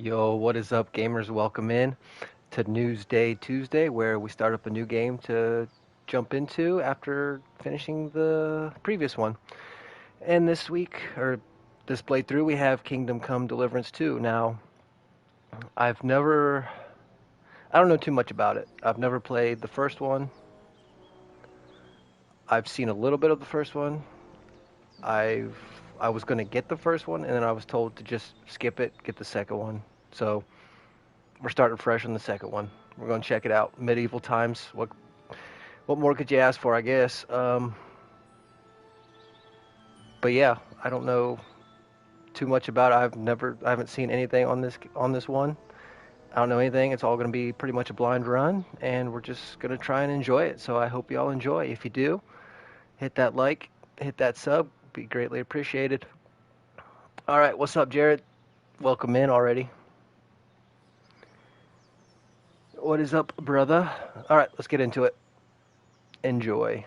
Yo, what is up, gamers? Welcome in to Newsday Tuesday, where we start up a new game to jump into after finishing the previous one. And this week, or this playthrough, we have Kingdom Come Deliverance 2. Now, I've never, I don't know too much about it. I've never played the first one. I've seen a little bit of the first one. I was going to get the first one, and then I was told to just skip it, get the second one. So we're starting fresh on the second one. We're going to check it out. Medieval times. What more could you ask for, I guess? But yeah, I don't know too much about it. I haven't seen anything on this one. I don't know anything. It's all going to be pretty much a blind run, and we're just going to try and enjoy it. So I hope you all enjoy. If you do, hit that like, hit that sub. Be greatly appreciated. All right, what's up, Jared? Welcome in already. What is up, brother? All right, let's get into it. Enjoy.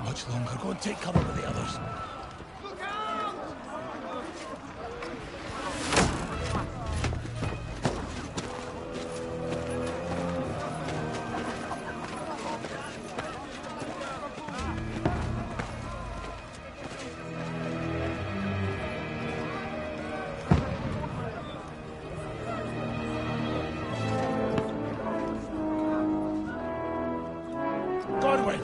Much longer. Go and take cover with the others. Look out! Godwin!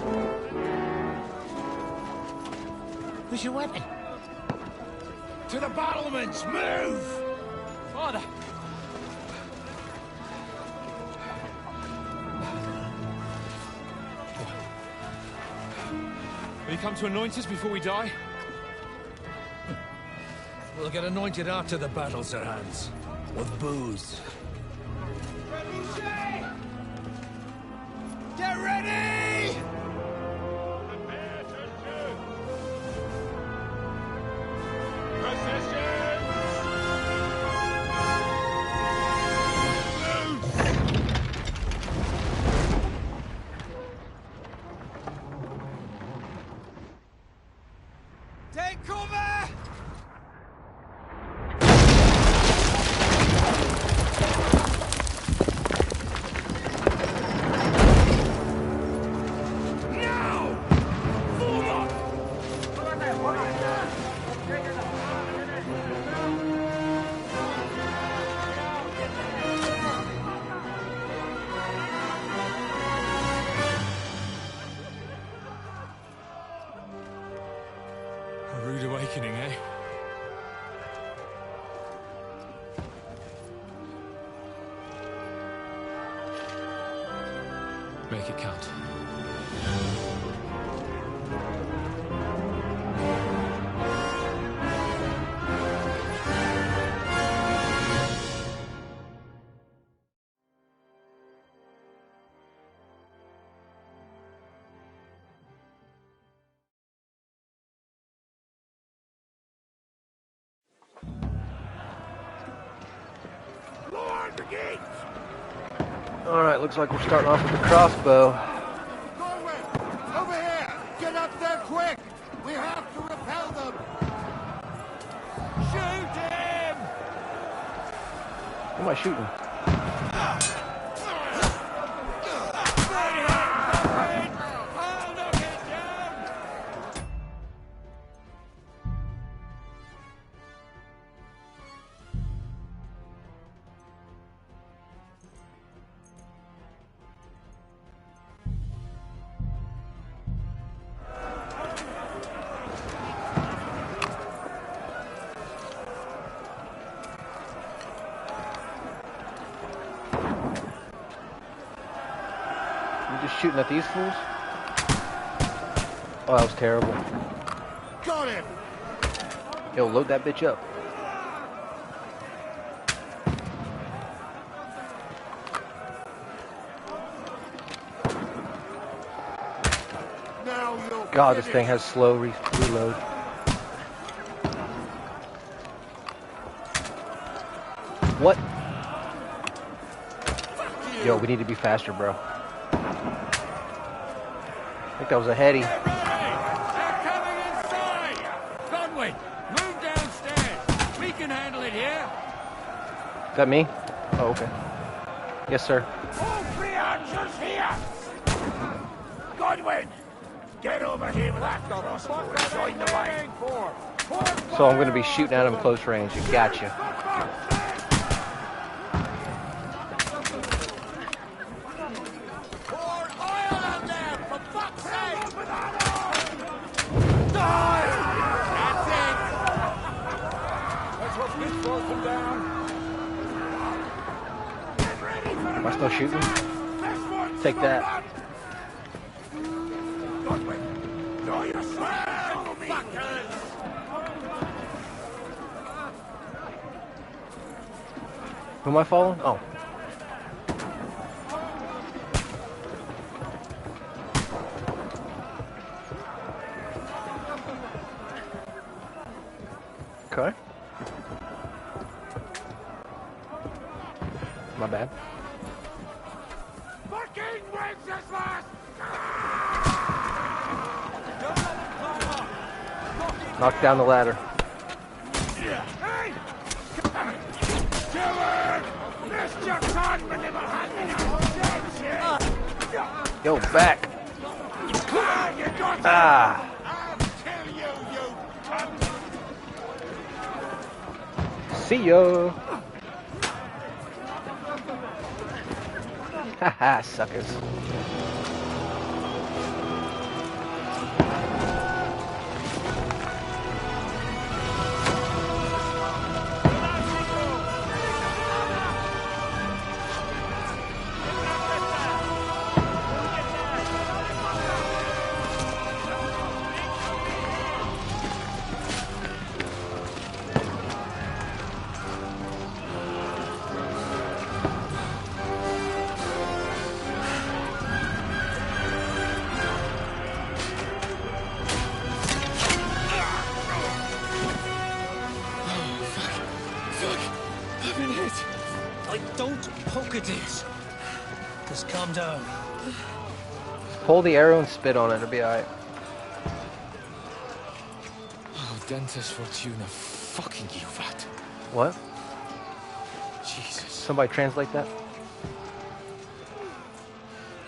Where's your weapon? To the battlements! Move! Father! Will you come to anoint us before we die? We'll get anointed after the battles are hands. With booze. Get ready! Take cover! Now! Move up! A rude awakening, eh? Make it count. Alright, looks like we're starting off with the crossbow. Corwin! Over here! Get up there quick! We have to repel them! Shoot him! Who am I shooting? Just shooting at these fools? Oh, that was terrible. Got him! Yo, load that bitch up. Now you'll God, this finish. thing has slow reload. What? Yo, we need to be faster, bro. I think that was a heady. Get ready! They're coming inside! Godwin, move downstairs. We can handle it here. Is that me? Oh, okay. Yes, sir. All three archers here! Godwin! Get over here with that crossbow and join the line. So I'm going to be shooting at him close range. Gotcha. Pour oil on them, for fuck's sake! That's it! That's what this slows them down. Get ready for Am I still shooting? this one! Take that. Godwin, draw your sword! Fuckers! Who am I following? Oh. Okay. My bad. Fucking Wenceslas! Knock down the ladder. Hey! Coward! Missed your time, but never had me now! Dead shit! Yo, back. Ah, you got it! Ah. I'll kill you, you cunt! See ya. Haha, suckers. I've been hit. Like, don't poke at it. Just calm down. Pull the arrow and spit on it. It'll be alright. Oh, Dentes Fortuna, fucking you, that. What? Jesus. Somebody translate that?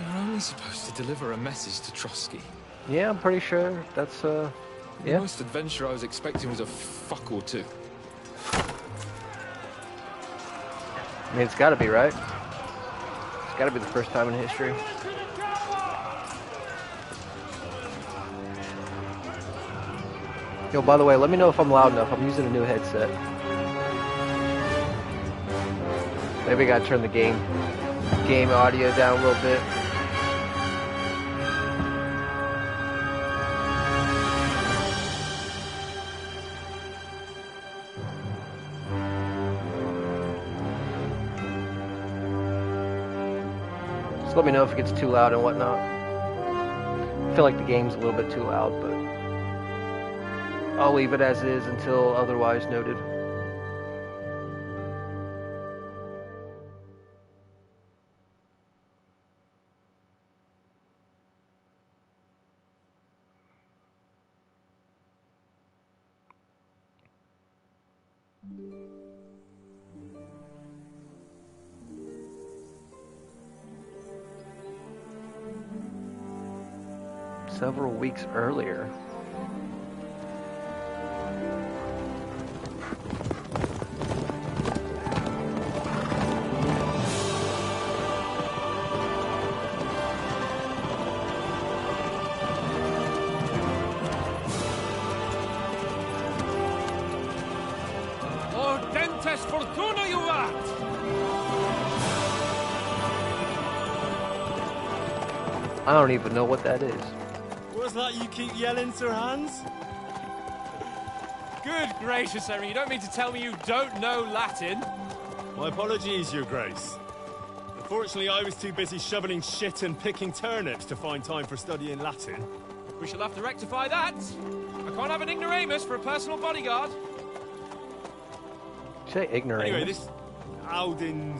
You're only supposed to deliver a message to Trotsky. Yeah, I'm pretty sure that's, The yeah. most adventure I was expecting was a fuck or two. I mean, it's gotta be, right? It's gotta be the first time in history. Yo, by the way, let me know if I'm loud enough. I'm using a new headset. Maybe I gotta turn the game audio down a little bit. Just let me know if it gets too loud and whatnot. I feel like the game's a little bit too loud, but I'll leave it as is until otherwise noted. Several weeks earlier. Lord Dentes Fortuna, you rat! I don't even know what that is. What's that you keep yelling, Sir Hans? Good gracious, Henry, you don't mean to tell me you don't know Latin? My apologies, Your Grace. Unfortunately, I was too busy shoveling shit and picking turnips to find time for studying Latin. We shall have to rectify that. I can't have an ignoramus for a personal bodyguard. Say ignorant. Anyway, this Audens,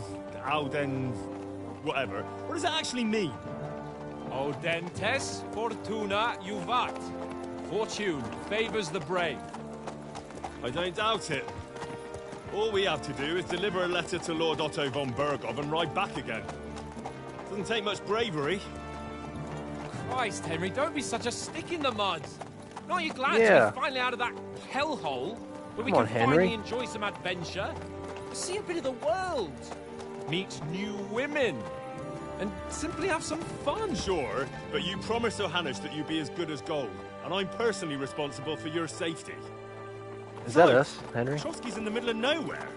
whatever. What does that actually mean? Audentes fortuna juvat. Fortune favors the brave. I don't doubt it. All we have to do is deliver a letter to Lord Otto von Bergov and ride back again. Doesn't take much bravery. Christ, Henry, don't be such a stick in the mud. Aren't you glad to Yeah. be finally out of that hellhole where we Come can on, Henry. finally enjoy some adventure? See a bit of the world. Meet new women. And simply have some fun. Sure, but you promised Johannes that you'd be as good as gold, and I'm personally responsible for your safety. Is that Look, us, Henry? Trotsky's in the middle of nowhere,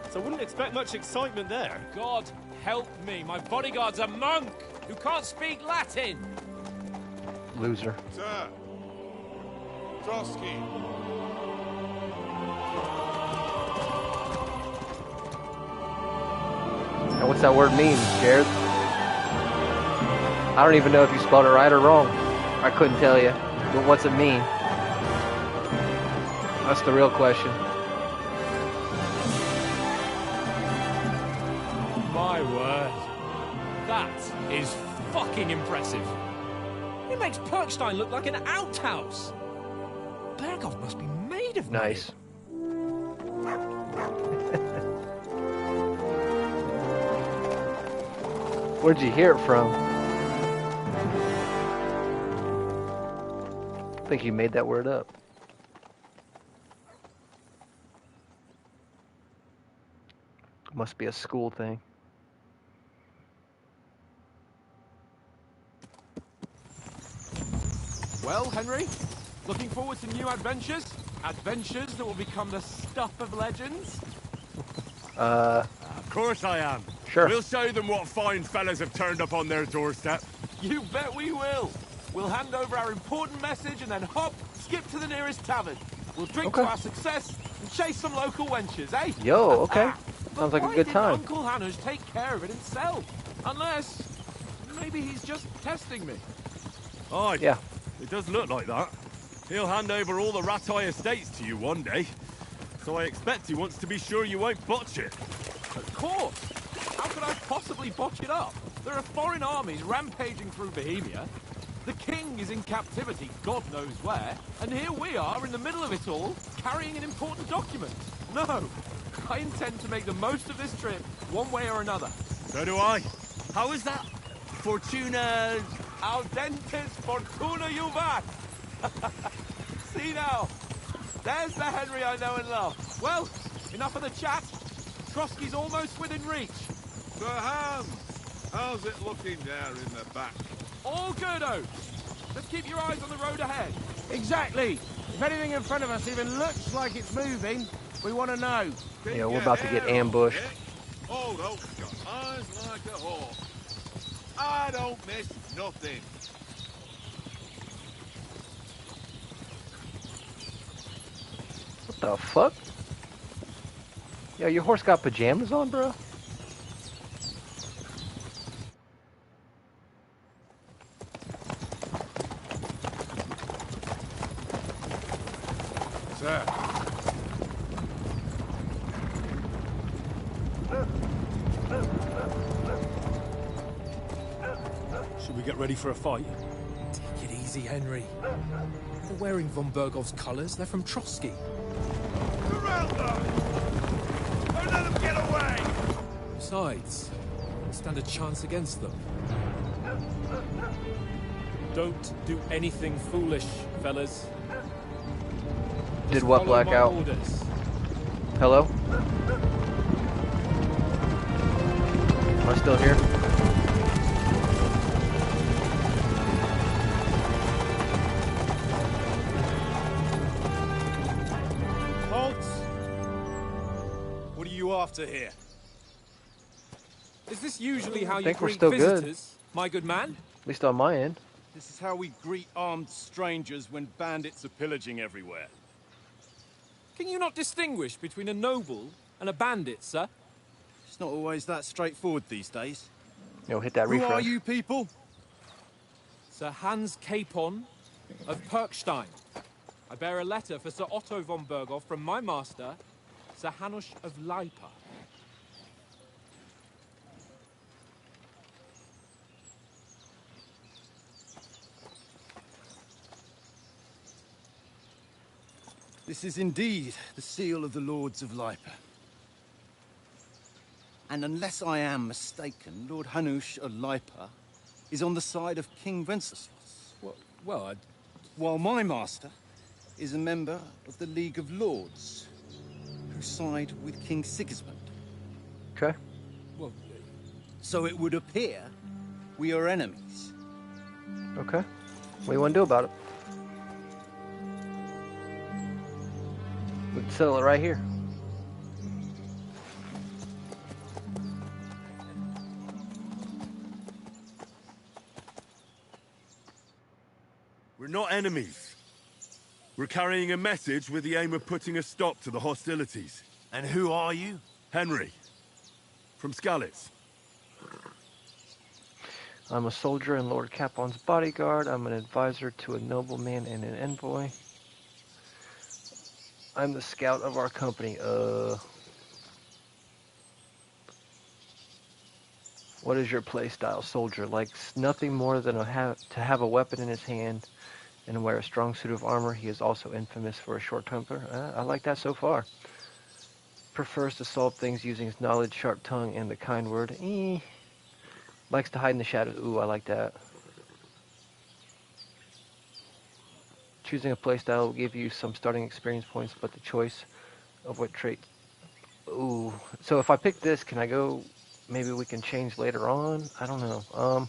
so I wouldn't expect much excitement there. God help me, my bodyguard's a monk who can't speak Latin. Loser. Sir. Trotsky. Now, what's that word mean, Jared? I don't even know if you spelled it right or wrong. I couldn't tell you. But what's it mean? That's the real question. My word. That is fucking impressive. It makes Perkstein look like an outhouse. Bergov must be made of money. Nice. Where'd you hear it from? I think you made that word up. Must be a school thing. Well, Henry, looking forward to new adventures? Adventures that will become the stuff of legends? Of course I am. Sure. We'll show them what fine fellas have turned up on their doorstep. You bet we will. We'll hand over our important message and then hop, skip to the nearest tavern. We'll drink Okay. to our success and chase some local wenches, eh? Yo, okay. But Sounds like a why good didn't time. Uncle Hannah's take care of it himself? Unless, maybe he's just testing me. Aye. Yeah. It does look like that. He'll hand over all the Rattay estates to you one day. So I expect he wants to be sure you won't botch it. Of course. How could I possibly botch it up? There are foreign armies rampaging through Bohemia. The king is in captivity, God knows where, and here we are in the middle of it all, carrying an important document. No, I intend to make the most of this trip, one way or another. So do I. How is that? Fortuna... Audentes fortuna juvat! See now, there's the Henry I know and love. Well, enough of the chat. Trotsky's almost within reach. Sir Hans, how's it looking there in the back? All good, Oates. Let's keep your eyes on the road ahead. Exactly. If anything in front of us even looks like it's moving, we want to know. Yeah, we're about to get ambushed. Oh, those got eyes like a hawk. I don't miss nothing. What the fuck? Yo, your horse got pajamas on, bro? Sir. Should we get ready for a fight? Take it easy, Henry. They're wearing von Bergov's colours. They're from Trotsky. Surround them! Don't let them get away! Besides, we stand a chance against them. Don't do anything foolish, fellas. Did what, Follow my Blackout? orders. Hello? Am I still here? Halt! What are you after here? Is this usually how you think we're greet still good. visitors, my good man? At least on my end. This is how we greet armed strangers when bandits are pillaging everywhere. Can you not distinguish between a noble and a bandit, sir? It's not always that straightforward these days. Hit that Who refresh. are you people? Sir Hans Capon of Perkstein. I bear a letter for Sir Otto von Berghoff from my master, Sir Hanush of Leipa. This is indeed the seal of the Lords of Lipa. And unless I am mistaken, Lord Hanush of Lipa is on the side of King Wenceslas. Well, While my master is a member of the League of Lords, who side with King Sigismund. Okay. well, So it would appear we are enemies. Okay. What do you want to do about it? We can settle it right here. We're not enemies. We're carrying a message with the aim of putting a stop to the hostilities. And who are you? Henry. From Skalitz. I'm a soldier in Lord Capon's bodyguard. I'm an advisor to a nobleman and an envoy. I'm the scout of our company. What is your playstyle, soldier? Likes nothing more than to have a weapon in his hand and wear a strong suit of armor. He is also infamous for a short temper. I like that so far. Prefers to solve things using his knowledge, sharp tongue, and the kind word. Likes to hide in the shadows. Ooh, I like that. Choosing a playstyle will give you some starting experience points, but the choice of what trait... Ooh. So if I pick this, can I go... Maybe we can change later on? I don't know. I'm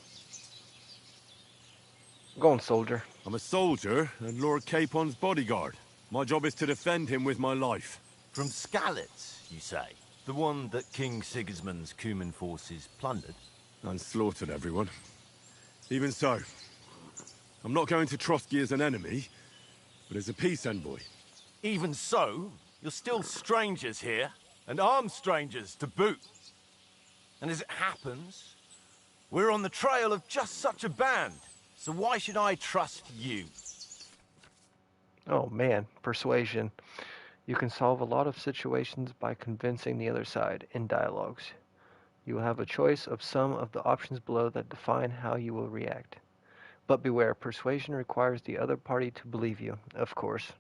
going soldier. I'm a soldier and Lord Capon's bodyguard. My job is to defend him with my life. From Skalitz, you say? The one that King Sigismund's Cuman forces plundered? And slaughtered everyone. Even so, I'm not going to Trotsky as an enemy, but as a peace envoy. Even so, you're still strangers here, and armed strangers to boot. And as it happens, we're on the trail of just such a band. So why should I trust you? Oh man, persuasion. You can solve a lot of situations by convincing the other side in dialogues. You will have a choice of some of the options below that define how you will react. But beware, persuasion requires the other party to believe you, of course.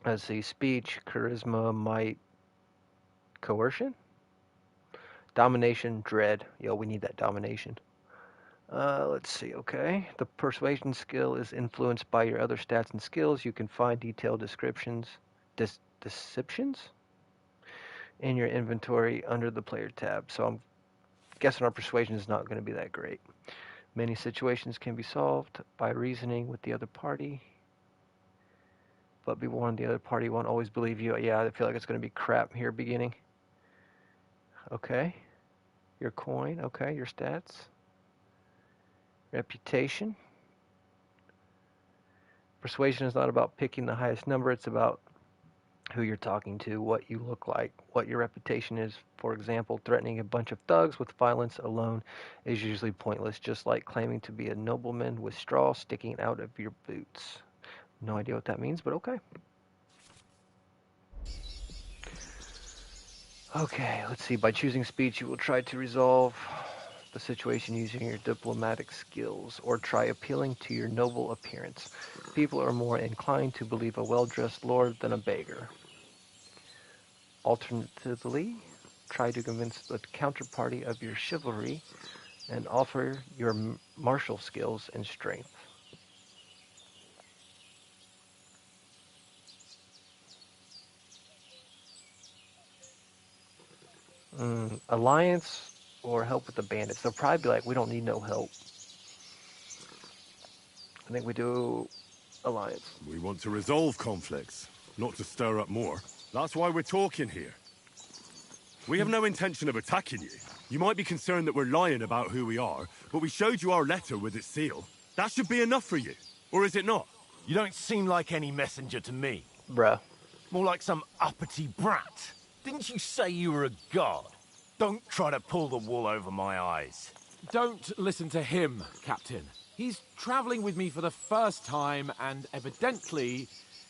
Let's see, speech, charisma, might, coercion? Domination, dread. Yo, we need that domination. Let's see, okay. The persuasion skill is influenced by your other stats and skills. You can find detailed descriptions, deceptions in your inventory under the player tab. So I'm guessing our persuasion is not going to be that great. Many situations can be solved by reasoning with the other party. But be warned, the other party won't always believe you. Yeah, I feel like it's going to be crap here beginning. Okay. Your coin. Okay, your stats. Reputation. Persuasion is not about picking the highest number. It's about who you're talking to, what you look like, what your reputation is. For example, threatening a bunch of thugs with violence alone is usually pointless, just like claiming to be a nobleman with straw sticking out of your boots. No idea what that means, but okay. Okay, let's see. By choosing speech, you will try to resolve the situation using your diplomatic skills or try appealing to your noble appearance. People are more inclined to believe a well-dressed lord than a beggar. Alternatively, try to convince the counterparty of your chivalry and offer your martial skills and strength. Alliance or help with the bandits. They'll probably be like, we don't need no help. I think we do alliance. We want to resolve conflicts, not to stir up more. That's why we're talking here. We have no intention of attacking you. You might be concerned that we're lying about who we are, but we showed you our letter with its seal. That should be enough for you. Or is it not? You don't seem like any messenger to me. Bruh. More like some uppity brat. Didn't you say you were a god? Don't try to pull the wool over my eyes. Don't listen to him, Captain. He's travelling with me for the first time, and evidently,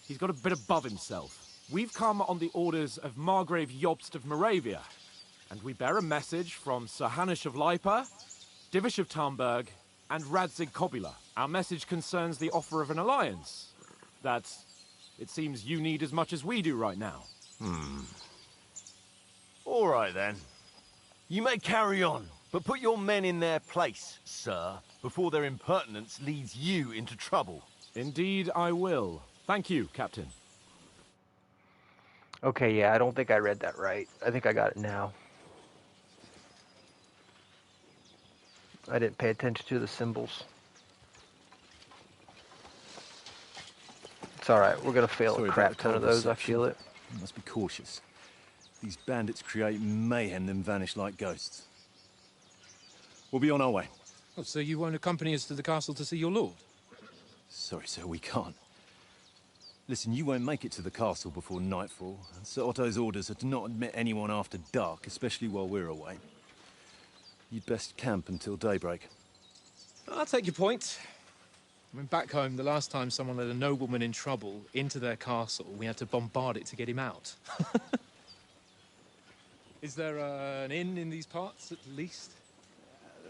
he's got a bit above himself. We've come on the orders of Margrave Jobst of Moravia, and we bear a message from Sir Hanush of Lipa, Divish of Tarnberg, and Radzig Kobula. Our message concerns the offer of an alliance that it seems you need as much as we do right now. All right, then. You may carry on, but put your men in their place, sir, before their impertinence leads you into trouble. Indeed, I will. Thank you, Captain. Okay, yeah, I don't think I read that right. I think I got it now. I didn't pay attention to the symbols. It's alright, we're gonna fail Sorry a about crap the ton of those, I reception. feel it. You must be cautious. These bandits create mayhem then vanish like ghosts. We'll be on our way. Oh, so you won't accompany us to the castle to see your lord? Sorry, sir, we can't. Listen, you won't make it to the castle before nightfall, and Sir Otto's orders are to not admit anyone after dark, especially while we're away. You'd best camp until daybreak. I'll take your point. I mean, back home, the last time someone let a nobleman in trouble into their castle, we had to bombard it to get him out. Is there an inn in these parts, at least?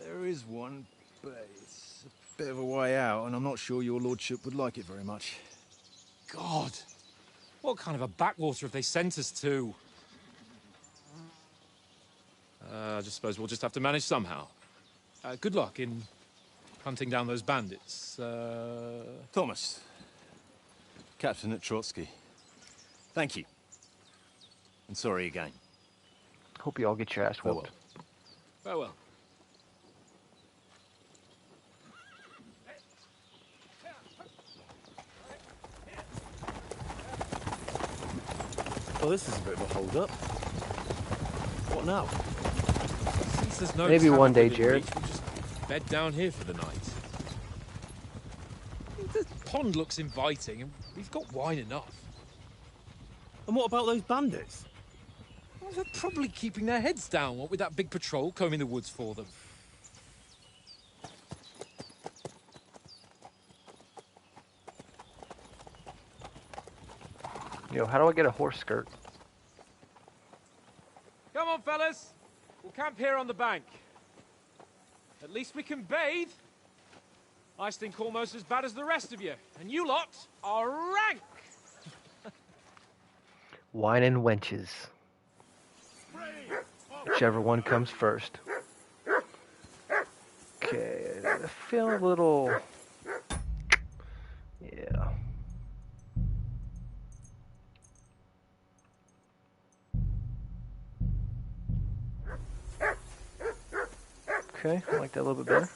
There is one, but it's a bit of a way out, and I'm not sure your lordship would like it very much. God! What kind of a backwater have they sent us to? I just suppose we'll just have to manage somehow. Good luck in hunting down those bandits. Thomas, captain at Trotsky. Thank you. And sorry again. Hope you all get your ass whooped. Farewell. Well, this is a bit of a hold-up. What now? Since there's no Maybe tavern one day, within Jared. reach, we'll just bed down here for the night. The pond looks inviting, and we've got wine enough. And what about those bandits? Well, they're probably keeping their heads down, what with that big patrol combing the woods for them. Yo, how do I get a horse skirt? Come on, fellas. We'll camp here on the bank. At least we can bathe. I stink almost as bad as the rest of you, and you lot are rank. Wine and wenches. Whichever one comes first. Okay, I feel a little... Yeah. Okay, I like that a little bit better.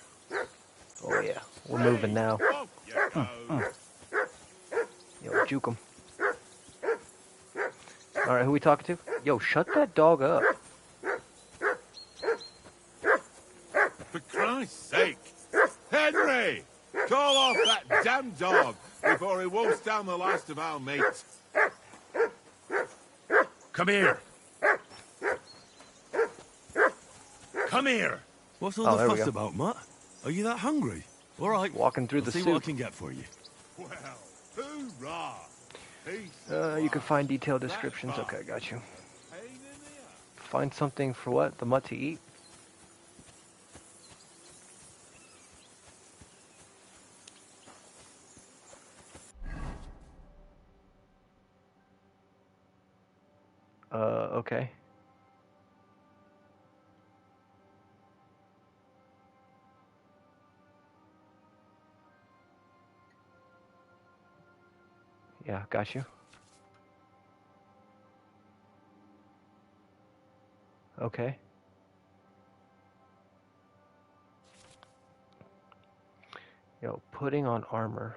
Oh yeah, we're moving now. Yo, juke 'em. Alright, who we talking to? Yo, shut that dog up. For Christ's sake! Henry! Call off that damn dog before he wolfs down the last of our mates. Come here. Come here. What's all Oh, the there we fuss go. about, Mutt? Are you that hungry? All right. Walking through I'll the see soup. what I can get for you. Well, hoorah! Peace You can find detailed descriptions. Okay, I got you. Find something for what? The mutt to eat? Okay. Yeah, got you. Okay. Yo, putting on armor.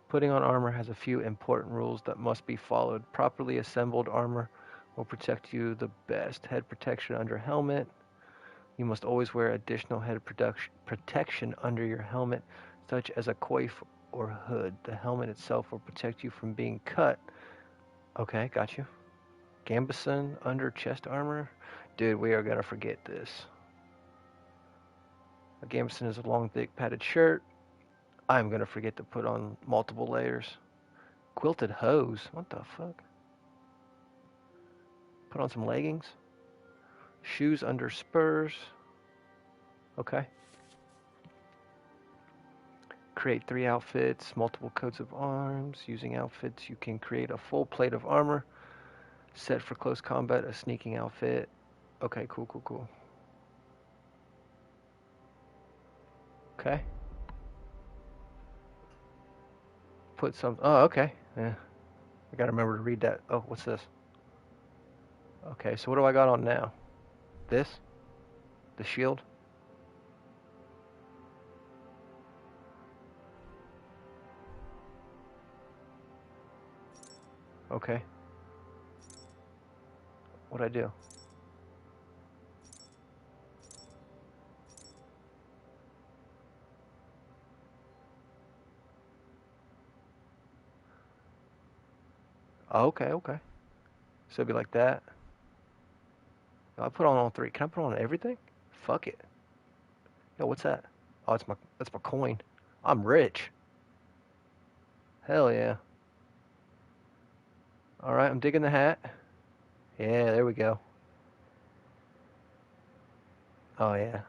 Putting on armor has a few important rules that must be followed. Properly assembled armor will protect you the best. Head protection under helmet. You must always wear additional head protection under your helmet, such as a coif or hood. The helmet itself will protect you from being cut. Okay, got you. Gambeson under chest armor. Dude, we are gonna forget this. A gambeson is a long, thick, padded shirt. I'm gonna forget to put on multiple layers. Quilted hose. What the fuck? Put on some leggings. Shoes under spurs. Okay. Create 3 outfits, multiple coats of arms. Using outfits, you can create a full plate of armor. Set for close combat, a sneaking outfit. Okay, cool. Okay. Put some. Oh, okay. Yeah. I gotta remember to read that. Oh, what's this? Okay, so what do I got on now? This? The shield? Okay. What'd I do? Oh, okay. So it'd be like that. I put on all 3. Can I put on everything? Fuck it. Yo, what's that? Oh, that's my coin. I'm rich. Hell yeah. Alright, I'm digging the hat. Yeah, there we go. Oh yeah.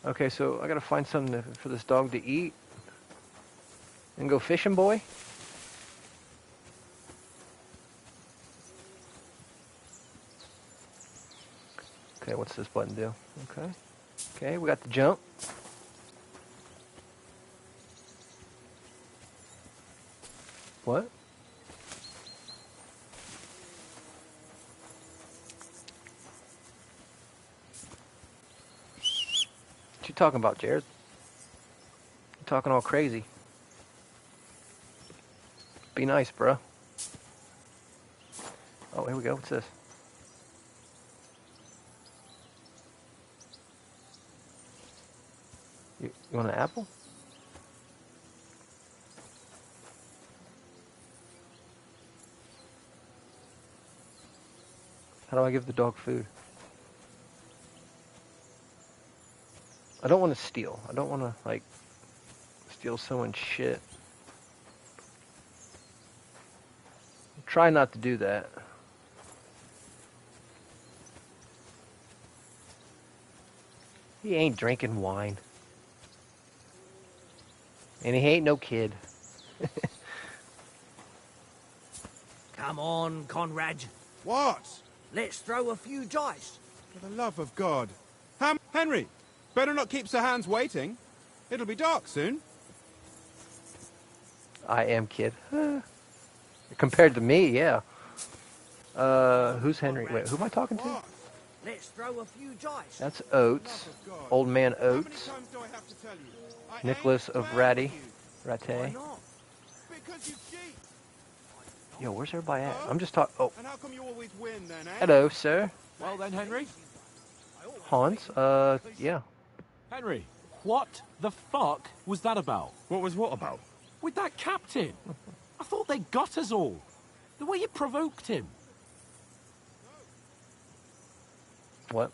Okay, so I gotta find something for this dog to eat. And go fishing, boy? Okay, what's this button do? Okay, we got the jump. What? What you talking about, Jared? You talking all crazy. Be nice, bro. Oh, here we go. What's this? You want an apple? How do I give the dog food? I don't want to steal. I don't want to, like, steal someone's shit. Try not to do that. He ain't drinking wine. And he ain't no kid. Come on, Conrad. What? Let's throw a few dice. For the love of God. Henry, better not keep Sir Hans waiting. It'll be dark soon. I am kid. Compared to me, yeah. Who's Henry? Wait, who am I talking to? What? Let's throw a few dice. That's Oates. Old Man How many Oates. times do I have to tell you? I Nicholas ain't of playing Why Rattay. not? Because you cheat. Yo, where's everybody at? I'm just talking. Oh, And how come you always win then, eh? hello, sir. Well then, Henry. Hans. Yeah. Henry, what the fuck was that about? What was what about? With that captain? I thought they got us all. The way you provoked him. What?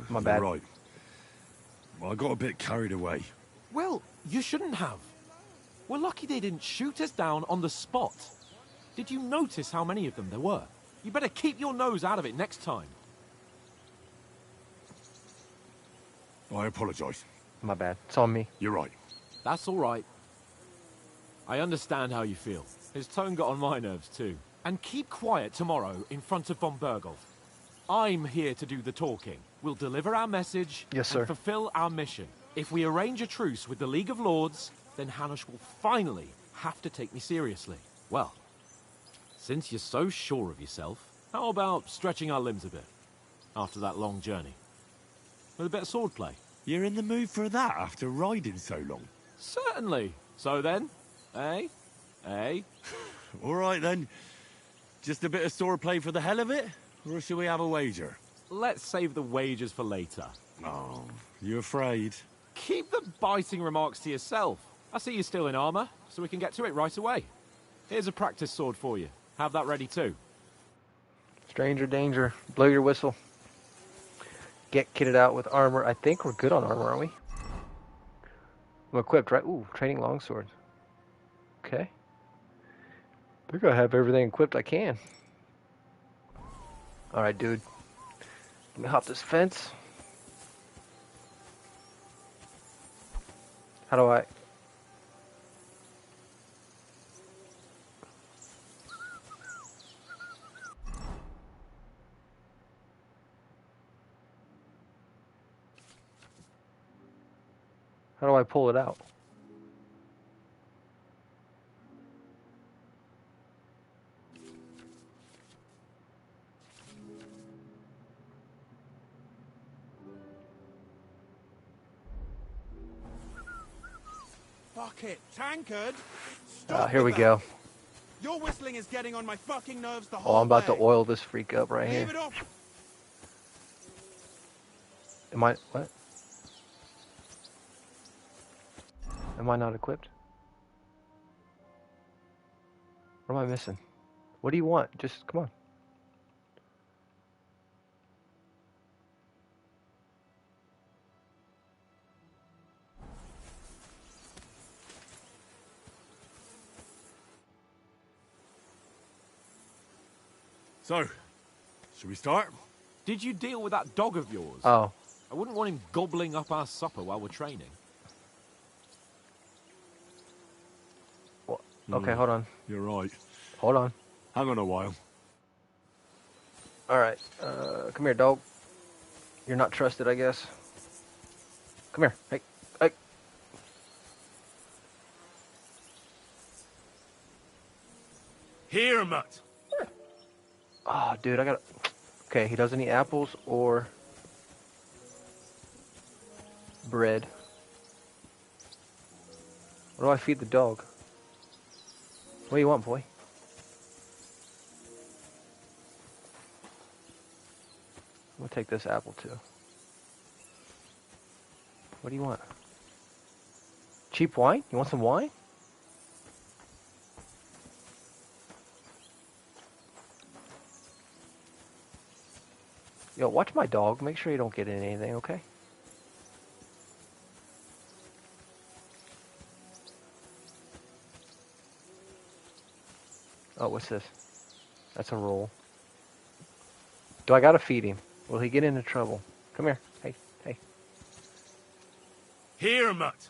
My bad. Right. Well, I got a bit carried away. Well, you shouldn't have. We're lucky they didn't shoot us down on the spot. Did you notice how many of them there were? You better keep your nose out of it next time. I apologise. My bad. It's on me. You're right. That's all right. I understand how you feel. His tone got on my nerves too. And keep quiet tomorrow in front of von Berghoff. I'm here to do the talking. We'll deliver our message Yes, sir. and fulfill our mission. If we arrange a truce with the League of Lords, then Hanush will finally have to take me seriously. Well, since you're so sure of yourself, how about stretching our limbs a bit after that long journey? With a bit of swordplay. You're in the mood for that after riding so long? Certainly. So then, Eh? Eh? All right, then. Just a bit of swordplay for the hell of it? Or shall we have a wager? Let's save the wagers for later. Oh, you afraid? Keep the biting remarks to yourself. I see you're still in armor, so we can get to it right away. Here's a practice sword for you. Have that ready too. Stranger danger. Blow your whistle. Get kitted out with armor. I think we're good on armor, aren't we? I'm equipped, right? Ooh, training longswords. Okay. I think I have everything equipped I can. Alright, dude. Let me hop this fence. How do I... How do I pull it out? Fuck it, Tankard! Stop Here we with go. that. Your whistling is getting on my fucking nerves the Oh, whole I'm about to way. oil this freak up right Leave here. it off. Am I... What? Am I not equipped? What am I missing? What do you want? Just, come on. So, should we start? Did you deal with that dog of yours? Oh. I wouldn't want him gobbling up our supper while we're training. Well, okay, hold on. You're right. Hold on. Hang on a while. Alright. Come here, dog. You're not trusted, I guess. Come here. Hey. Hey. Here, mutt. Oh, dude, I gotta... Okay, he doesn't eat apples or... bread. What do I feed the dog? What do you want, boy? I'm gonna take this apple, too. What do you want? Cheap wine? You want some wine? Yo, watch my dog. Make sure you don't get in anything, okay? Oh, what's this? That's a roll. Do I gotta feed him? Will he get into trouble? Come here. Hey, hey. Here, mutt.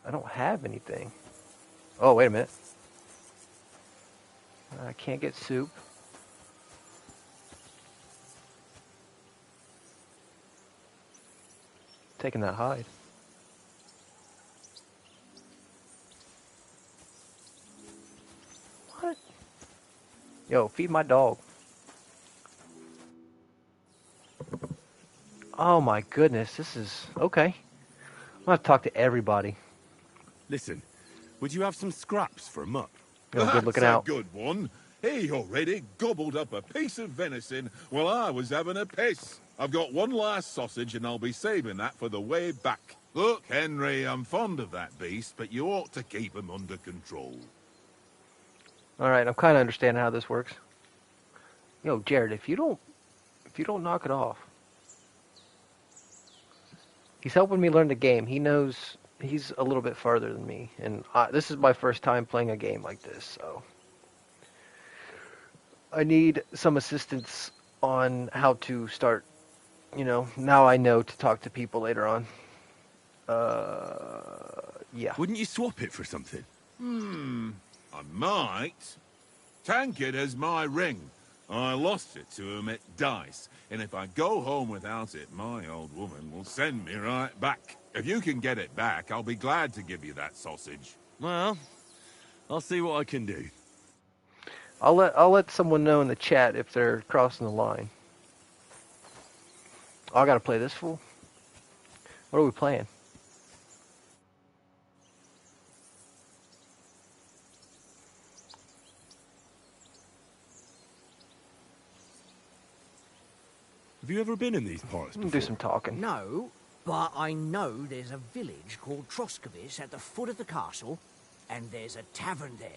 I don't have anything. Oh, wait a minute. I can't get soup. Taking that hide. What? Yo, feed my dog. Oh my goodness, this is... Okay. I'm gonna have to talk to everybody. Listen, would you have some scraps for a mutt? Yo, good looking That's out. a good one. He already gobbled up a piece of venison while I was having a piss. I've got one last sausage and I'll be saving that for the way back. Look, Henry, I'm fond of that beast, but you ought to keep him under control. Alright, I'm kinda understanding how this works. Yo, Jared, if you don't knock it off. He's helping me learn the game. He knows he's a little bit farther than me, and this is my first time playing a game like this, so I need some assistance on how to start, you know, now I know to talk to people later on. Yeah. Wouldn't you swap it for something? I might. Tankard has my ring. I lost it to him at dice, and if I go home without it, my old woman will send me right back. If you can get it back, I'll be glad to give you that sausage. Well, I'll see what I can do. I'll let someone know in the chat if they're crossing the line. Oh, I gotta play this fool? What are we playing? Have you ever been in these parts before? Do some talking. No, but I know there's a village called Troskovitz at the foot of the castle, and there's a tavern there.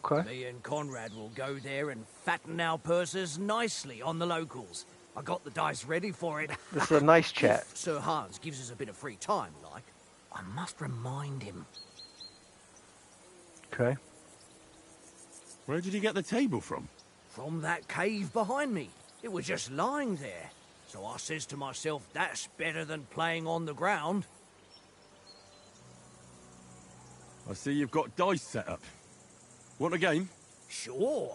Okay. Me and Conrad will go there and fatten our purses nicely on the locals. I got the dice ready for it. This is a nice chat. If Sir Hans gives us a bit of free time, like, I must remind him. Okay. Where did you get the table from? From that cave behind me. It was just lying there. So I says to myself, that's better than playing on the ground. I see you've got dice set up. Want a game? Sure.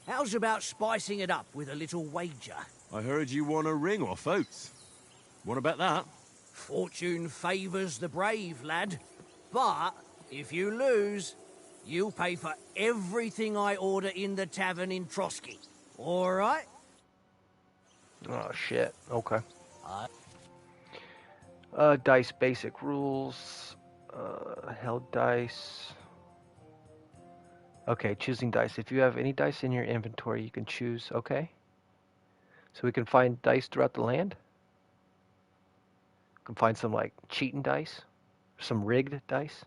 How's about spicing it up with a little wager? I heard you won a ring off Oates. What about that? Fortune favours the brave, lad. But if you lose, you'll pay for everything I order in the tavern in Trotsky. All right? Oh, shit. Okay. Dice basic rules. Held dice. Okay, choosing dice. If you have any dice in your inventory, you can choose. Okay. So we can find dice throughout the land. We can find some, like, cheating dice. Some rigged dice.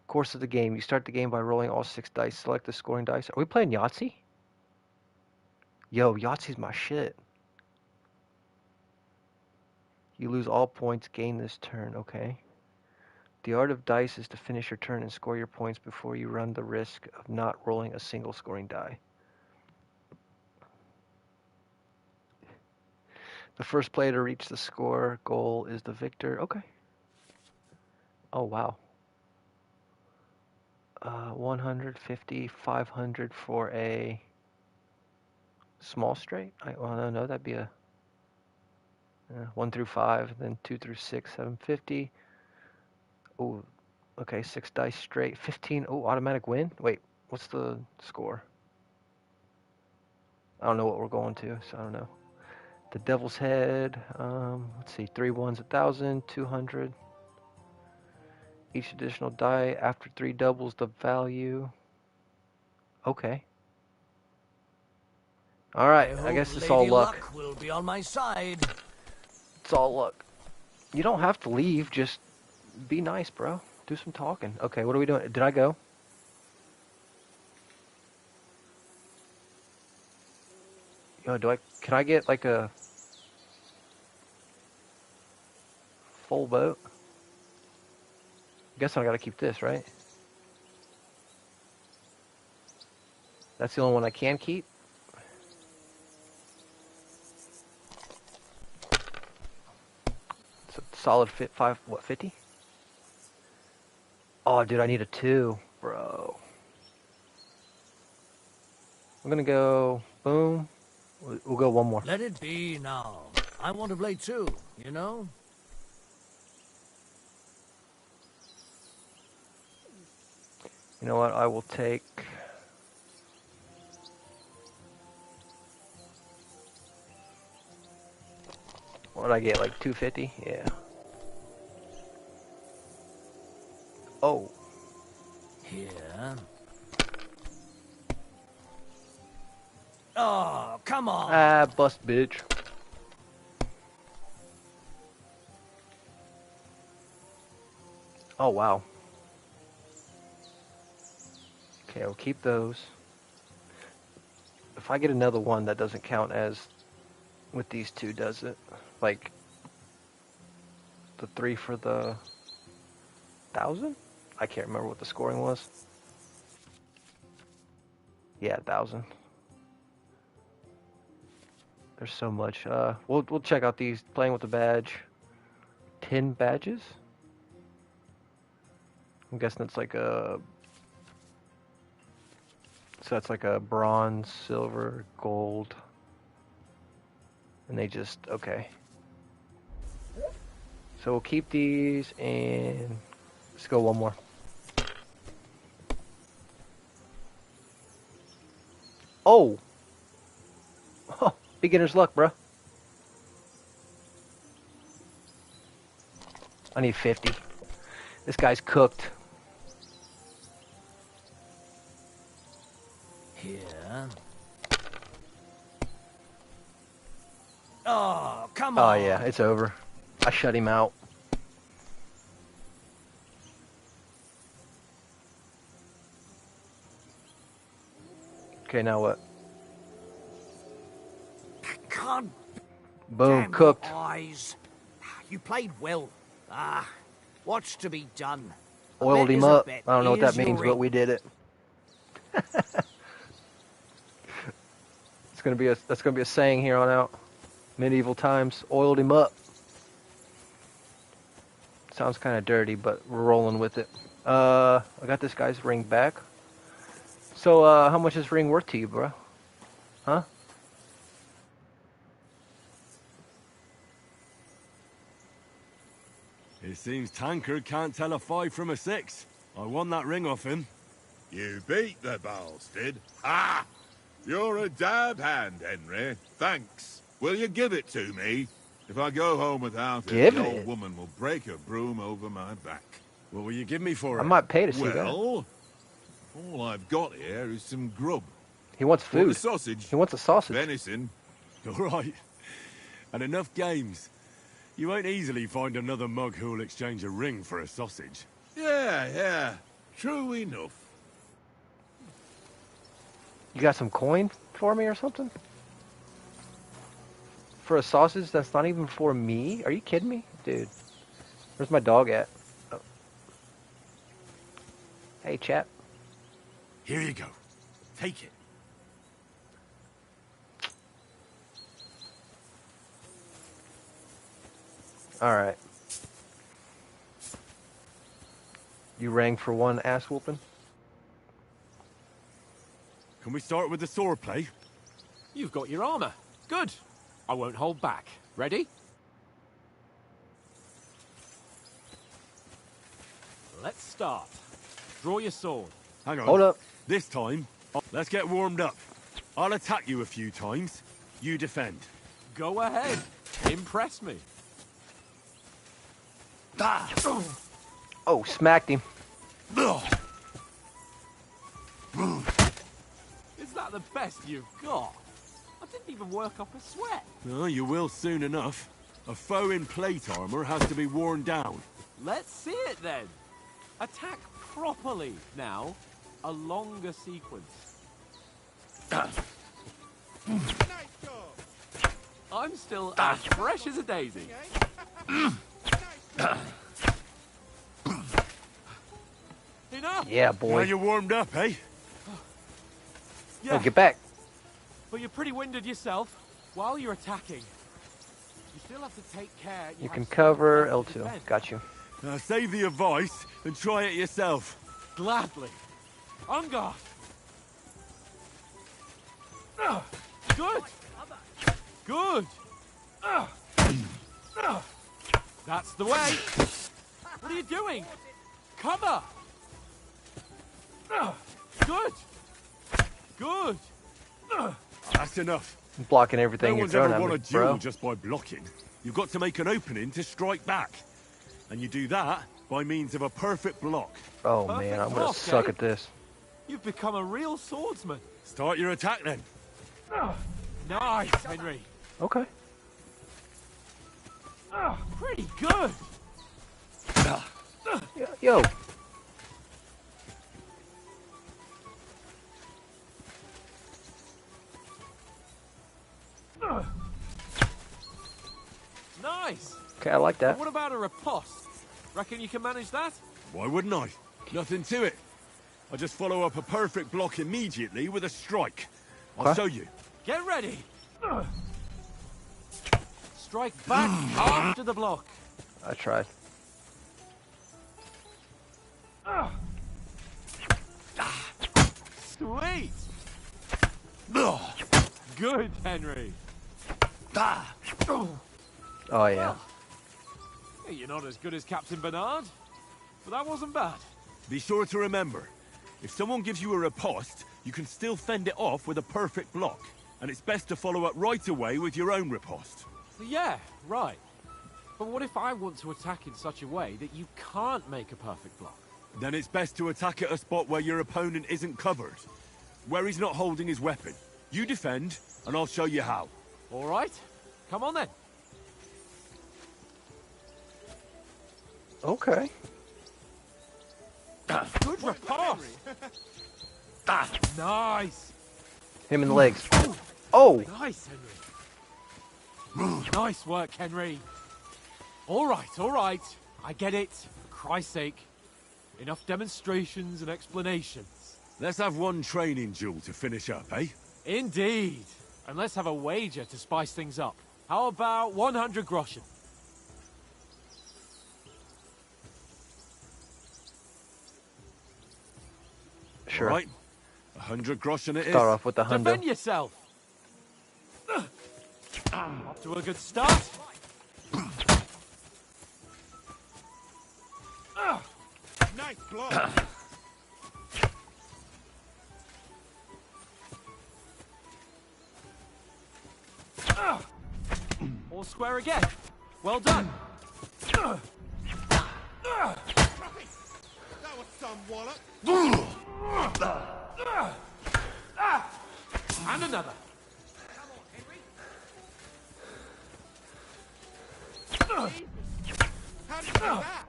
Course of the game. You start the game by rolling all 6 dice. Select the scoring dice. Are we playing Yahtzee? Yo, Yahtzee's my shit. You lose all points, gain this turn. Okay. The art of dice is to finish your turn and score your points before you run the risk of not rolling a single scoring die. The first player to reach the score goal is the victor. Okay. Oh, wow. 150, 500 for a small straight? Well, no, that'd be a 1 through 5, then 2 through 6, 750. Oh, okay, 6 dice straight. 15, oh, automatic win? Wait, what's the score? I don't know what we're going to, so I don't know. The Devil's Head, let's see, 3 ones, 1,000, 200. Each additional die after 3 doubles the value. Okay. Alright, I guess it's all luck. Will be on my side. It's all luck. You don't have to leave, just be nice, bro. Do some talking. Okay, what are we doing? Did I go? Yo, can I get like a full boat? I guess I gotta keep this, right? That's the only one I can keep? It's a solid fit 50? Oh, dude, I need a 2, bro. I'm gonna go, boom. We'll go one more. Let it be now. I want to play too, you know? You know what? I will take... What did I get? Like 250? Yeah. Oh. Here. Oh, come on. Ah, bust, bitch. Oh, wow. Okay, I'll keep those. If I get another one, that doesn't count as with these 2, does it? Like, the 3 for the 1,000? I can't remember what the scoring was. Yeah, 1,000. There's so much. We'll check out these. Playing with the badge. 10 badges? I'm guessing it's like a... So that's like a bronze, silver, gold. And they just... Okay. So we'll keep these and... Let's go one more. Oh! Oh, beginner's luck, bro. I need 50. This guy's cooked. Here. come Oh on. yeah, it's over. I shut him out. Okay, now what? God Boom, damn cooked. your eyes. You played well. What's to be done? A Oiled bet him is a up. bet. I don't know what that Here's your means, but ring. we did it. That's gonna be a saying here on out. Medieval times. Oiled him up. Sounds kind of dirty, but we're rolling with it. I got this guy's ring back. So, how much is ring worth to you, bro? Huh? It seems Tankard can't tell a 5 from a 6. I won that ring off him. You beat the bastard. Ah! You're a dab hand, Henry. Thanks. Will you give it to me? If I go home without it, Give the old it? woman will break her broom over my back. What will you give me for I it? might pay to see that. Well, all I've got here is some grub. He wants For the food. sausage. He wants a sausage. Venison. All right. And enough games. You won't easily find another mug who'll exchange a ring for a sausage. Yeah. True enough. You got some coin for me or something? For a sausage that's not even for me? Are you kidding me? Dude. Where's my dog at? Oh. Hey, chap. Here you go. Take it. Alright. You rang for one ass whooping? Can we start with the sword play? You've got your armor. Good. I won't hold back. Ready? Let's start. Draw your sword. Hang on. Hold up. This time, let's get warmed up. I'll attack you a few times. You defend. Go ahead. Impress me. Oh, smacked him. Is that the best you've got? I didn't even work up a sweat. Oh, you will soon enough. A foe in plate armor has to be worn down. Let's see it then. Attack properly now. A longer sequence. I'm still as fresh as a daisy. Enough! Yeah, Now boy. you're warmed up, eh? Yeah, Oh, get back. but you're pretty winded yourself. While you're attacking, you still have to take care. You have can some cover time to L2. defend. Got you. Now save the advice and try it yourself. Gladly. On guard. Good. Good. That's the way. What are you doing? Cover. Good. Good. That's enough. I'm blocking everything No you're one's throwing ever at won me, a duel bro. just by blocking. You've got to make an opening to strike back. And you do that by means of a perfect block. Oh, Perfect man, I'm gonna block, suck eh? at this. You've become a real swordsman. Start your attack then. Nice, Henry. Okay. Pretty good. Yo. Nice. Okay, I like that. What about a riposte? Reckon you can manage that? Why wouldn't I? Nothing to it. I just follow up a perfect block immediately with a strike. I'll Okay. show you. Get ready. Strike back after the block. I tried. Sweet. Good, Henry. Oh, yeah. Hey, you're not as good as Captain Bernard, but that wasn't bad. Be sure to remember, if someone gives you a riposte, you can still fend it off with a perfect block. And it's best to follow up right away with your own riposte. Yeah, right. But what if I want to attack in such a way that you can't make a perfect block? Then it's best to attack at a spot where your opponent isn't covered. Where he's not holding his weapon. You defend, and I'll show you how. All right. Come on then. Okay. Good repast. Nice. Him in the legs. Oh! Nice, Henry. Nice work, Henry. All right. I get it. For Christ's sake. Enough demonstrations and explanations. Let's have one training duel to finish up, eh? Indeed. And let's have a wager to spice things up. How about 100 groschen? Sure. All right. 100 groschen it is. Start off with the Defend hundo. yourself. Off to a good start. Nice block. All square again. Well done. That was some wallop. And another. How did you do that?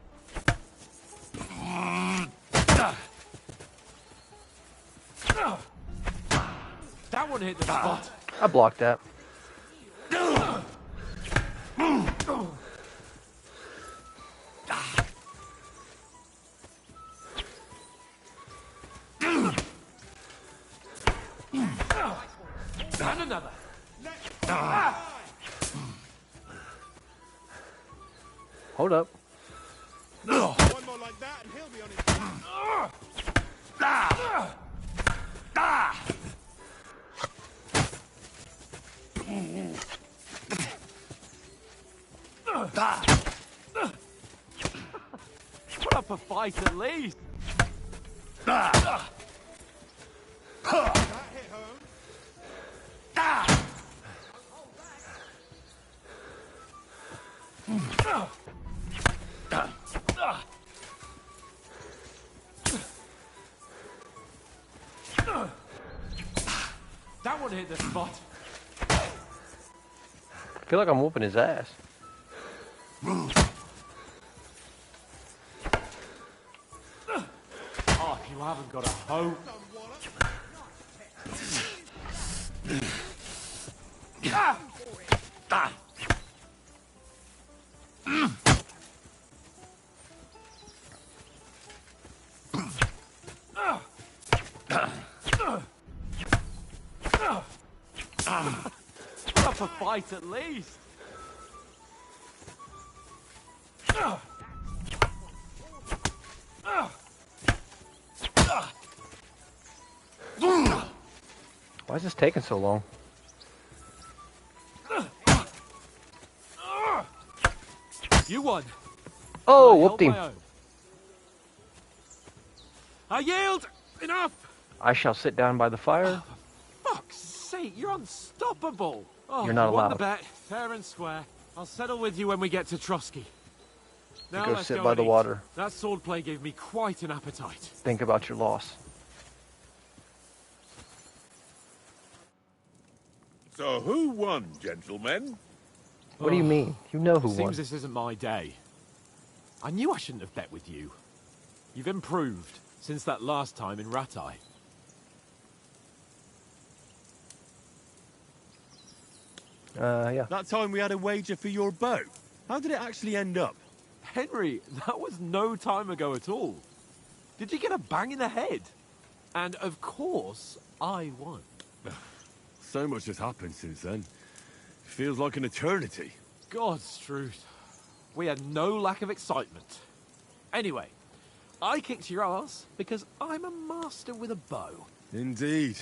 That one hit the spot. I blocked that. And another. Hold up. One more like that and he'll be on his back. Put up a fight at least. That hit home. That one hit the spot. I feel like I'm whooping his ass. Oh, you haven't got a hope. Put up a fight at least. Why is this taking so long? You won. Oh, I held whooped him. my own. I yield. Enough. I shall sit down by the fire. Fuck's sake, you're unstoppable. Oh, You're not you won allowed. the bet, fair and square. I'll settle with you when we get to Trotsky. Now go let's sit go by and the eat. water. That swordplay gave me quite an appetite. Think about your loss. So who won, gentlemen? What do you mean? You know who Seems won. this isn't my day. I knew I shouldn't have bet with you. You've improved since that last time in Ratai. Yeah. That time we had a wager for your boat. How did it actually end up? Henry, that was no time ago at all. Did you get a bang in the head? And of course, I won. So much has happened since then. Feels like an eternity. God's truth. We had no lack of excitement. Anyway, I kicked your ass because I'm a master with a bow. Indeed.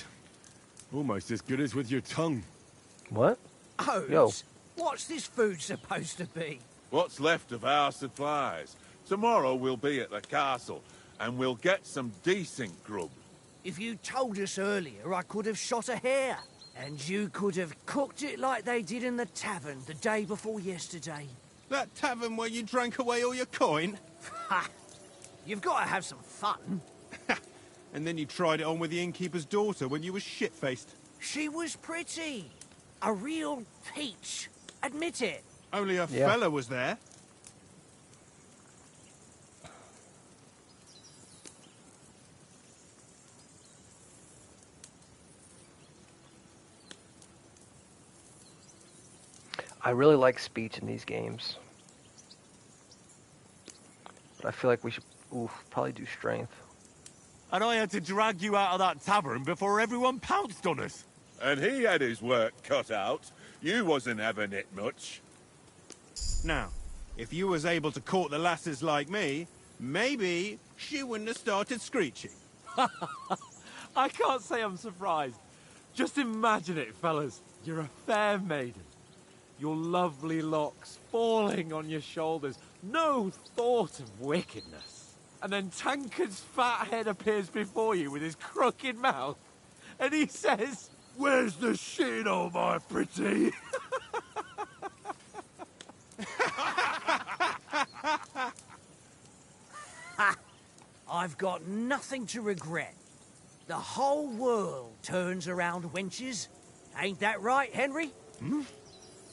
Almost as good as with your tongue. What? Oh, Yo. what's this food supposed to be? What's left of our supplies? Tomorrow we'll be at the castle, and we'll get some decent grub. If you told us earlier, I could have shot a hare. And you could have cooked it like they did in the tavern the day before yesterday. That tavern where you drank away all your coin? Ha! You've got to have some fun. And then you tried it on with the innkeeper's daughter when you were shit-faced. She was pretty. A real peach. Admit it. Only a Yeah. fella was there. I really like speech in these games. But I feel like we should probably do strength. And I had to drag you out of that tavern before everyone pounced on us. And he had his work cut out. You wasn't having it much. Now, if you was able to court the lasses like me, maybe she wouldn't have started screeching. I can't say I'm surprised. Just imagine it, fellas. You're a fair maiden. Your lovely locks falling on your shoulders. No thought of wickedness. And then Tankard's fat head appears before you with his crooked mouth. And he says, "Where's the shit, oh my pretty?" I've got nothing to regret. The whole world turns around wenches. Ain't that right, Henry? Hmm?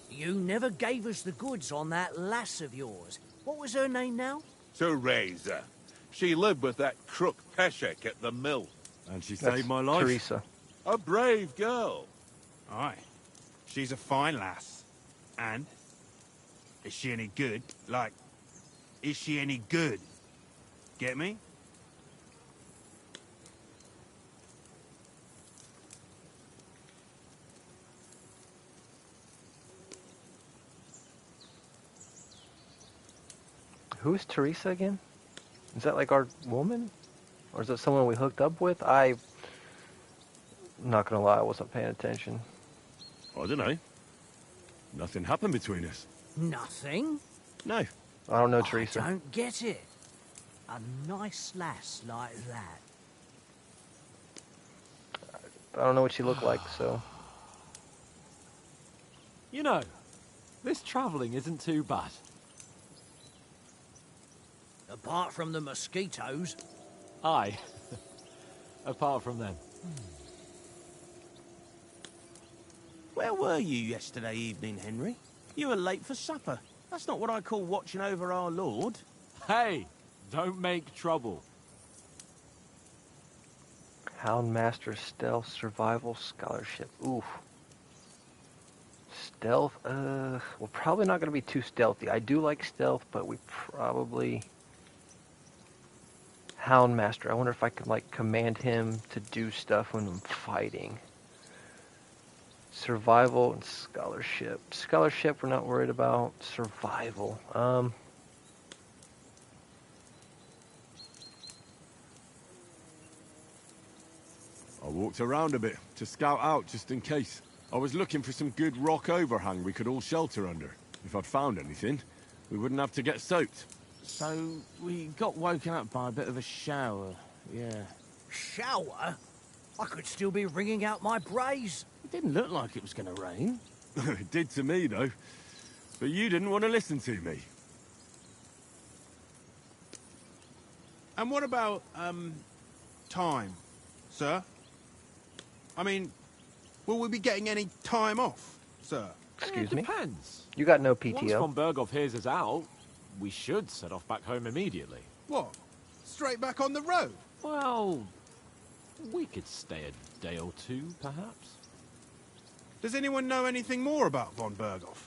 You never gave us the goods on that lass of yours. What was her name now? Teresa. She lived with that crook Peshek at the mill. And she That's saved my life. Teresa. A brave girl. Aye. She's a fine lass. And? Is she any good? Like, is she any good? Get me? Who's Teresa again? Is that like our woman? Or is that someone we hooked up with? I'm not gonna lie, I wasn't paying attention. I don't know. Nothing happened between us. Nothing? No. I don't know Teresa. I don't get it. A nice lass like that. I don't know what she looked like, so... You know, this travelling isn't too bad. Apart from the mosquitoes. Aye. Apart from them. Where were you yesterday evening, Henry? You were late for supper. That's not what I call watching over our Lord. Hey, don't make trouble. Houndmaster, Stealth, Survival, Scholarship. Oof. Stealth, we're probably not going to be too stealthy. I do like stealth, but we probably... Houndmaster. I wonder if I could, like, command him to do stuff when I'm fighting. Survival and Scholarship. Scholarship we're not worried about. Survival. I walked around a bit to scout out just in case. I was looking for some good rock overhang we could all shelter under. If I'd found anything, we wouldn't have to get soaked. So, we got woken up by a bit of a shower, yeah. Shower? I could still be wringing out my brace. It didn't look like it was going to rain. It did to me, though. But you didn't want to listen to me. And what about, time, sir? I mean, will we be getting any time off, sir? Excuse It me? depends. You got no Once PTO. von Berghoff hears us out, we should set off back home immediately. What? Straight back on the road? Well, we could stay a day or two, perhaps. Does anyone know anything more about von Berghoff?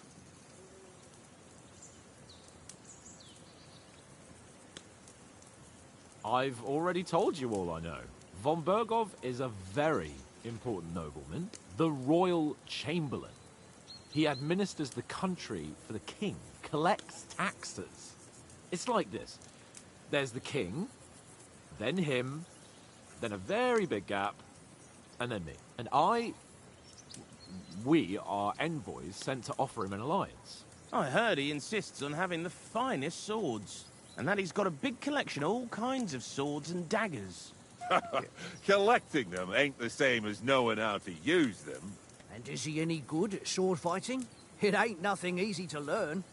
I've already told you all I know. Von Berghoff is a very important nobleman, the royal chamberlain. He administers the country for the king, collects taxes. It's like this. There's the king, then him, then a very big gap, and then me. And we are envoys sent to offer him an alliance. I heard he insists on having the finest swords, and that he's got a big collection of all kinds of swords and daggers. Collecting them ain't the same as knowing how to use them. And is he any good at sword fighting? It ain't nothing easy to learn.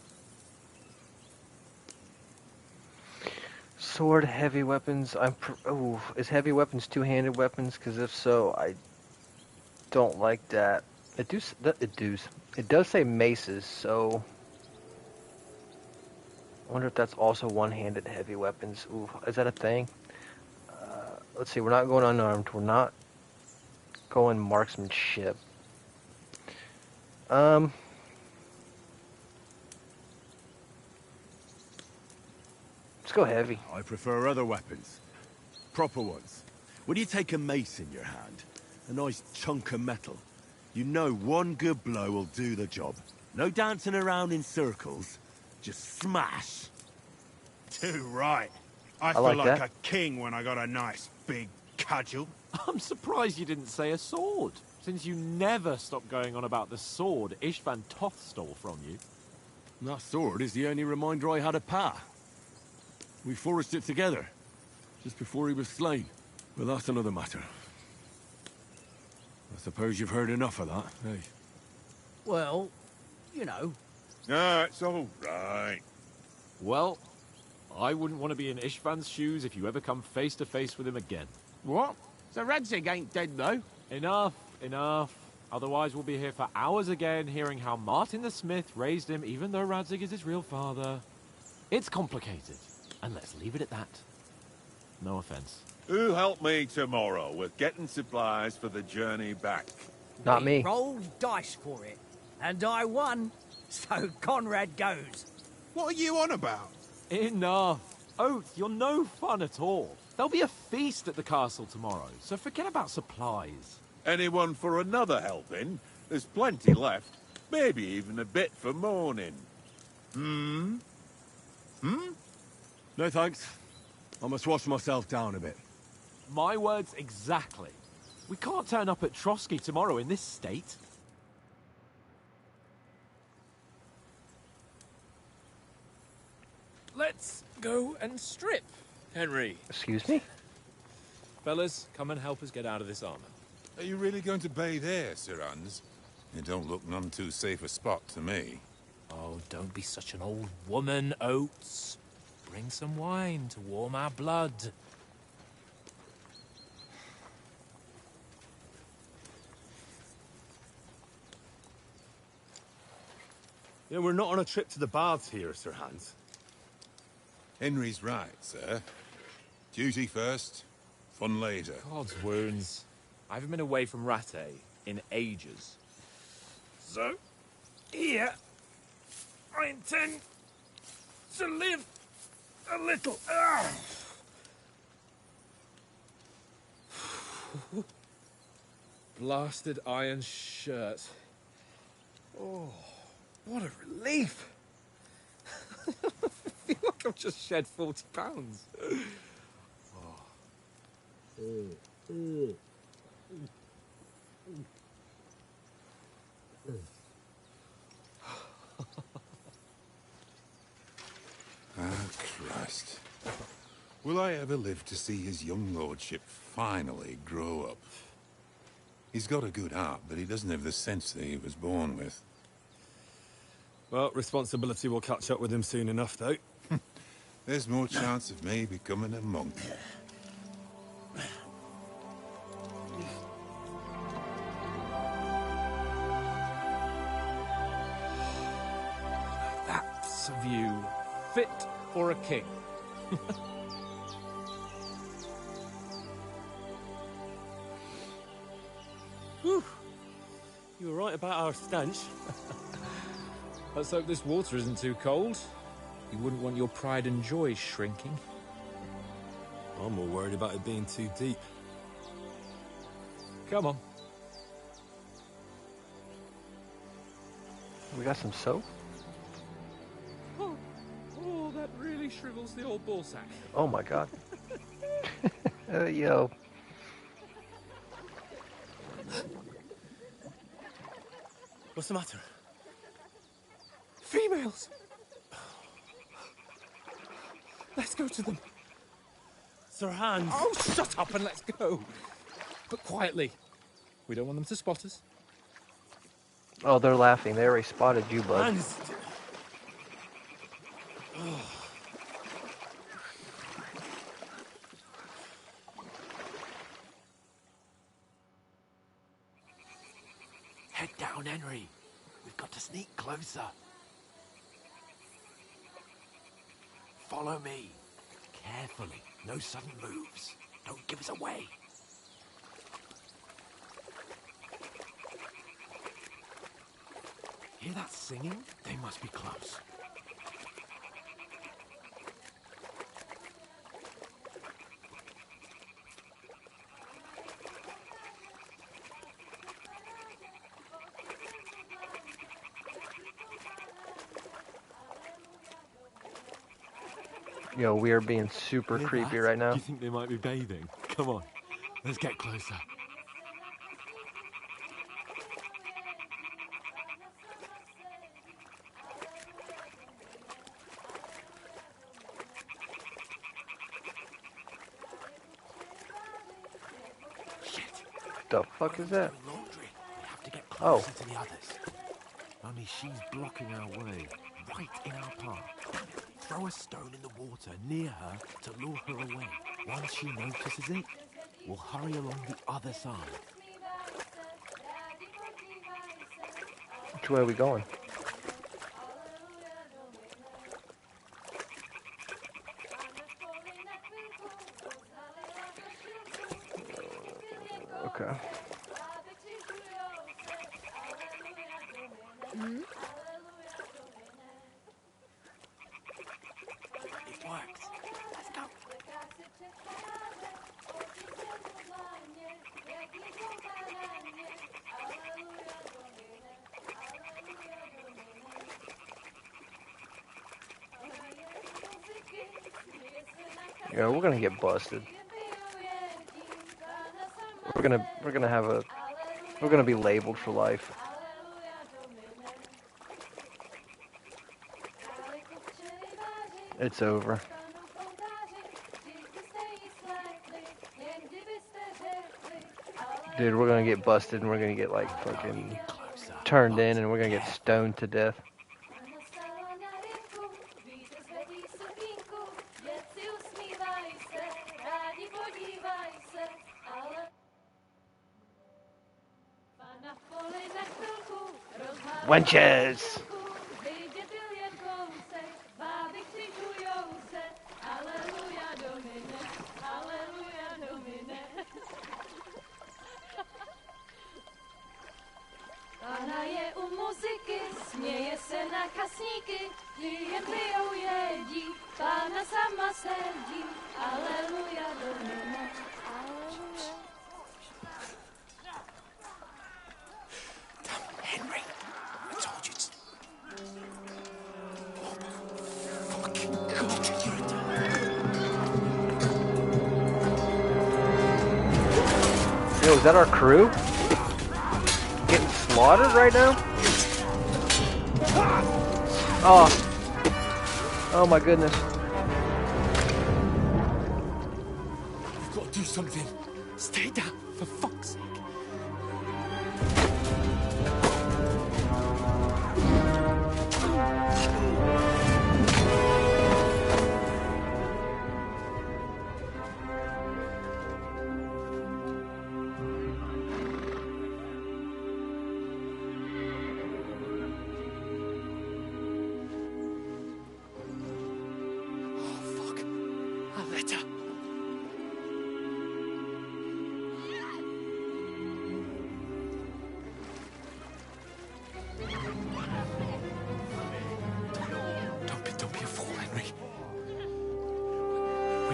Sword, heavy weapons. Is heavy weapons two-handed weapons? Because if so, I don't like that. It does say maces, so I wonder if that's also one-handed heavy weapons. Ooh, is that a thing? Let's see. We're not going unarmed. We're not going marksmanship. go heavy. I prefer other weapons. Proper ones. When you take a mace in your hand, a nice chunk of metal, you know one good blow will do the job. No dancing around in circles. Just smash. Too right. I feel like like that. a king when I got a nice big cudgel. I'm surprised you didn't say a sword, since you never stop going on about the sword Ishvan Toth stole from you. That sword is the only reminder I had of Pa. We forged it together, just before he was slain. But that's another matter. I suppose you've heard enough of that, eh? Well, you know. No, it's all right. Well, I wouldn't want to be in Ishvan's shoes if you ever come face to face with him again. What? So Radzig ain't dead, though? Enough, enough. Otherwise we'll be here for hours again hearing how Martin the Smith raised him even though Radzig is his real father. It's complicated, and let's leave it at that. No offense. Who'll help me tomorrow with getting supplies for the journey back? Not We me. rolled dice for it, and I won, so Conrad goes. What are you on about? Enough. Oath, you're no fun at all. There'll be a feast at the castle tomorrow, so forget about supplies. Anyone for another helping? There's plenty left. Maybe even a bit for morning. No thanks. I must wash myself down a bit. My words exactly. We can't turn up at Trotsky tomorrow in this state. Let's go and strip, Henry. Excuse me? Fellas, come and help us get out of this armor. Are you really going to bathe here, Sir Hans? It don't look none too safe a spot to me. Oh, don't be such an old woman, Oates. Bring some wine to warm our blood. You know, we're not on a trip to the baths here, Sir Hans. Henry's right, sir. Duty first, fun later. God's wounds. I haven't been away from Rattay in ages. So, here, I intend to live a little. Blasted iron shirt. Oh, what a relief. I feel like I've just shed 40 pounds. Ah, Christ. Will I ever live to see his young lordship finally grow up? He's got a good heart, but he doesn't have the sense that he was born with. Well, responsibility will catch up with him soon enough, though. There's more chance of me becoming a monk. That's a view fit for a king. Whew. You were right about our stench. Let's hope this water isn't too cold. You wouldn't want your pride and joy shrinking. I'm more worried about it being too deep. Come on. We got some soap? Oh, that really shrivels the old ball sack. Oh my god. Yo. What's the matter? Females! Let's go to them. Sir Hans! Oh, shut up and let's go. But quietly. We don't want them to spot us. Oh, they're laughing. They already spotted you, bud. Hans! Head down, Henry. We've got to sneak closer. Follow me. Carefully. No sudden moves. Don't give us away. Hear that singing? They must be close. Yo, we are being super Hear creepy that? right now. Do you think they might be bathing? Come on, let's get closer. The fuck is that? Laundry. We have to get Oh. closer to the others. Only she's blocking our way, right in our path. Throw a stone in the water near her to lure her away. Once she notices it, we'll hurry along the other side. Which way are we going? Okay. It worked. Let's go. Yeah, we're gonna get busted. We're gonna have a we're gonna be labeled for life. It's over. Dude, we're gonna get busted and we're gonna get like fucking turned in and we're gonna get stoned to death. Wenches! Pana je u muzyky, směje se na kasníky, jen pijou jedí, Pána sama sedí, aleluja Domine, aleluja. Henry, I told you to... Oh, fucking God, you're a Yo, is that our crew? Getting slaughtered right now? Oh. Oh my goodness. We've got to do something. Stay down, for fuck's sake.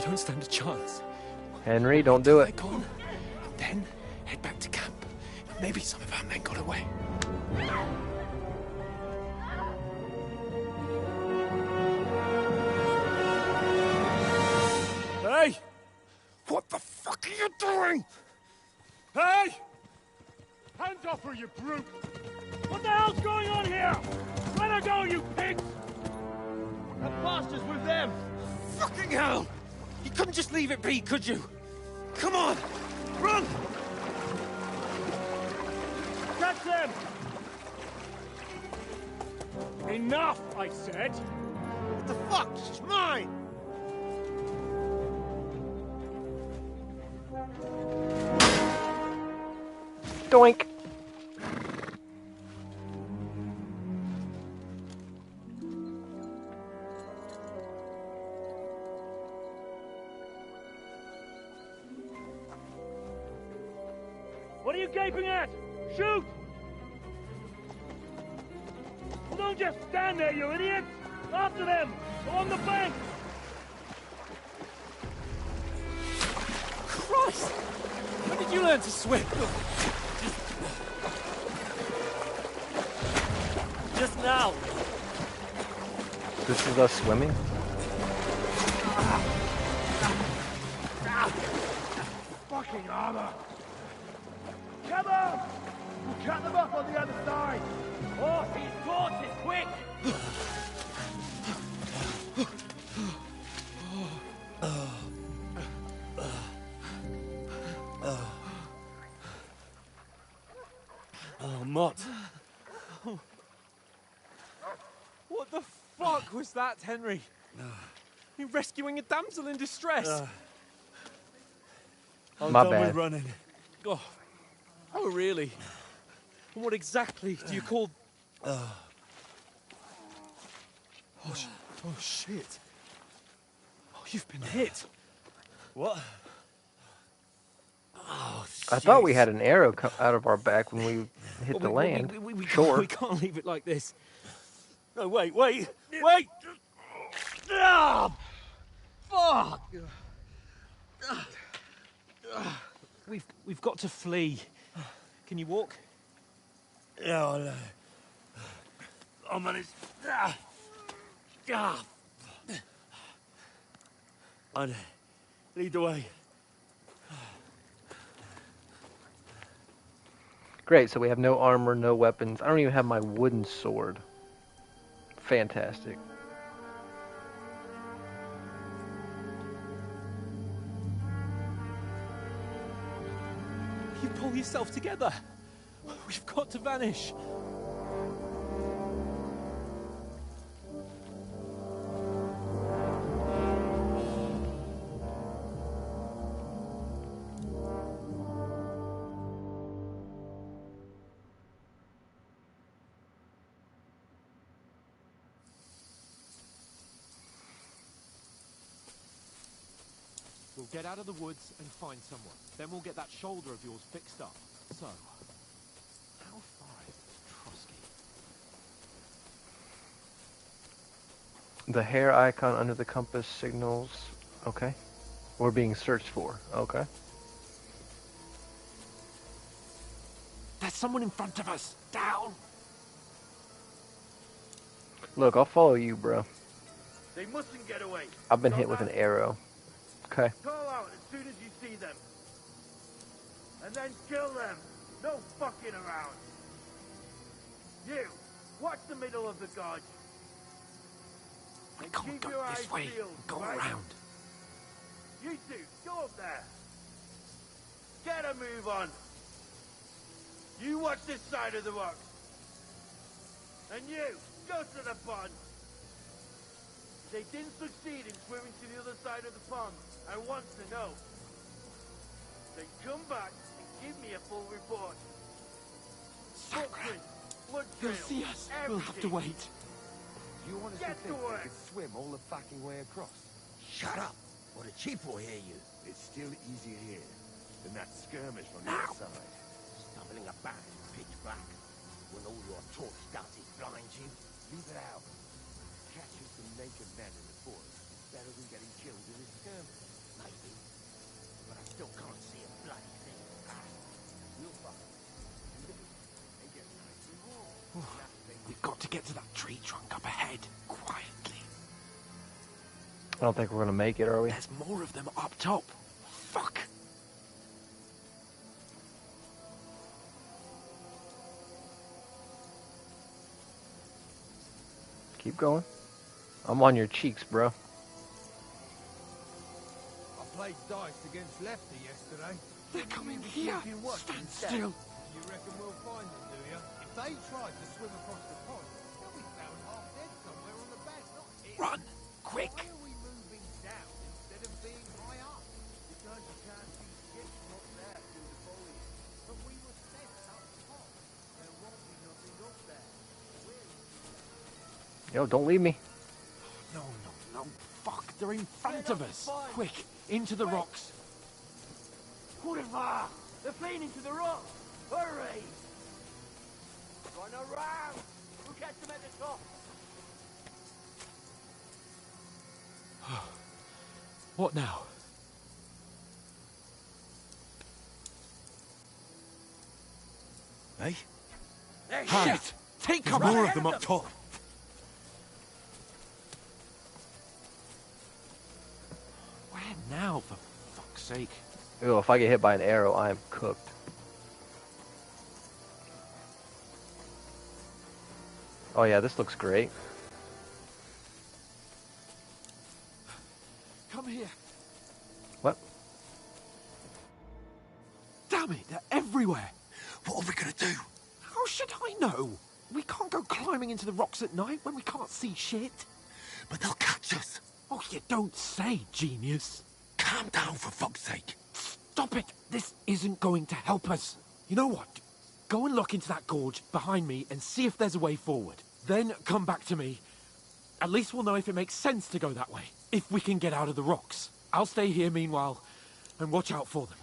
Don't stand a chance. Henry, don't do it. Gone, and then head back to camp. Maybe some of our men got away. Hey! What the fuck are you doing? Hey! Hands off her, you brute! What the hell's going on here? Let her go, you pigs! The bastards with them! Fucking hell! You couldn't just leave it be, could you? Come on! Run! Catch them! Enough, I said! What the fuck? She's mine! Doink! What are you gaping at? Shoot! Well, don't just stand there, you idiots! After them! Along the bank! Christ! When did you learn to swim? Just now. This is us swimming? fucking armor! Come on! We'll cut them off on the other side! Off his torches, quick! Oh, Mott. What the fuck was that, Henry? You rescuing a damsel in distress? I'm My done bad. with running. Oh, really? And what exactly do you call... Oh, shit. Oh, you've been hit. What? Oh, I thought we shit. had an arrow out of our back when we hit the land. Sure. We can't leave it like this. No, wait! Ah, fuck! We've got to flee. Can you walk? Yeah, no. I'll manage. I'd lead the way. Great, so we have no armor, no weapons. I don't even have my wooden sword. Fantastic. You pull yourself together. We've got to vanish. We'll get out of the woods and find someone. Then we'll get that shoulder of yours fixed up. So, how far is Trotsky? The hair icon under the compass signals. Okay. We're being searched for. Okay. There's someone in front of us. Down. Look, I'll follow you, bro. They mustn't get away. I've been hit with an arrow. Okay. Call out as soon as you see them. And then kill them. No fucking around. You, watch the middle of the gorge. We can't go this way. Go around. You two, go up there. Get a move on. You watch this side of the rocks. And you, go to the pond. They didn't succeed in swimming to the other side of the pond. I want to know. Then come back and give me a full report. Footprints, blood They'll trails, see us. everything. We'll have to wait. You honestly Get think to they work. could swim all the fucking way across? Shut up, or the chief will hear you. It's still easier here than that skirmish on the Now. other side. Stumbling about in pitch black, when all your torch darting blinds you. Leave it out. Catching some naked men in the forest is better than getting killed in a skirmish. Maybe. But I still can't see a bloody thing. We'll find. And get nice and warm. We've got to get to that tree trunk up ahead, quietly. I don't think we're gonna make it, are we? There's more of them up top. Fuck. Keep going. I'm on your cheeks, bro. I played dice against Lefty yesterday. They're coming here. Stand still. You reckon we'll find them, do you? If they tried to swim across the pond, they'll be found half dead somewhere on the bank, not here. Run, quick. Why are we moving down instead of being high up? Because you can't see shit from up there through the foliage. But we were set up top. There won't be nothing up there. Yo, don't leave me. No. Fuck, they're in front of us. Quick, into the rocks. Kurva! They're fleeing into the rocks! Hurry! Run around! We'll catch them at the top! What now? Hey? Shit! Take cover! More of them up top. Where now, for fuck's sake? Ew, if I get hit by an arrow, I am cooked. Oh yeah, this looks great. Come here. What? Damn it, they're everywhere. What are we gonna do? How should I know? We can't go climbing into the rocks at night when we can't see shit. But they'll catch us. Oh, you don't say, genius. Calm down, for fuck's sake. Stop it. This isn't going to help us. You know what? Go and look into that gorge behind me and see if there's a way forward. Then come back to me. At least we'll know if it makes sense to go that way. If we can get out of the rocks. I'll stay here meanwhile and watch out for them.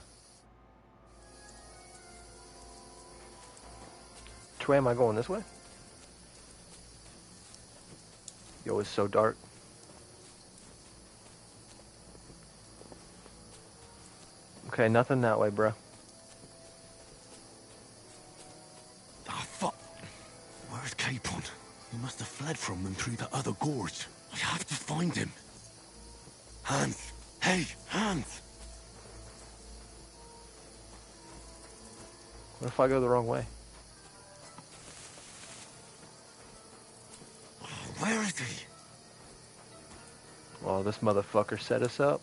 Which way am I going? This way? Yo, it's so dark. Okay, nothing that way, bro. Ah, fuck. Where's Capon? He must have fled from them through the other gorge. I have to find him. Hans! Hey, Hans! What if I go the wrong way? Where is he? Well, this motherfucker set us up.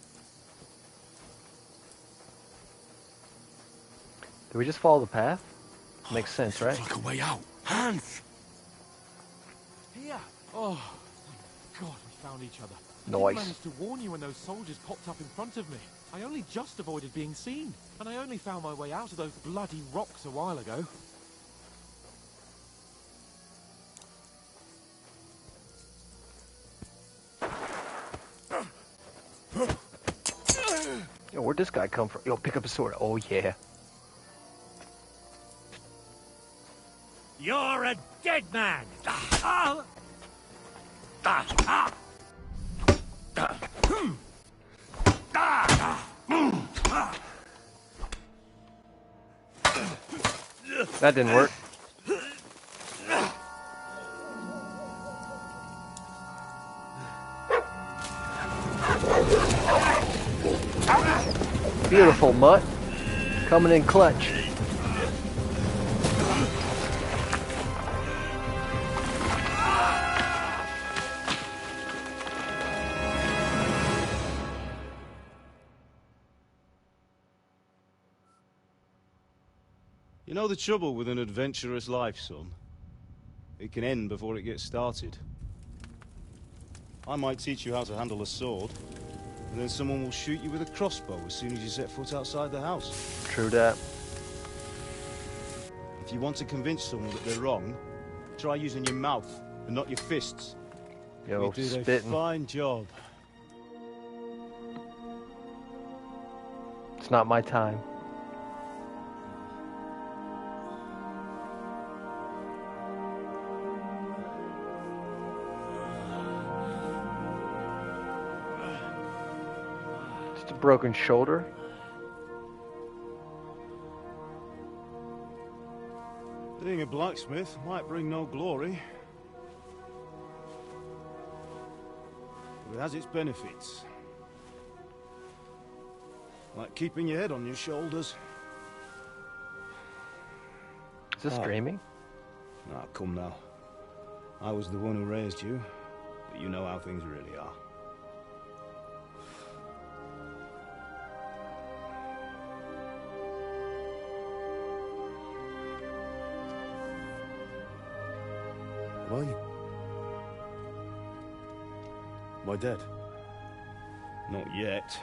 Did we just follow the path? Makes sense, right? Looks like a way out. Hans! Here. Oh, thank God we found each other. I Nice. didn't manage to warn you when those soldiers popped up in front of me. I only just avoided being seen. And I only found my way out of those bloody rocks a while ago. Yo, where'd this guy come from? Yo, pick up a sword. Oh, yeah. You're a dead man! That didn't work. Beautiful, Mutt. Coming in clutch. You know the trouble with an adventurous life, son? It can end before it gets started. I might teach you how to handle a sword, and then someone will shoot you with a crossbow as soon as you set foot outside the house. True that. If you want to convince someone that they're wrong, try using your mouth and not your fists. Yo, You did spitting. a fine job. It's not my time. Just a broken shoulder. Being a blacksmith might bring no glory, but it has its benefits. Like keeping your head on your shoulders. Is this streaming? Ah, come now. I was the one who raised you, but you know how things really are. Why? Am I dead? Not yet.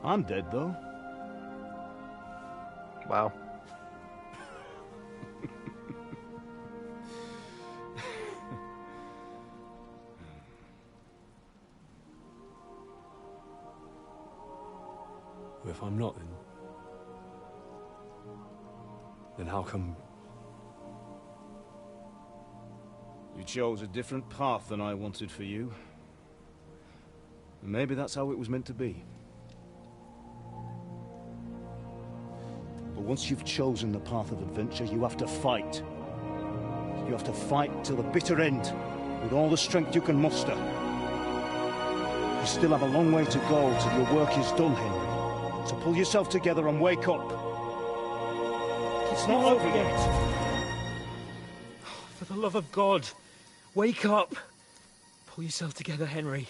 I'm dead, though. Wow. If I'm not, then how come... You chose a different path than I wanted for you. And maybe that's how it was meant to be. But once you've chosen the path of adventure, you have to fight. You have to fight till the bitter end, with all the strength you can muster. You still have a long way to go till your work is done, Henry. So pull yourself together and wake up. It's not over yet. For the love of God, wake up. Pull yourself together, Henry.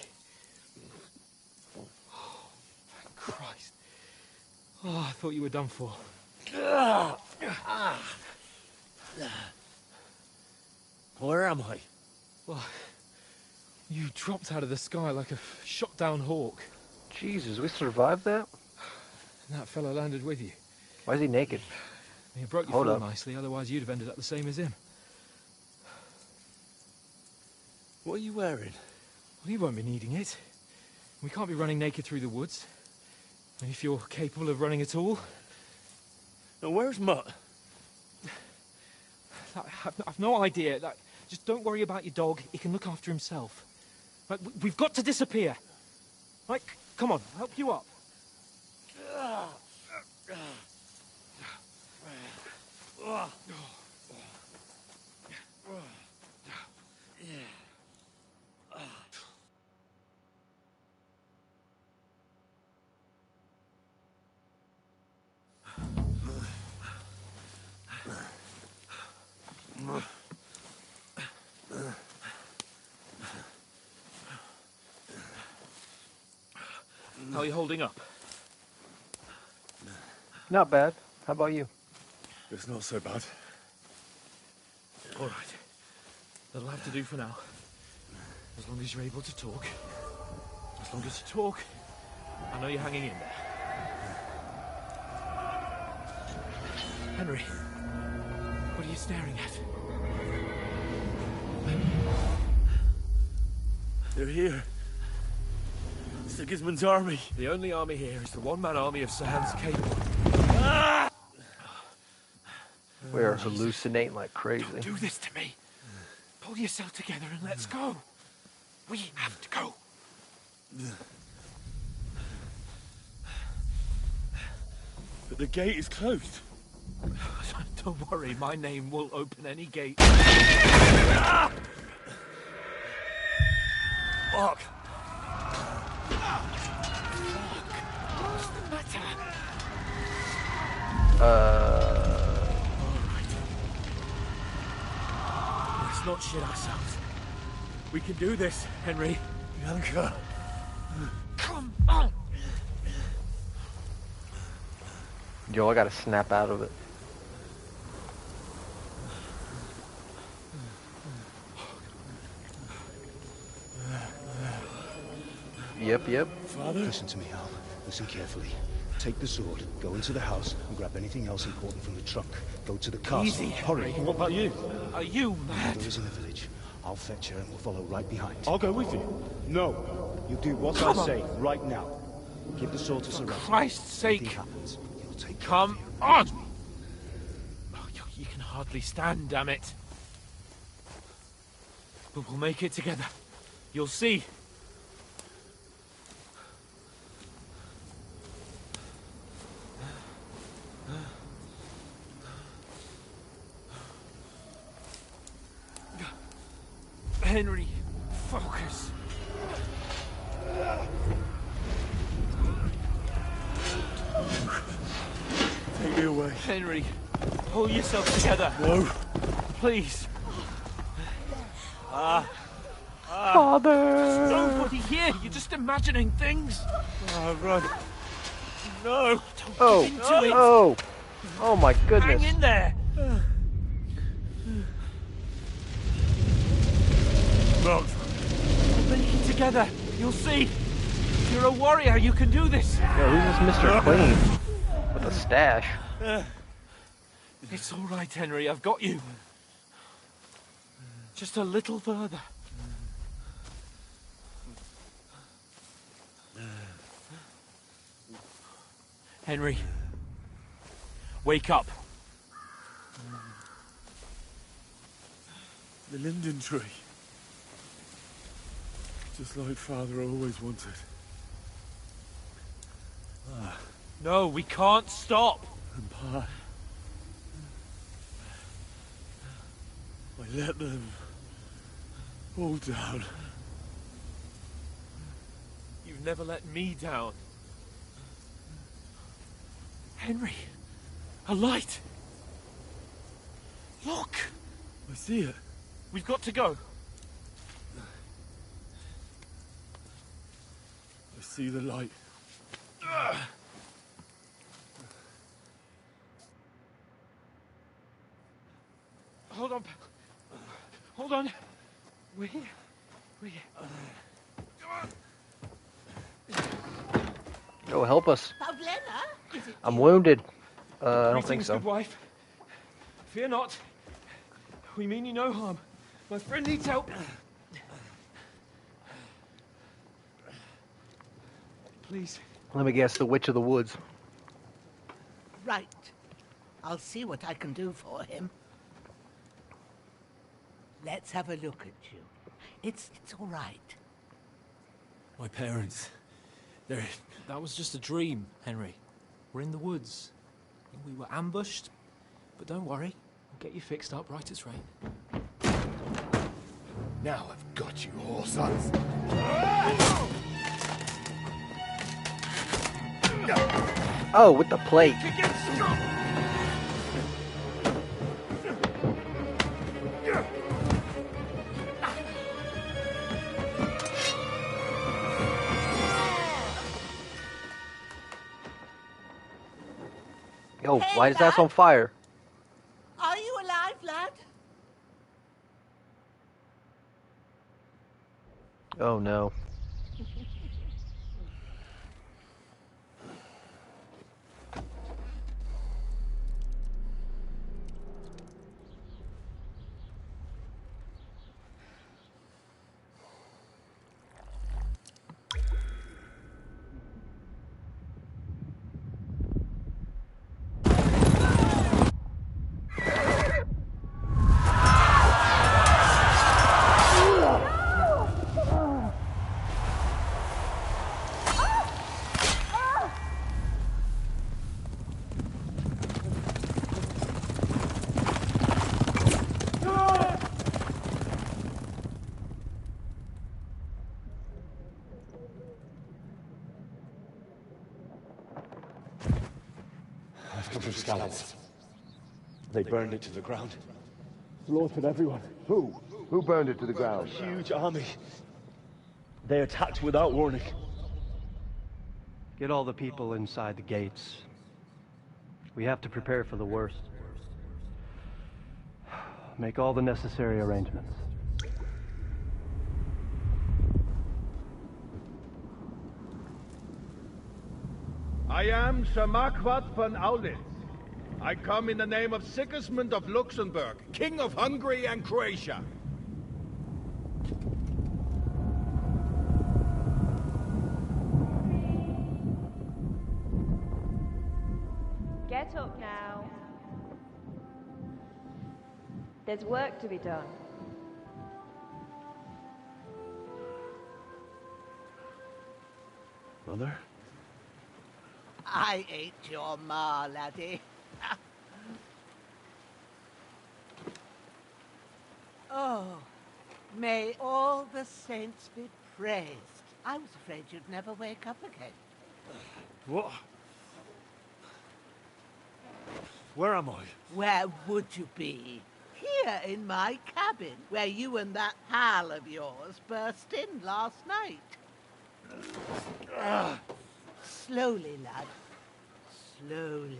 Oh, thank Christ. Oh, I thought you were done for. Where am I? Well, you dropped out of the sky like a shot-down hawk. Jesus, we survived that? And that fella landed with you. Why is he naked? You broke your Hold fall up. nicely, otherwise you'd have ended up the same as him. What are you wearing? Well, you won't be needing it. We can't be running naked through the woods. And if you're capable of running at all... Now, where's Mutt? I've no idea. Just don't worry about your dog. He can look after himself. We've got to disappear. Come on, I'll help you up. How are you holding up? Not bad. How about you? It's not so bad. All right. That'll have to do for now. As long as you're able to talk. As long as you talk, I know you're hanging in there. Henry, what are you staring at? They're here. Sigismund's army. The only army here is the one-man army of Sir Hans Cable. We're hallucinating like crazy. Don't do this to me. Pull yourself together and let's go. We have to go. But the gate is closed. Don't worry, my name will open any gate. Fuck. What's the matter? Let's not shit ourselves. We can do this, Henry. Bianca. Come on! Yo, I gotta snap out of it. Yep. Father? Listen to me, Al. Listen carefully. Take the sword, go into the house, and grab anything else important from the trunk. Go to the castle. Easy, Hurry. Henry. What about you? Are you mad? Mother is in the village. I'll fetch her and we'll follow right behind. I'll go with you. No. You do what Come I on. say right now. Give the sword to For Sarah. Christ's sake. Anything happens, you'll take care Come of me. on! Oh, you can hardly stand, damn it. But we'll make it together. You'll see. Henry, focus. Take me away. Henry, pull yourself together. No. Please. Father! Nobody here. You're just imagining things. Run. No. Don't Oh, give into it. oh my goodness. Hang in there. Mount. We'll make it together. You'll see. You're a warrior. You can do this. Yo, who's this Mr. Clean? With a stash. It's all right, Henry. I've got you. Just a little further. Henry, wake up. The linden tree. Just like Father always wanted. No, we can't stop. And Pa... I let them all down. never let me down. Henry! A light! Look! I see it. We've got to go. I see the light. Hold on. Hold on. We're here. We're here. Oh, help us. Pavlena? Is it I'm wounded. I don't think Greetings, so. good wife. Fear not. We mean you no harm. My friend needs help. Please. Let me guess, the Witch of the Woods. right? I'll see what I can do for him. Let's have a look at you. It's all right. My parents, they're... That was just a dream, Henry. We're in the woods. We were ambushed, but don't worry. We'll get you fixed up right as rain. Now I've got you, whore sons. Oh, with the plate. Oh, Hey, why is that lad. on fire? Are you alive, lad? Oh no. I've come from Scallops. They burned it to the ground. Slaughtered everyone. Who? Who burned it to the ground? A huge army. They attacked without warning. Get all the people inside the gates. We have to prepare for the worst. Make all the necessary arrangements. I am Sir Marquardt von Aulitz. I come in the name of Sigismund of Luxembourg, King of Hungary and Croatia. Get up now. There's work to be done. Mother? I ain't your ma, laddie. Oh, may all the saints be praised. I was afraid you'd never wake up again. What? Where am I? Where would you be? Here in my cabin, where you and that pal of yours burst in last night. Slowly, lad. Slowly.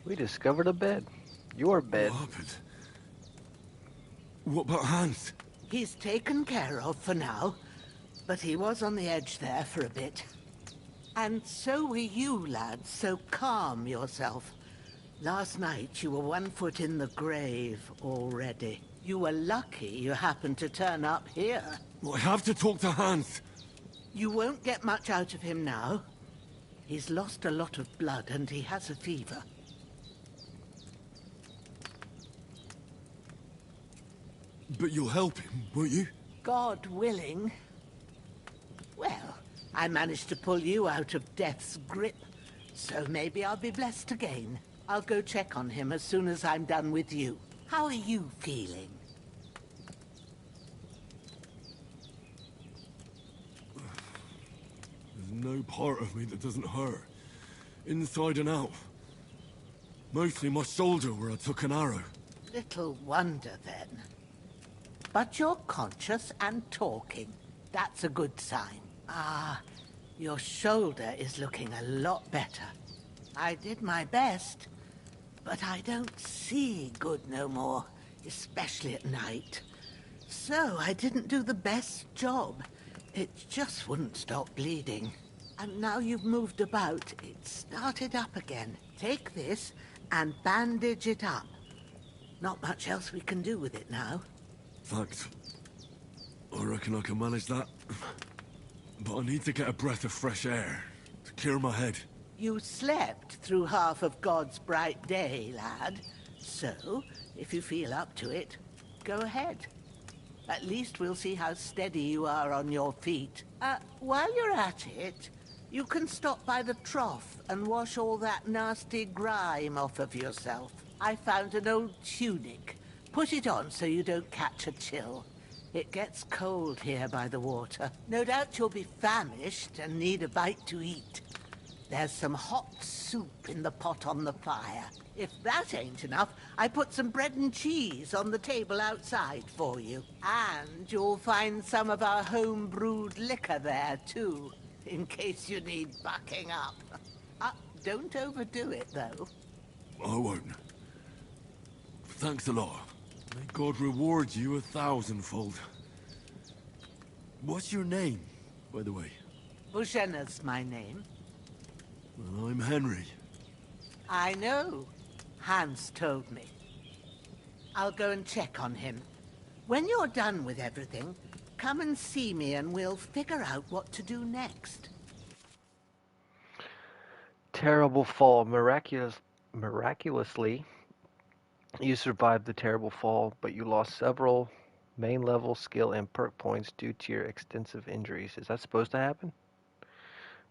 We discovered a bed. Your bed. What happened? What about Hans? He's taken care of for now, but he was on the edge there for a bit. And so were you, lad, so calm yourself. Last night you were 1 foot in the grave already. You were lucky you happened to turn up here. Well, I have to talk to Hans. You won't get much out of him now. He's lost a lot of blood and he has a fever. But you'll help him, won't you? God willing. Well, I managed to pull you out of death's grip, so maybe I'll be blessed again. I'll go check on him as soon as I'm done with you. How are you feeling? There's no part of me that doesn't hurt. Inside and out. Mostly my shoulder where I took an arrow. Little wonder, then. But you're conscious and talking. That's a good sign. Ah, your shoulder is looking a lot better. I did my best, but I don't see good no more, especially at night. So I didn't do the best job. It just wouldn't stop bleeding. And now you've moved about, it started up again. Take this and bandage it up. Not much else we can do with it now. Thanks. I reckon I can manage that. But I need to get a breath of fresh air to clear my head. You slept through half of God's bright day, lad. So, if you feel up to it, go ahead. At least we'll see how steady you are on your feet. While you're at it, you can stop by the trough and wash all that nasty grime off of yourself. I found an old tunic. Put it on so you don't catch a chill. It gets cold here by the water. No doubt you'll be famished and need a bite to eat. There's some hot soup in the pot on the fire. If that ain't enough, I put some bread and cheese on the table outside for you. And you'll find some of our home-brewed liquor there, too, in case you need bucking up. Don't overdo it, though. I won't. Thanks a lot. May God reward you 1,000-fold. What's your name, by the way? Bushena's my name. Well, I'm Henry. I know. Hans told me. I'll go and check on him. When you're done with everything, come and see me and we'll figure out what to do next. Terrible fall. Miraculously, you survived the terrible fall, but you lost several main level skill and perk points due to your extensive injuries. Is that supposed to happen?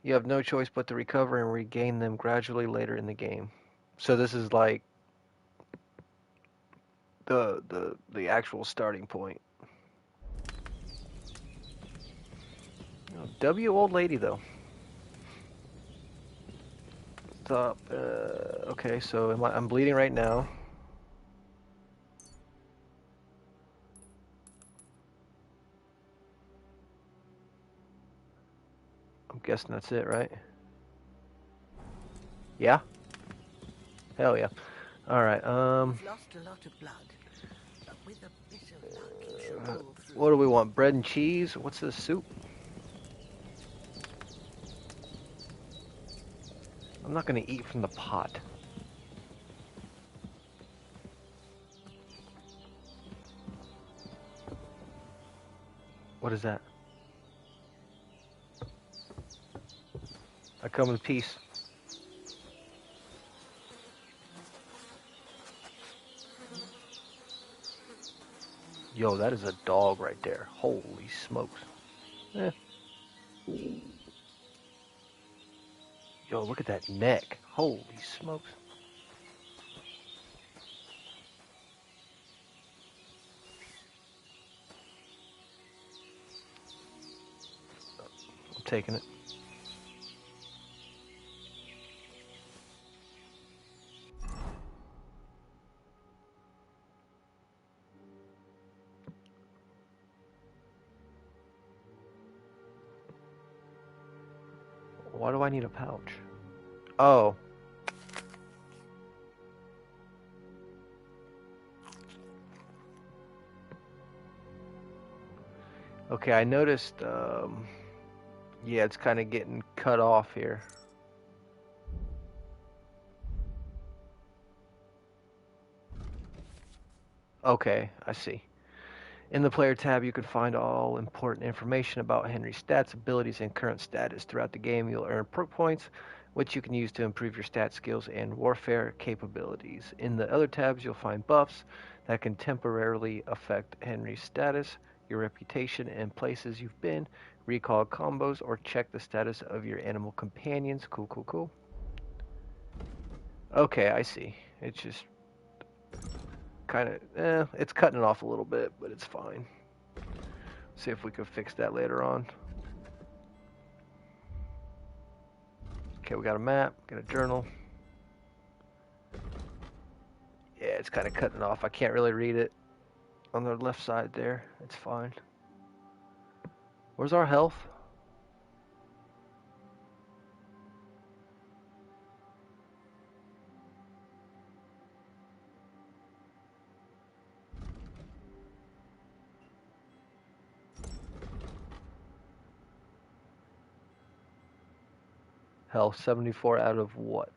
You have no choice but to recover and regain them gradually later in the game. So this is like the actual starting point. Oh, W old lady though. Stop. Okay, so I'm bleeding right now. I'm guessing that's it, right? Yeah? Hell yeah. Alright, You've lost a lot of blood, but with a bit of luck you should pull through. what do we want? Bread and cheese? What's this soup? I'm not gonna eat from the pot. What is that? I come in peace. Yo, that is a dog right there. Holy smokes. Eh. Yo, look at that neck. Holy smokes. I'm taking it. Why do I need a pouch? Oh. Okay, I noticed, yeah, it's kind of getting cut off here. Okay, I see. In the player tab, you can find all important information about Henry's stats, abilities, and current status. Throughout the game, you'll earn perk points, which you can use to improve your stat skills and warfare capabilities. In the other tabs, you'll find buffs that can temporarily affect Henry's status, your reputation, and places you've been, recall combos, or check the status of your animal companions. Cool, cool, cool. Okay, I see. It's just kind of, it's cutting it off a little bit, but it's fine. See if we can fix that later on. Okay, we got a map, got a journal. Yeah, it's kind of cutting off. I can't really read it on the left side there. It's fine. Where's our health? Health 74 out of what?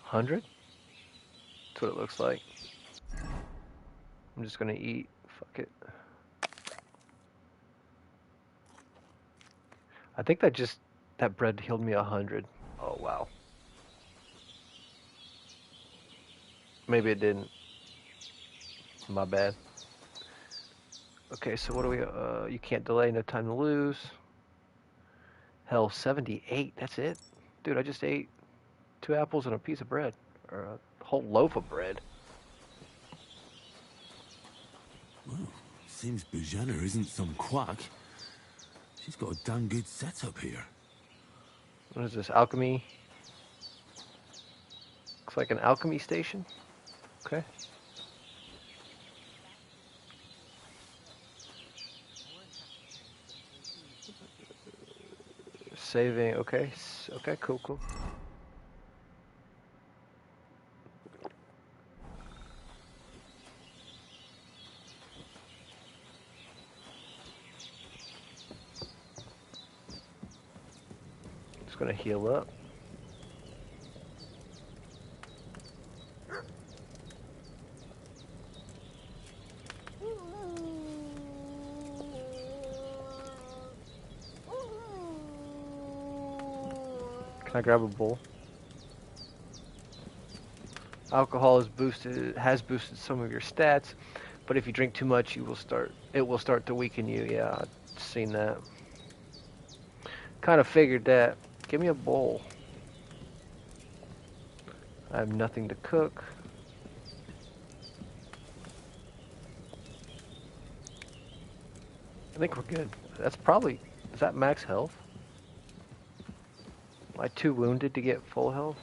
$100? That's what it looks like. I'm just gonna eat. Fuck it. I think that bread healed me 100. Oh wow. Maybe it didn't. My bad. Okay, so what do we, you can't delay, no time to lose. Hell, 78, that's it? Dude, I just ate 2 apples and a piece of bread. Or a whole loaf of bread. Well, seems Bujana isn't some quack. She's got a damn good setup here. What is this, alchemy? Looks like an alchemy station. Okay. Saving, okay. Okay, cool, cool. Just gonna heal up. Can I grab a bowl? Alcohol has boosted some of your stats, but if you drink too much, it will start to weaken you. Yeah, I've seen that. Kind of figured that. Give me a bowl. I have nothing to cook. I think we're good. That's probably, is that max health? Am I too wounded to get full health?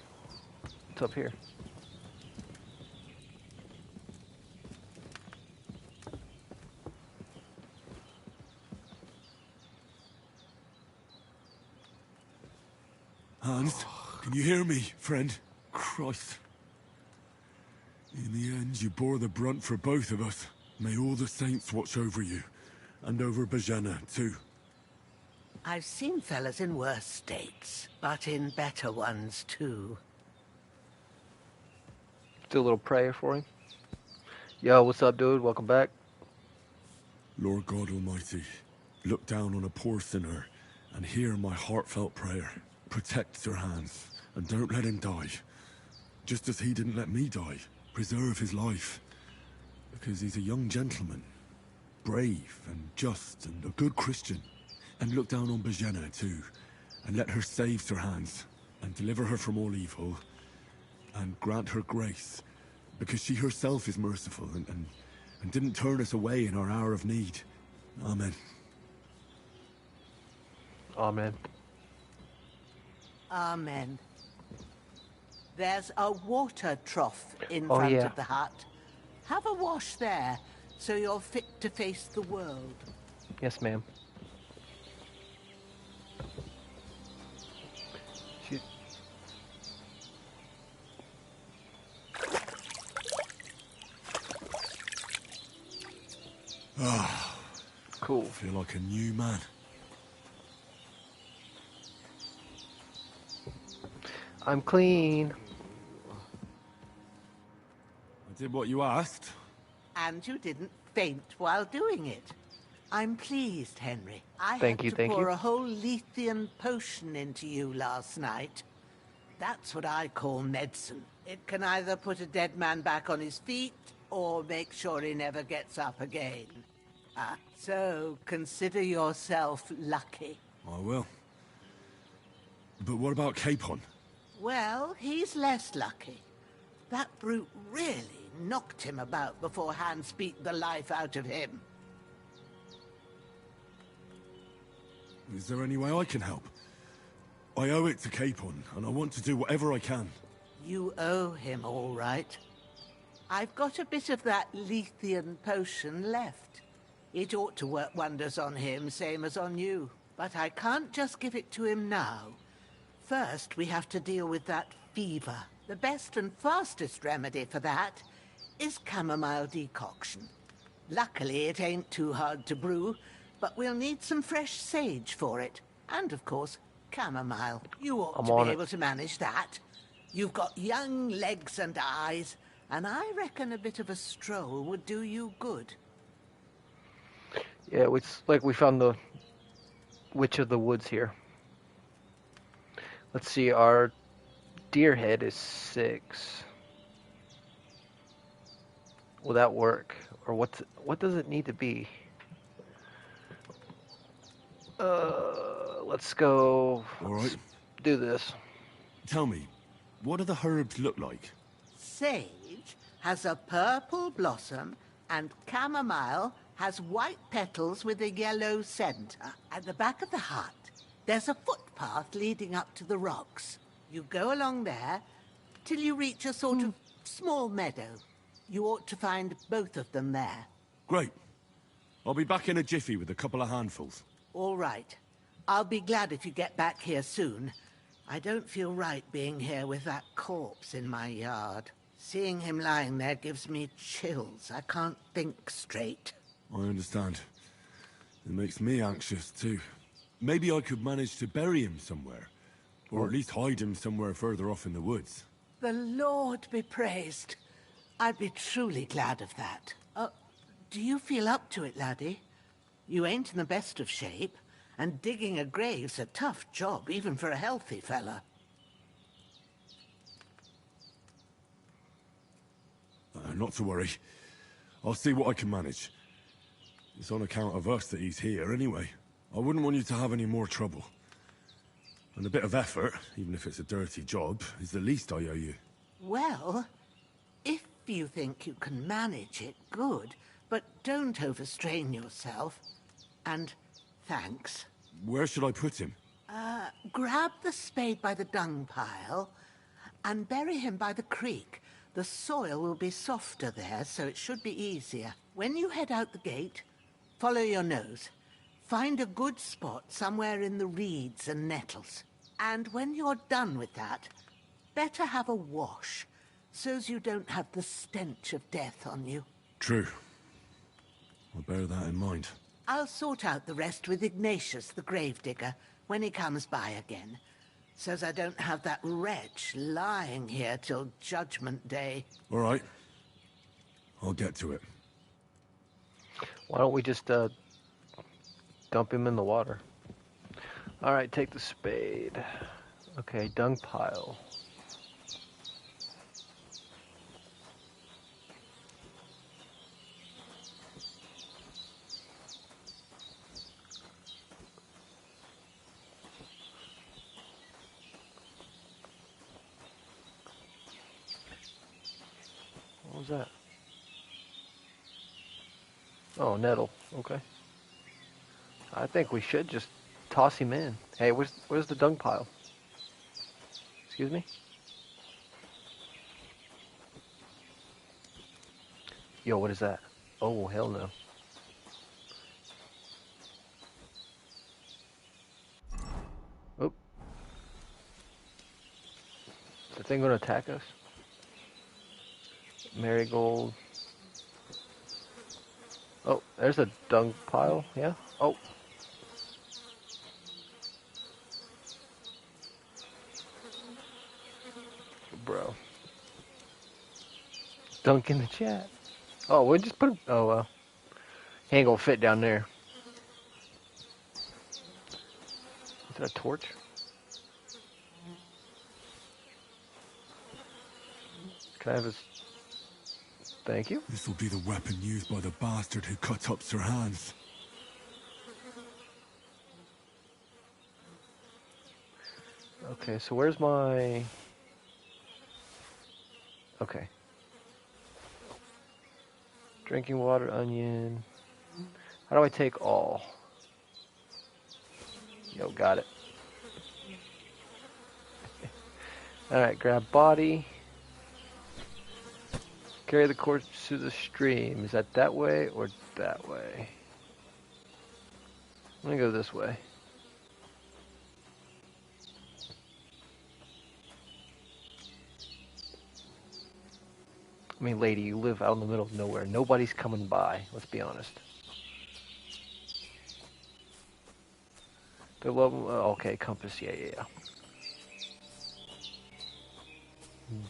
What's up here? Hans, can you hear me, friend? Christ. In the end, you bore the brunt for both of us. May all the saints watch over you. And over Bajana, too. I've seen fellas in worse states, but in better ones, too. Do a little prayer for him. Yo, what's up, dude? Welcome back. Lord God Almighty, look down on a poor sinner and hear my heartfelt prayer. Protect Sir Hans, and don't let him die. Just as he didn't let me die. Preserve his life. Because he's a young gentleman. Brave and just and a good Christian. And look down on Bajana too. And let her save Sir Hans. And deliver her from all evil. And grant her grace. Because she herself is merciful and didn't turn us away in our hour of need. Amen. Amen. Amen. There's a water trough in Oh, front yeah. of the hut. Have a wash there, so you're fit to face the world. Yes, ma'am. She... Ah, cool. Feel like a new man. I'm clean. Did what you asked. And you didn't faint while doing it. I'm pleased, Henry. I Thank had you, to thank pour you. a whole Lethean potion into you last night. That's what I call medicine. It can either put a dead man back on his feet, or make sure he never gets up again. So consider yourself lucky. I will. But what about Capon? Well, he's less lucky. That brute really knocked him about before Hans beat the life out of him. Is there any way I can help? I owe it to Capon, and I want to do whatever I can. You owe him, all right. I've got a bit of that Lethean potion left. It ought to work wonders on him, same as on you. But I can't just give it to him now. First, we have to deal with that fever. The best and fastest remedy for that is chamomile decoction. Luckily, it ain't too hard to brew, but we'll need some fresh sage for it. And, of course, chamomile. You ought to be able to manage that. You've got young legs and eyes, and I reckon a bit of a stroll would do you good. Yeah, it's like we found the Witch of the Woods here. Let's see, our deer head is 6. Will that work? Or what does it need to be? Let's go. All right. Let's do this. Tell me, what do the herbs look like? Sage has a purple blossom, and chamomile has white petals with a yellow center. At the back of the hut, there's a footpath leading up to the rocks. You go along there till you reach a sort of small meadow. You ought to find both of them there. Great. I'll be back in a jiffy with a couple of handfuls. All right. I'll be glad if you get back here soon. I don't feel right being here with that corpse in my yard. Seeing him lying there gives me chills. I can't think straight. I understand. It makes me anxious, too. Maybe I could manage to bury him somewhere. Or at least hide him somewhere further off in the woods. The Lord be praised. I'd be truly glad of that. Do you feel up to it, laddie? You ain't in the best of shape, and digging a grave's a tough job, even for a healthy fella. Not to worry. I'll see what I can manage. It's on account of us that he's here, anyway. I wouldn't want you to have any more trouble. And a bit of effort, even if it's a dirty job, is the least I owe you. Well, if you think you can manage it, good. But don't overstrain yourself. And thanks. Where should I put him? Grab the spade by the dung pile and bury him by the creek. The soil will be softer there, so it should be easier. When you head out the gate, follow your nose. Find a good spot somewhere in the reeds and nettles. And when you're done with that, better have a wash, so's you don't have the stench of death on you. True. I'll bear that in mind. I'll sort out the rest with Ignatius, the gravedigger, when he comes by again, so's I don't have that wretch lying here till Judgment Day. All right. I'll get to it. Why don't we just dump him in the water? All right, take the spade. Okay, dung pile. What was that? Oh, nettle. Okay. I think we should just toss him in. Hey, where's the dung pile? Excuse me? Yo, what is that? Oh, hell no. Oop. Is the thing gonna attack us? Marigold. Oh, there's a dung pile, yeah? Oh. Bro. Dunk in the chat. Oh, we just put him. Oh, well. He ain't gonna fit down there. Is that a torch? Can I have his... Thank you. This will be the weapon used by the bastard who cut up Sir Hans. Okay, so where's my... Okay. Drinking water, onion. How do I take all? Yo, got it. Alright, grab body. Carry the corpse to the stream. Is that way or that way? I'm gonna go this way. I mean, lady, you live out in the middle of nowhere. Nobody's coming by, let's be honest. The level, okay, compass, yeah.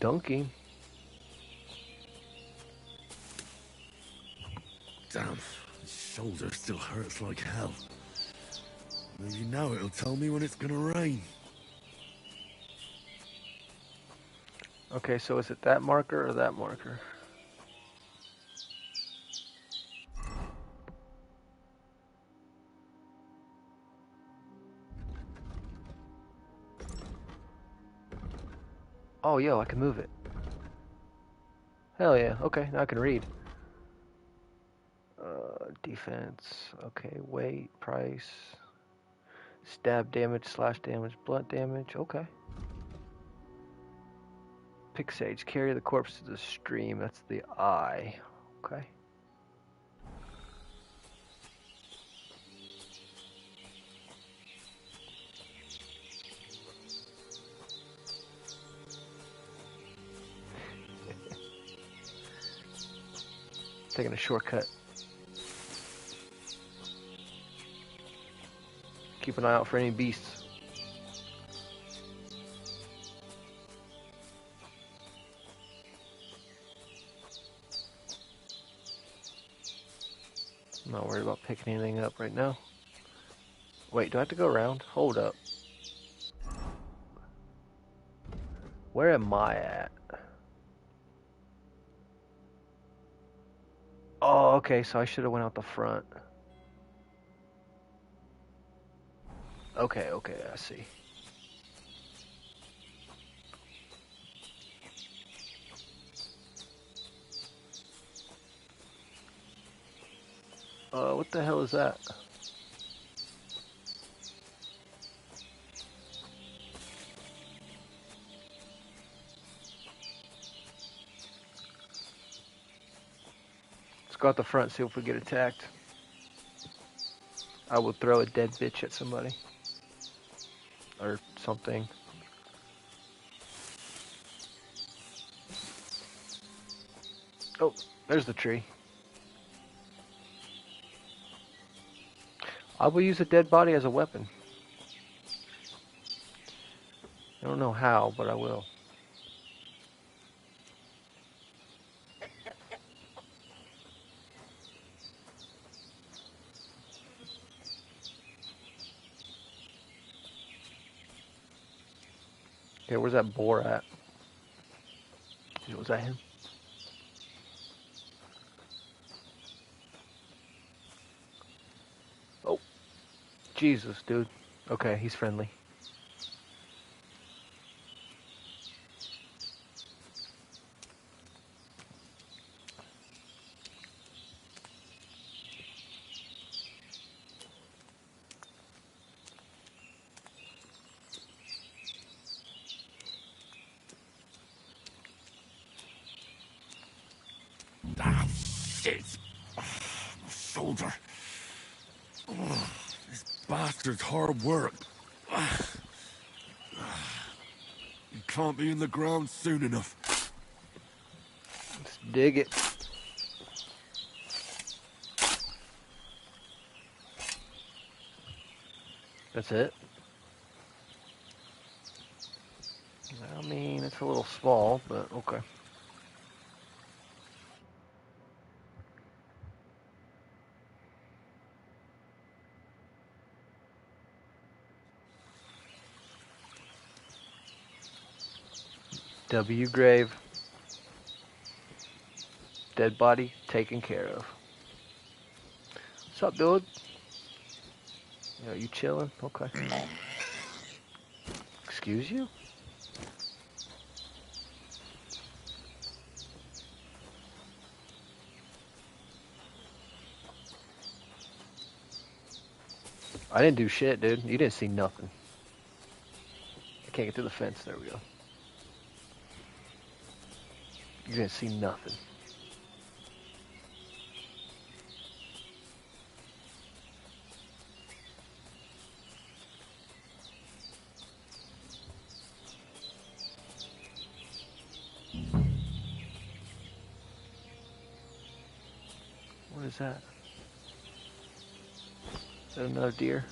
Dunking. Damn, his shoulder still hurts like hell. Maybe now it'll tell me when it's gonna rain. Okay, so is it that marker or that marker? Oh, yo, I can move it. Hell yeah. Okay, now I can read. Defense. Okay, weight, price. Stab damage, slash damage, blunt damage. Okay. Pick sage. Carry the corpse to the stream. That's the eye. Okay. Taking a shortcut. Keep an eye out for any beasts. I'm not worried about picking anything up right now. Wait, do I have to go around? Hold up. Where am I at? Oh, okay, so I should have went out the front. Okay, I see. What the hell is that? Let's go out the front, see if we get attacked. I will throw a dead bitch at somebody. Or something. Oh, there's the tree. I will use a dead body as a weapon. I don't know how, but I will. Okay, where's that boar at? Was that him? Oh. Jesus, dude. Okay, he's friendly. Ah, shit. My shoulder. This bastard's hard work. You can't be in the ground soon enough. Let's dig it. That's it? I mean, it's a little small, but okay. W grave. Dead body taken care of. What's up, dude? Are you chilling? Okay. Excuse you? I didn't do shit, dude. You didn't see nothing. I can't get through the fence. There we go. You didn't see nothing. What is that? Is that another deer?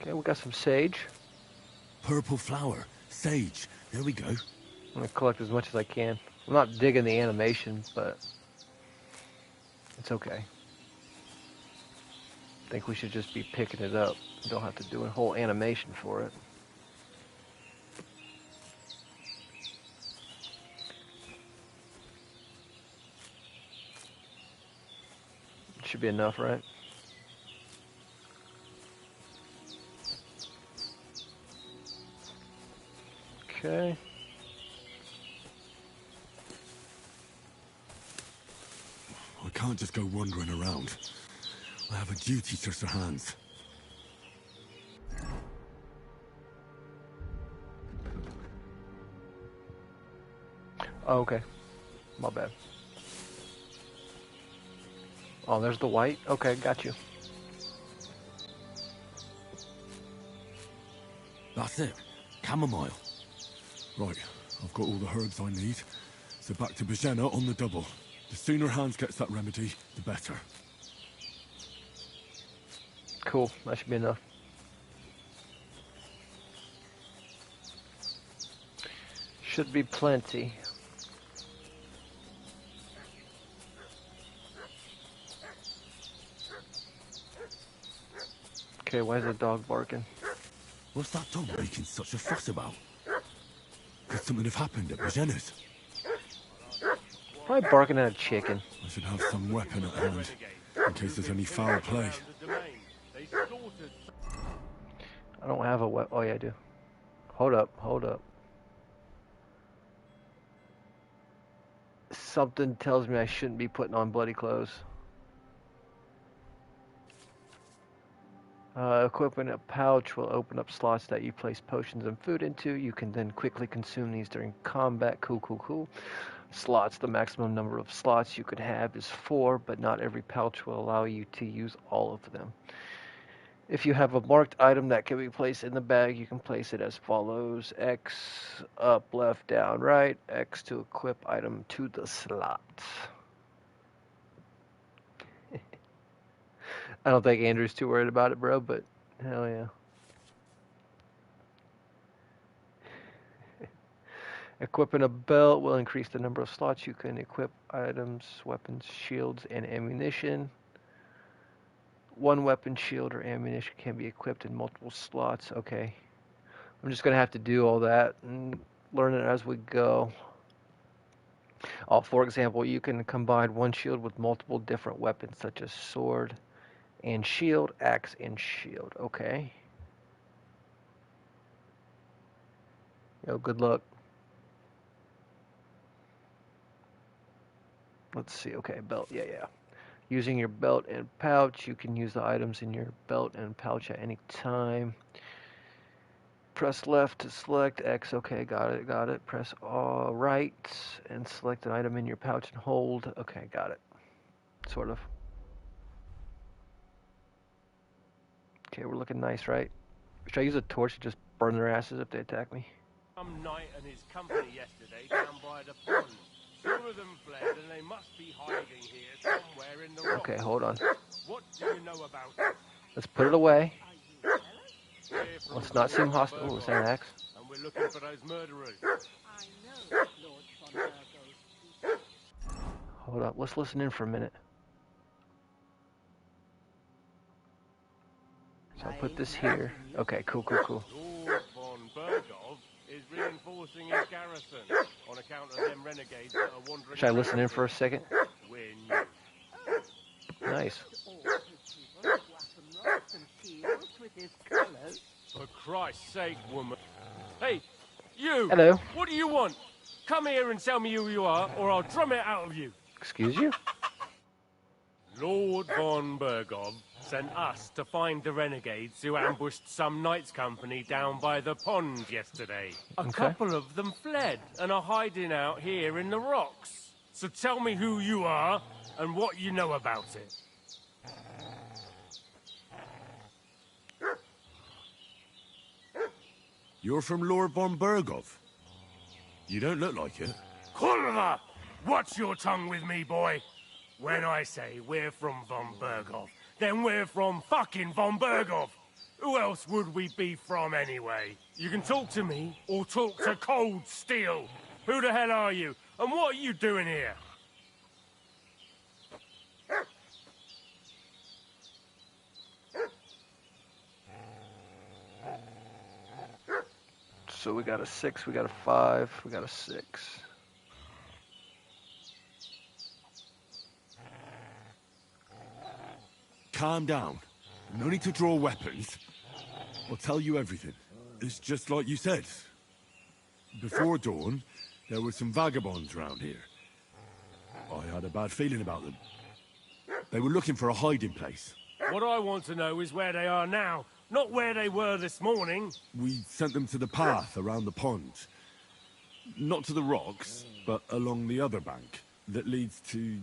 Okay, we got some sage. Purple flower. Sage. There we go. I'm gonna collect as much as I can. I'm not digging the animation, but it's okay. I think we should just be picking it up. You don't have to do a whole animation for it. Should be enough, right? Okay. I can't just go wandering around. I have a duty to Sir Hans. Oh, okay. My bad. Oh, there's the white. Okay, got you. That's it. Chamomile. Right, I've got all the herbs I need. So back to Bajena on the double. The sooner Hans gets that remedy, the better. Cool, that should be enough. Should be plenty. Okay, why is the dog barking? What's that dog making such a fuss about? Could something have happened at Bajena's? Probably barking at a chicken. I should have some weapon at hand, in case there's any foul play. I don't have a weapon. Oh, yeah, I do. Hold up, hold up. Something tells me I shouldn't be putting on bloody clothes. Equipping a pouch will open up slots that you place potions and food into. You can then quickly consume these during combat. Cool, cool, cool. Slots. The maximum number of slots you could have is 4, but not every pouch will allow you to use all of them. If you have a marked item that can be placed in the bag, you can place it as follows. X, up, left, down, right. X to equip item to the slot. I don't think Andrew's too worried about it, bro, but hell yeah. Equipping a belt will increase the number of slots you can equip items, weapons, shields, and ammunition. One weapon, shield, or ammunition can be equipped in multiple slots. Okay. I'm just going to have to do all that and learn it as we go. For example, you can combine one shield with multiple different weapons, such as sword and shield, axe and shield. Okay. Yo, good luck. Let's see. Okay, belt. Yeah. Using your belt and pouch, you can use the items in your belt and pouch at any time. Press left to select X. Okay, got it. Press right and select an item in your pouch and hold. Okay, got it. Sort of. Okay, we're looking nice, right? Should I use a torch to just burn their asses if they attack me? Some knight and his company yesterday down by the pond. Two of them fled and they must be hiding here somewhere in the rock. Okay, hold on. What do you know about it? Let's put it away. Let's not seem hostile. Ooh, is that an axe? And we're looking for those murderers. I know Lord von Burgo's. Hold up. Let's listen in for a minute. So I'll put this here. Okay, cool. Lord von Burgo is reinforcing his garrison on account of them renegades that are wandering Should I listen in around for a second? We're new. Nice. For Christ's sake, woman. Hey, you! Hello. What do you want? Come here and tell me who you are, or I'll drum it out of you. Excuse you? Lord von Bergov sent us to find the renegades who ambushed some knights' company down by the pond yesterday. A couple of them fled and are hiding out here in the rocks. So tell me who you are and what you know about it. You're from Lord von Bergov? You don't look like it. Kurva! Watch your tongue with me, boy. When I say we're from von Bergov, then we're from fucking von Bergov. Who else would we be from anyway? You can talk to me or talk to cold steel. Who the hell are you? And what are you doing here? So we got a 6, we got a 5, we got a 6. Calm down. No need to draw weapons. I'll tell you everything. It's just like you said. Before dawn, there were some vagabonds round here. I had a bad feeling about them. They were looking for a hiding place. What I want to know is where they are now, not where they were this morning. We sent them to the path around the pond. Not to the rocks, but along the other bank that leads to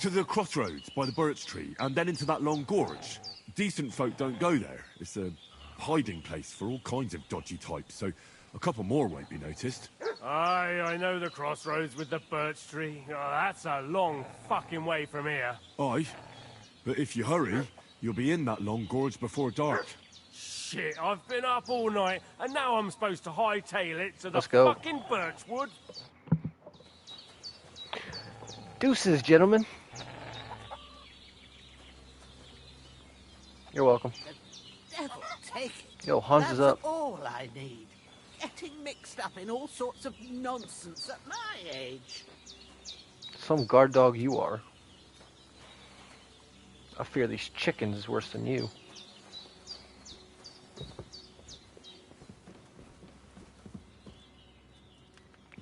the crossroads by the birch tree, and then into that long gorge. Decent folk don't go there. It's a hiding place for all kinds of dodgy types, so a couple more won't be noticed. Aye, I know the crossroads with the birch tree. Oh, that's a long fucking way from here. Aye, but if you hurry, you'll be in that long gorge before dark. Shit, I've been up all night, and now I'm supposed to hightail it to the Let's go. fucking birchwood. Deuces, gentlemen. You're welcome. Devil take it. Yo, Hans is up. That's all I need. Getting mixed up in all sorts of nonsense at my age. Some guard dog you are. I fear these chickens is worse than you.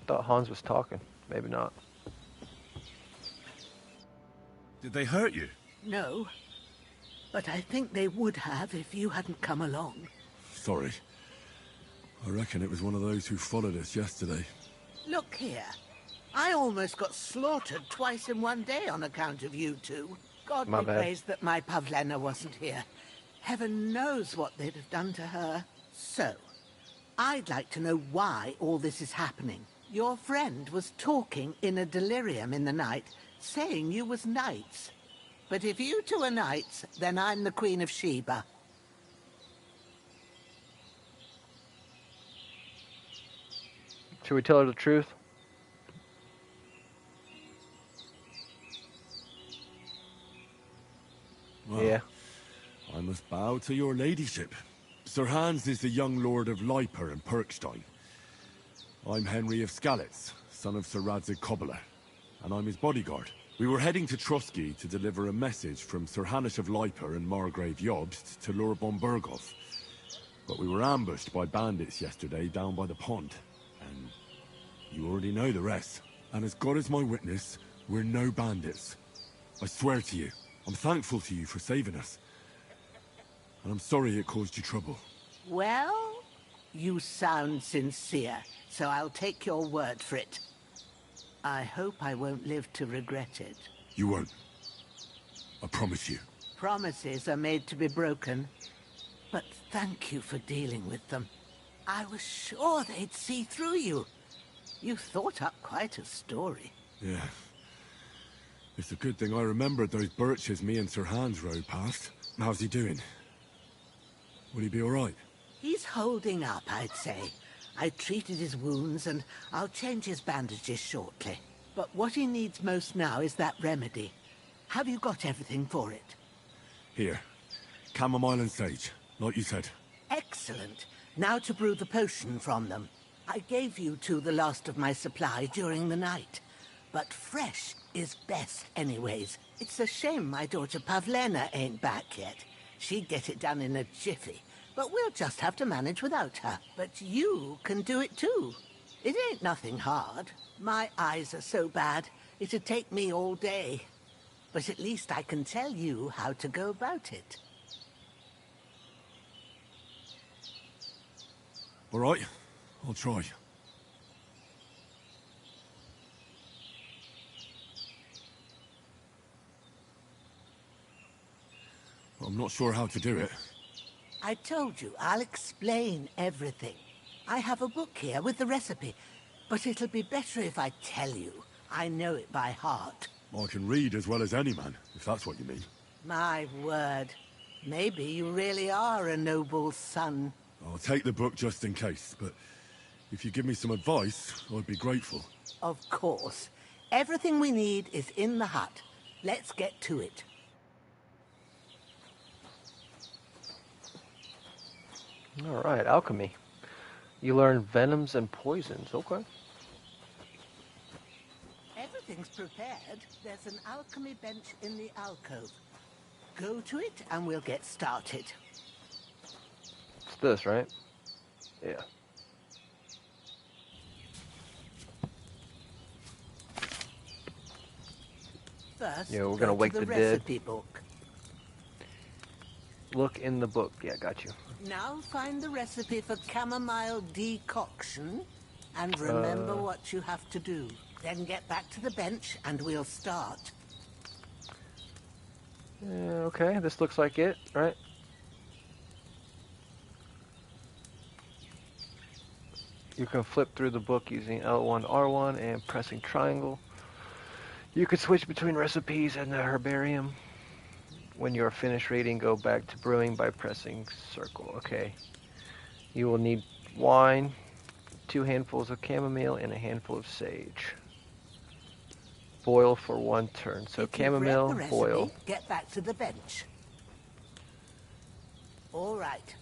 Thought Hans was talking. Maybe not. Did they hurt you? No, but I think they would have if you hadn't come along. Sorry. I reckon it was one of those who followed us yesterday. Look here. I almost got slaughtered twice in one day on account of you two. God My be bad. praised that my Pavlena wasn't here. Heaven knows what they'd have done to her. So, I'd like to know why all this is happening. Your friend was talking in a delirium in the night, saying you was knights. But if you two are knights, then I'm the Queen of Sheba. Should we tell her the truth? Well, Yeah. I must bow to your ladyship. Sir Hans is the young lord of Leiper and Perkstein. I'm Henry of Skalitz, son of Sir Radzig Cobbler, and I'm his bodyguard. We were heading to Trotsky to deliver a message from Sir Hanish of Leiper and Margrave Jobst to Lord von Bergov. But we were ambushed by bandits yesterday down by the pond, and you already know the rest. And as God is my witness, we're no bandits. I swear to you, I'm thankful to you for saving us. And I'm sorry it caused you trouble. Well, you sound sincere, so I'll take your word for it. I hope I won't live to regret it. You won't. I promise you. Promises are made to be broken. But thank you for dealing with them. I was sure they'd see through you. You thought up quite a story. Yeah. It's a good thing I remembered those birches me and Sir Hans rode past. How's he doing? Will he be all right? He's holding up, I'd say. I treated his wounds, and I'll change his bandages shortly. But what he needs most now is that remedy. Have you got everything for it? Here. Chamomile and sage, like you said. Excellent. Now to brew the potion from them. I gave you two the last of my supply during the night. But fresh is best anyways. It's a shame my daughter Pavlena ain't back yet. She'd get it done in a jiffy. But we'll just have to manage without her. But you can do it too. It ain't nothing hard. My eyes are so bad, it'd take me all day. But at least I can tell you how to go about it. All right, I'll try. I'm not sure how to do it. I told you, I'll explain everything. I have a book here with the recipe, but it'll be better if I tell you. I know it by heart. I can read as well as any man, if that's what you mean. My word. Maybe you really are a noble son. I'll take the book just in case, but if you give me some advice, I'd be grateful. Of course. Everything we need is in the hut. Let's get to it. All right, alchemy. You learn venoms and poisons. Okay. Everything's prepared. There's an alchemy bench in the alcove. Go to it and we'll get started. It's this, right? Yeah. First, Yeah, we're go gonna to wake the the dead. recipe book. Look in the book. Yeah, got you. Now find the recipe for chamomile decoction and remember what you have to do. Then get back to the bench and we'll start. Yeah, okay, this looks like it, right? You can flip through the book using L1, R1, and pressing triangle. You can switch between recipes and the herbarium. When you are finished reading, go back to brewing by pressing circle. Okay. You will need wine, 2 handfuls of chamomile, and a handful of sage. Boil for 1 turn. So If you've read chamomile, the recipe, boil. get back to the bench. All right.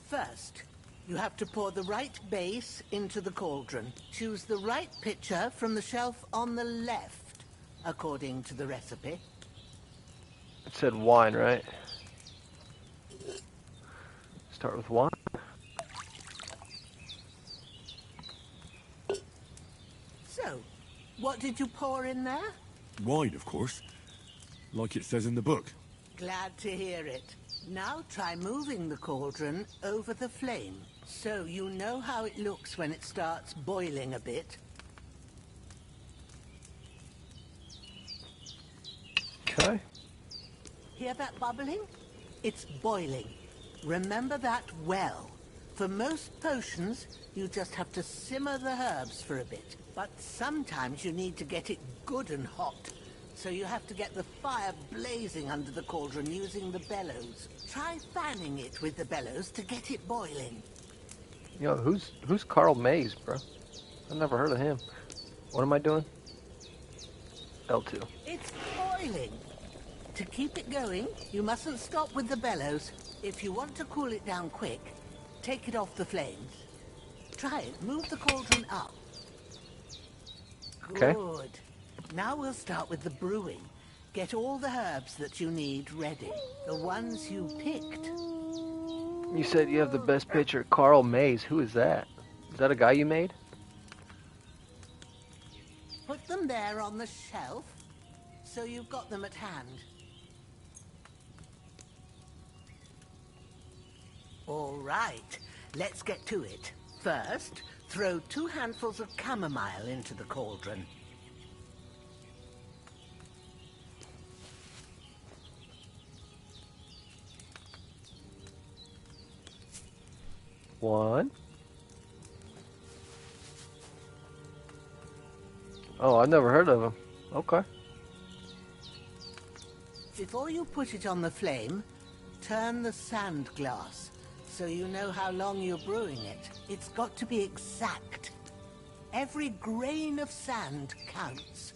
First, you have to pour the right base into the cauldron. Choose the right pitcher from the shelf on the left, according to the recipe. It said wine, right? Start with wine. So, what did you pour in there? Wine, of course. Like it says in the book. Glad to hear it. Now try moving the cauldron over the flame, so you know how it looks when it starts boiling a bit. Okay. Hear that bubbling? It's boiling. Remember that well. For most potions, you just have to simmer the herbs for a bit. But sometimes you need to get it good and hot. So you have to get the fire blazing under the cauldron using the bellows. Try fanning it with the bellows to get it boiling. Yo, who's Carl Mays, bro? I've never heard of him. What am I doing? L2. It's boiling. To keep it going, you mustn't stop with the bellows. If you want to cool it down quick, take it off the flames. Try it. Move the cauldron up. Okay. Good. Now we'll start with the brewing. Get all the herbs that you need ready. The ones you picked. You said you have the best pitcher, Carl Mays. Who is that? Is that a guy you made? Put them there on the shelf, so you've got them at hand. All right, let's get to it. First, throw 2 handfuls of chamomile into the cauldron. One. Oh, I've never heard of him. Okay. Before you put it on the flame, turn the sand glass so you know how long you're brewing it. It's got to be exact. Every grain of sand counts.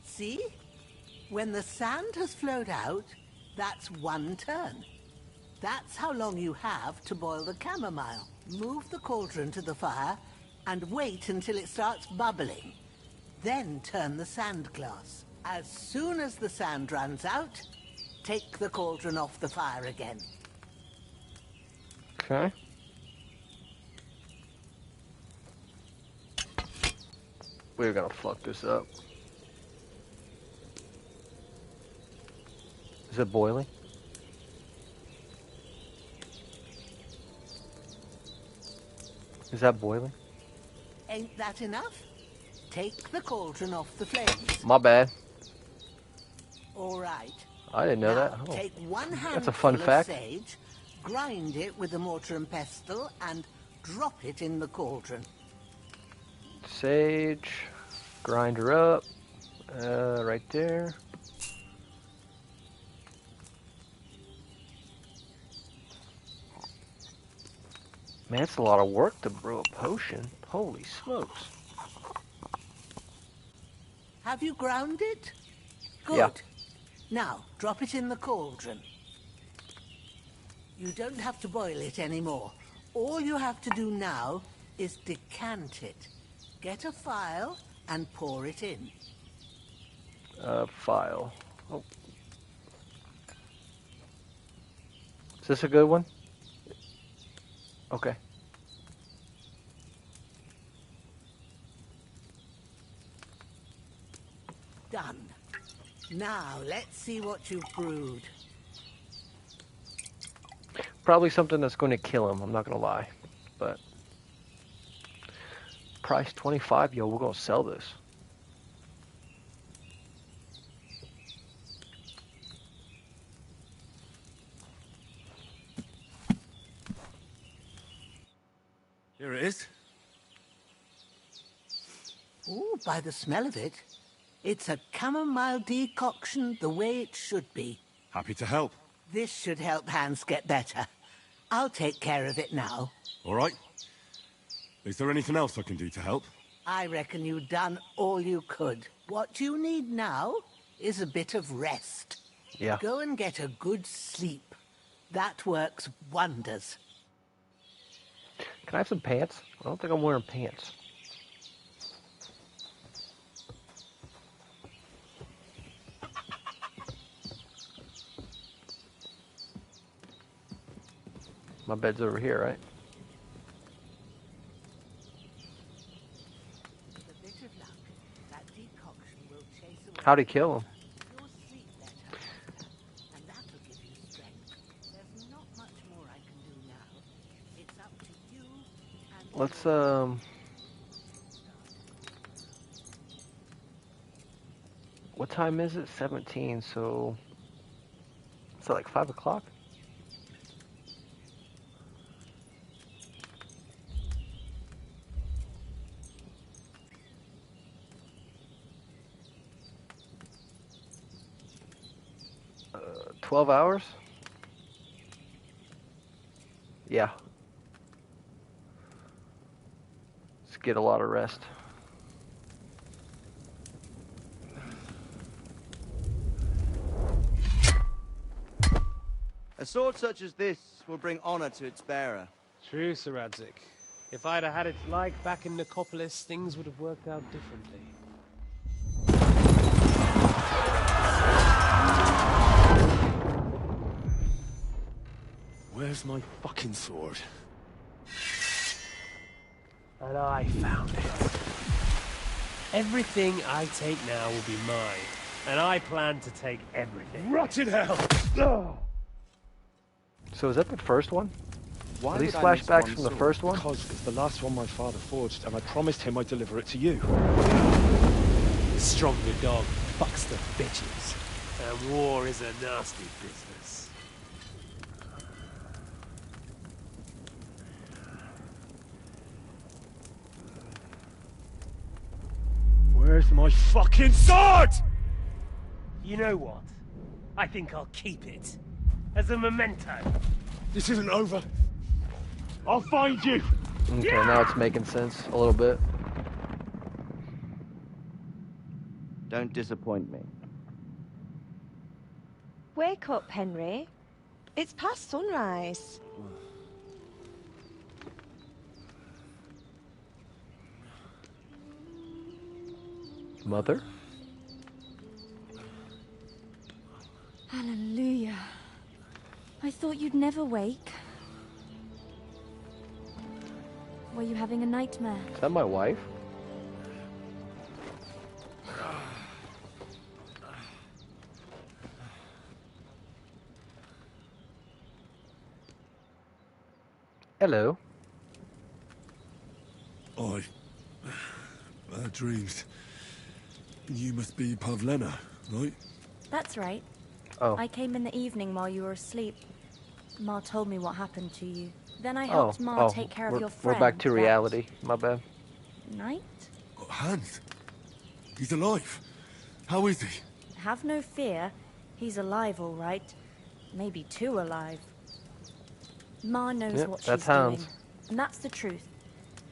See? When the sand has flowed out, that's 1 turn. That's how long you have to boil the chamomile. Move the cauldron to the fire and wait until it starts bubbling. Then turn the sand glass. As soon as the sand runs out, take the cauldron off the fire again. Okay. We're gonna fuck this up. Is it boiling? Is that boiling? Ain't that enough? Take the cauldron off the flames. My bad. All right. I didn't know Now, that. Oh, take one that's a fun handful of fact. sage, grind it with a mortar and pestle, and drop it in the cauldron. Sage, grind her up, right there. Man, it's a lot of work to brew a potion. Holy smokes. Have you ground it? Good. Yeah. Now, drop it in the cauldron. You don't have to boil it anymore. All you have to do now is decant it. Get a phial and pour it in. File. Oh. Is this a good one? Okay. Done. Now, let's see what you've brewed. Probably something that's going to kill him, I'm not going to lie. But price 25, yo, we're going to sell this. Here it is. Ooh, by the smell of it, it's a chamomile decoction the way it should be. Happy to help. This should help Hans get better. I'll take care of it now. All right. Is there anything else I can do to help? I reckon you've done all you could. What you need now is a bit of rest. Yeah. Go and get a good sleep. That works wonders. Can I have some pants? I don't think I'm wearing pants. My bed's over here, right? With a bit of luck, that decoction will chase away. How'd he kill him? You'll sleep better, and that'll give you strength. There's not much more I can do now. It's up to you and Let's, what time is it? 17, so... Is it like 5 o'clock? Uh, 12 hours? Yeah. Let's get a lot of rest. A sword such as this will bring honor to its bearer. True, Sir Radzik. If I'd have had its like back in Nicopolis, things would have worked out differently. Where's my fucking sword? And I found it. Everything I take now will be mine, and I plan to take everything. Rotted hell! So is that the first one? Why Are these would I miss flashbacks one from the sword? first one? Because it's the last one my father forged, and I promised him I'd deliver it to you. The stronger dog fucks the bitches, and war is a nasty business. Where's my fucking sword? You know what? I think I'll keep it. As a memento. This isn't over. I'll find you. Okay, now it's making sense a little bit. Don't disappoint me. Wake up, Henry. It's past sunrise. Mother? Hallelujah. I thought you'd never wake. Were you having a nightmare? Is that my wife? Hello. Bad dreams. You must be Pavlena, right? That's right. Oh. I came in the evening while you were asleep. Ma told me what happened to you. Then I helped Ma take care of your friend. We're back to that reality. My bad. night? Hans! He's alive! How is he? Have no fear. He's alive, all right. Maybe too alive. Ma knows Yep, what that's she's doing. Hans. And that's the truth.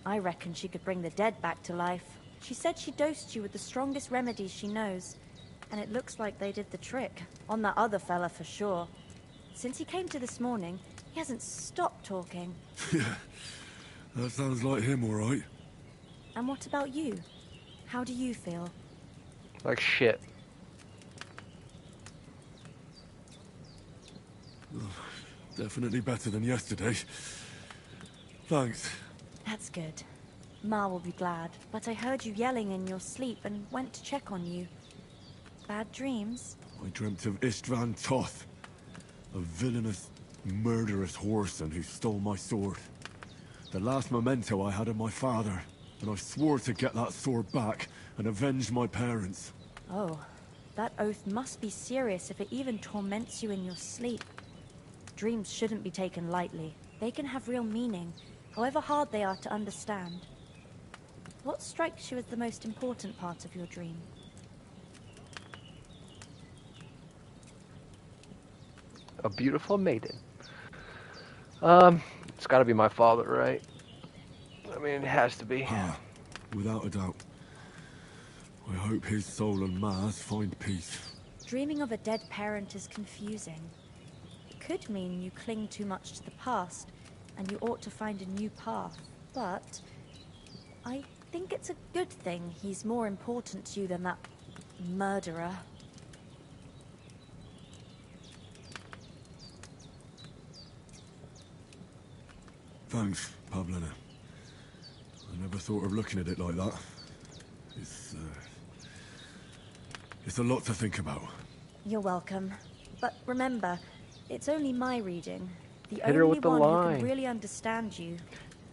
I reckon she could bring the dead back to life. She said she dosed you with the strongest remedies she knows. And it looks like they did the trick. On that other fella for sure. Since he came to this morning, he hasn't stopped talking. Yeah, that sounds like him, all right. And what about you? How do you feel? Like shit. Definitely better than yesterday. Thanks. That's good. Ma will be glad, but I heard you yelling in your sleep and went to check on you. Bad dreams? I dreamt of Istvan Toth, a villainous, murderous whoreson who stole my sword. The last memento I had of my father, and I swore to get that sword back and avenge my parents. Oh, that oath must be serious if it even torments you in your sleep. Dreams shouldn't be taken lightly. They can have real meaning, however hard they are to understand. What strikes you as the most important part of your dream? A beautiful maiden. It's gotta be my father, right? I mean, it has to be. Without a doubt. I hope his soul and Ma's find peace. Dreaming of a dead parent is confusing. It could mean you cling too much to the past, and you ought to find a new path. But I think it's a good thing he's more important to you than that murderer. Thanks, Pavlena. I never thought of looking at it like that. It's a lot to think about. You're welcome. But remember, it's only my reading. The Hit her only with the one who line. can really understand you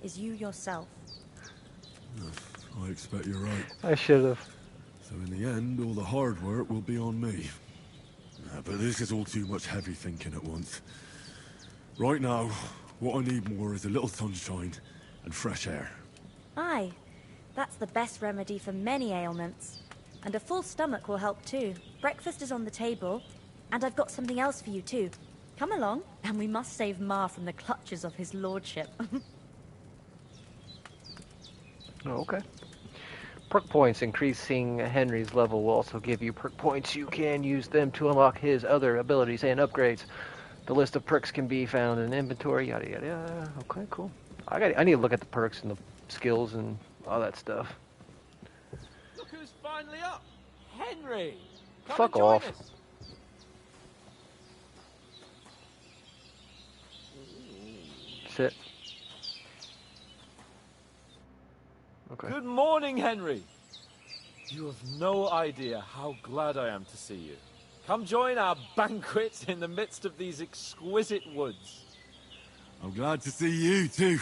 is you yourself. I expect you're right. I should have. So in the end, all the hard work will be on me. But this is all too much heavy thinking at once. Right now, what I need more is a little sunshine and fresh air. Aye, that's the best remedy for many ailments. And a full stomach will help too. Breakfast is on the table, and I've got something else for you too. Come along, and we must save Ma from the clutches of his lordship. Oh, okay. Perk points. Increasing Henry's level will also give you perk points. You can use them to unlock his other abilities and upgrades. The list of perks can be found in inventory, yada yada yada. Okay, cool. I need to look at the perks and the skills and all that stuff. Look who's finally up. Henry! Come Fuck and join off. us. Sit. Okay. Good morning, Henry. You have no idea how glad I am to see you. Come join our banquet in the midst of these exquisite woods. I'm glad to see you too.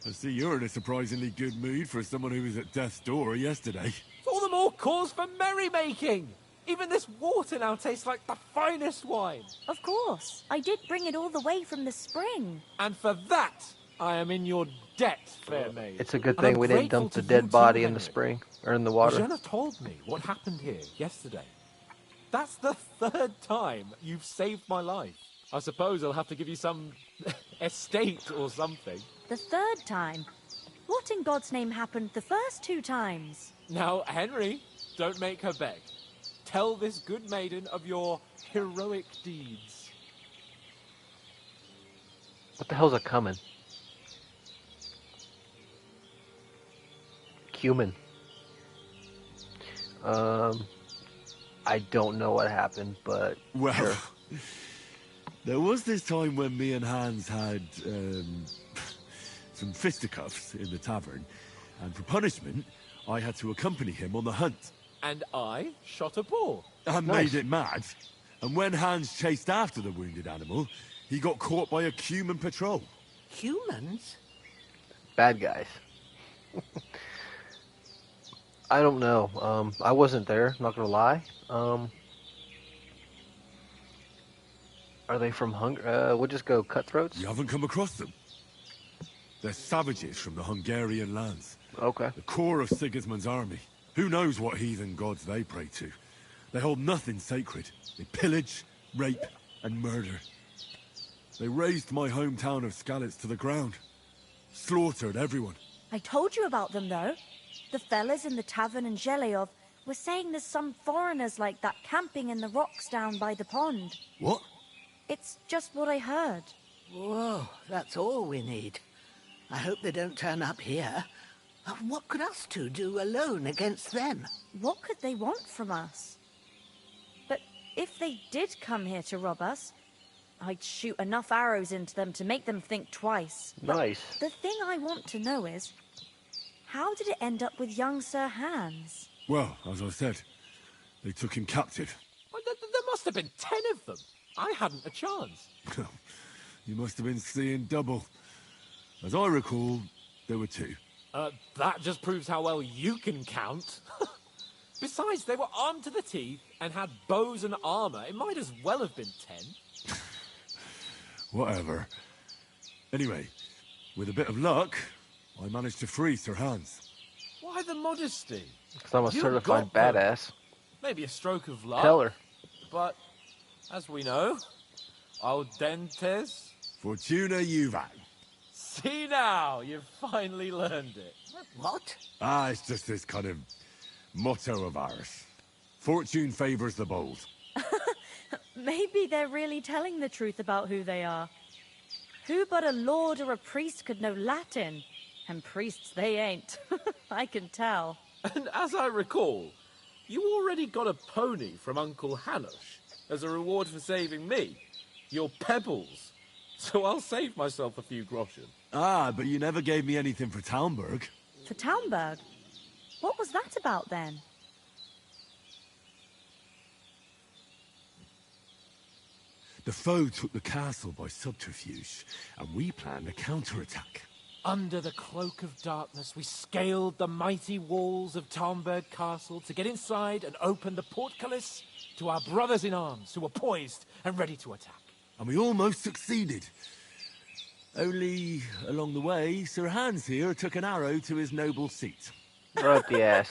I see you're in a surprisingly good mood for someone who was at death's door yesterday. All the more cause for merrymaking. Even this water now tastes like the finest wine. Of course. I did bring it all the way from the spring. And for that, I am in your debt, fair maid. It's a good And thing I'm we didn't grateful dump the to dead you body too, in the Henry. spring or in the water. Jenna told me what happened here yesterday. That's the third time you've saved my life. I suppose I'll have to give you some estate or something. The third time? What in God's name happened the first 2 times? Now, Henry, don't make her beg. Tell this good maiden of your heroic deeds. What the hell's a coming? Cumin. I don't know what happened, but Well, sure. there was this time when me and Hans had, some fisticuffs in the tavern, and for punishment, I had to accompany him on the hunt. And I shot a boar. I Nice. made it mad, and when Hans chased after the wounded animal, he got caught by a human patrol. Humans? Bad guys. I don't know. I wasn't there, not gonna lie. Are they from we'll just go cutthroats? You haven't come across them? They're savages from the Hungarian lands. Okay. The core of Sigismund's army. Who knows what heathen gods they pray to? They hold nothing sacred. They pillage, rape, and murder. They razed my hometown of Skalitz to the ground. Slaughtered everyone. I told you about them, though. The fellas in the tavern in Zheleov were saying there's some foreigners like that camping in the rocks down by the pond. What? It's just what I heard. Whoa, that's all we need. I hope they don't turn up here. What could us two do alone against them? What could they want from us? But if they did come here to rob us, I'd shoot enough arrows into them to make them think twice. Nice. The thing I want to know is, how did it end up with young Sir Hans? Well, as I said, they took him captive. Well, there must have been 10 of them. I hadn't a chance. You must have been seeing double. As I recall, there were 2. That just proves how well you can count. Besides, they were armed to the teeth and had bows and armor. It might as well have been 10. Whatever. Anyway, with a bit of luck, I managed to free Sir Hans. Why the modesty? Because I'm a You certified got them. badass. Maybe a stroke of luck. Tell her. But, as we know, al dentes. Fortuna juvat. See now, you've finally learned it. What? It's just this kind of motto of ours. Fortune favors the bold. Maybe they're really telling the truth about who they are. Who but a lord or a priest could know Latin? And priests they ain't. I can tell. And as I recall, you already got a pony from Uncle Hanush as a reward for saving me. Your pebbles. So I'll save myself a few groschen. But you never gave me anything for Talmberg. For Talmberg? What was that about then? The foe took the castle by subterfuge, and we planned a counterattack. Under the cloak of darkness, we scaled the mighty walls of Talmberg Castle to get inside and open the portcullis to our brothers in arms who were poised and ready to attack. And we almost succeeded. Only, along the way, Sir Hans here took an arrow to his noble seat. Right the ass.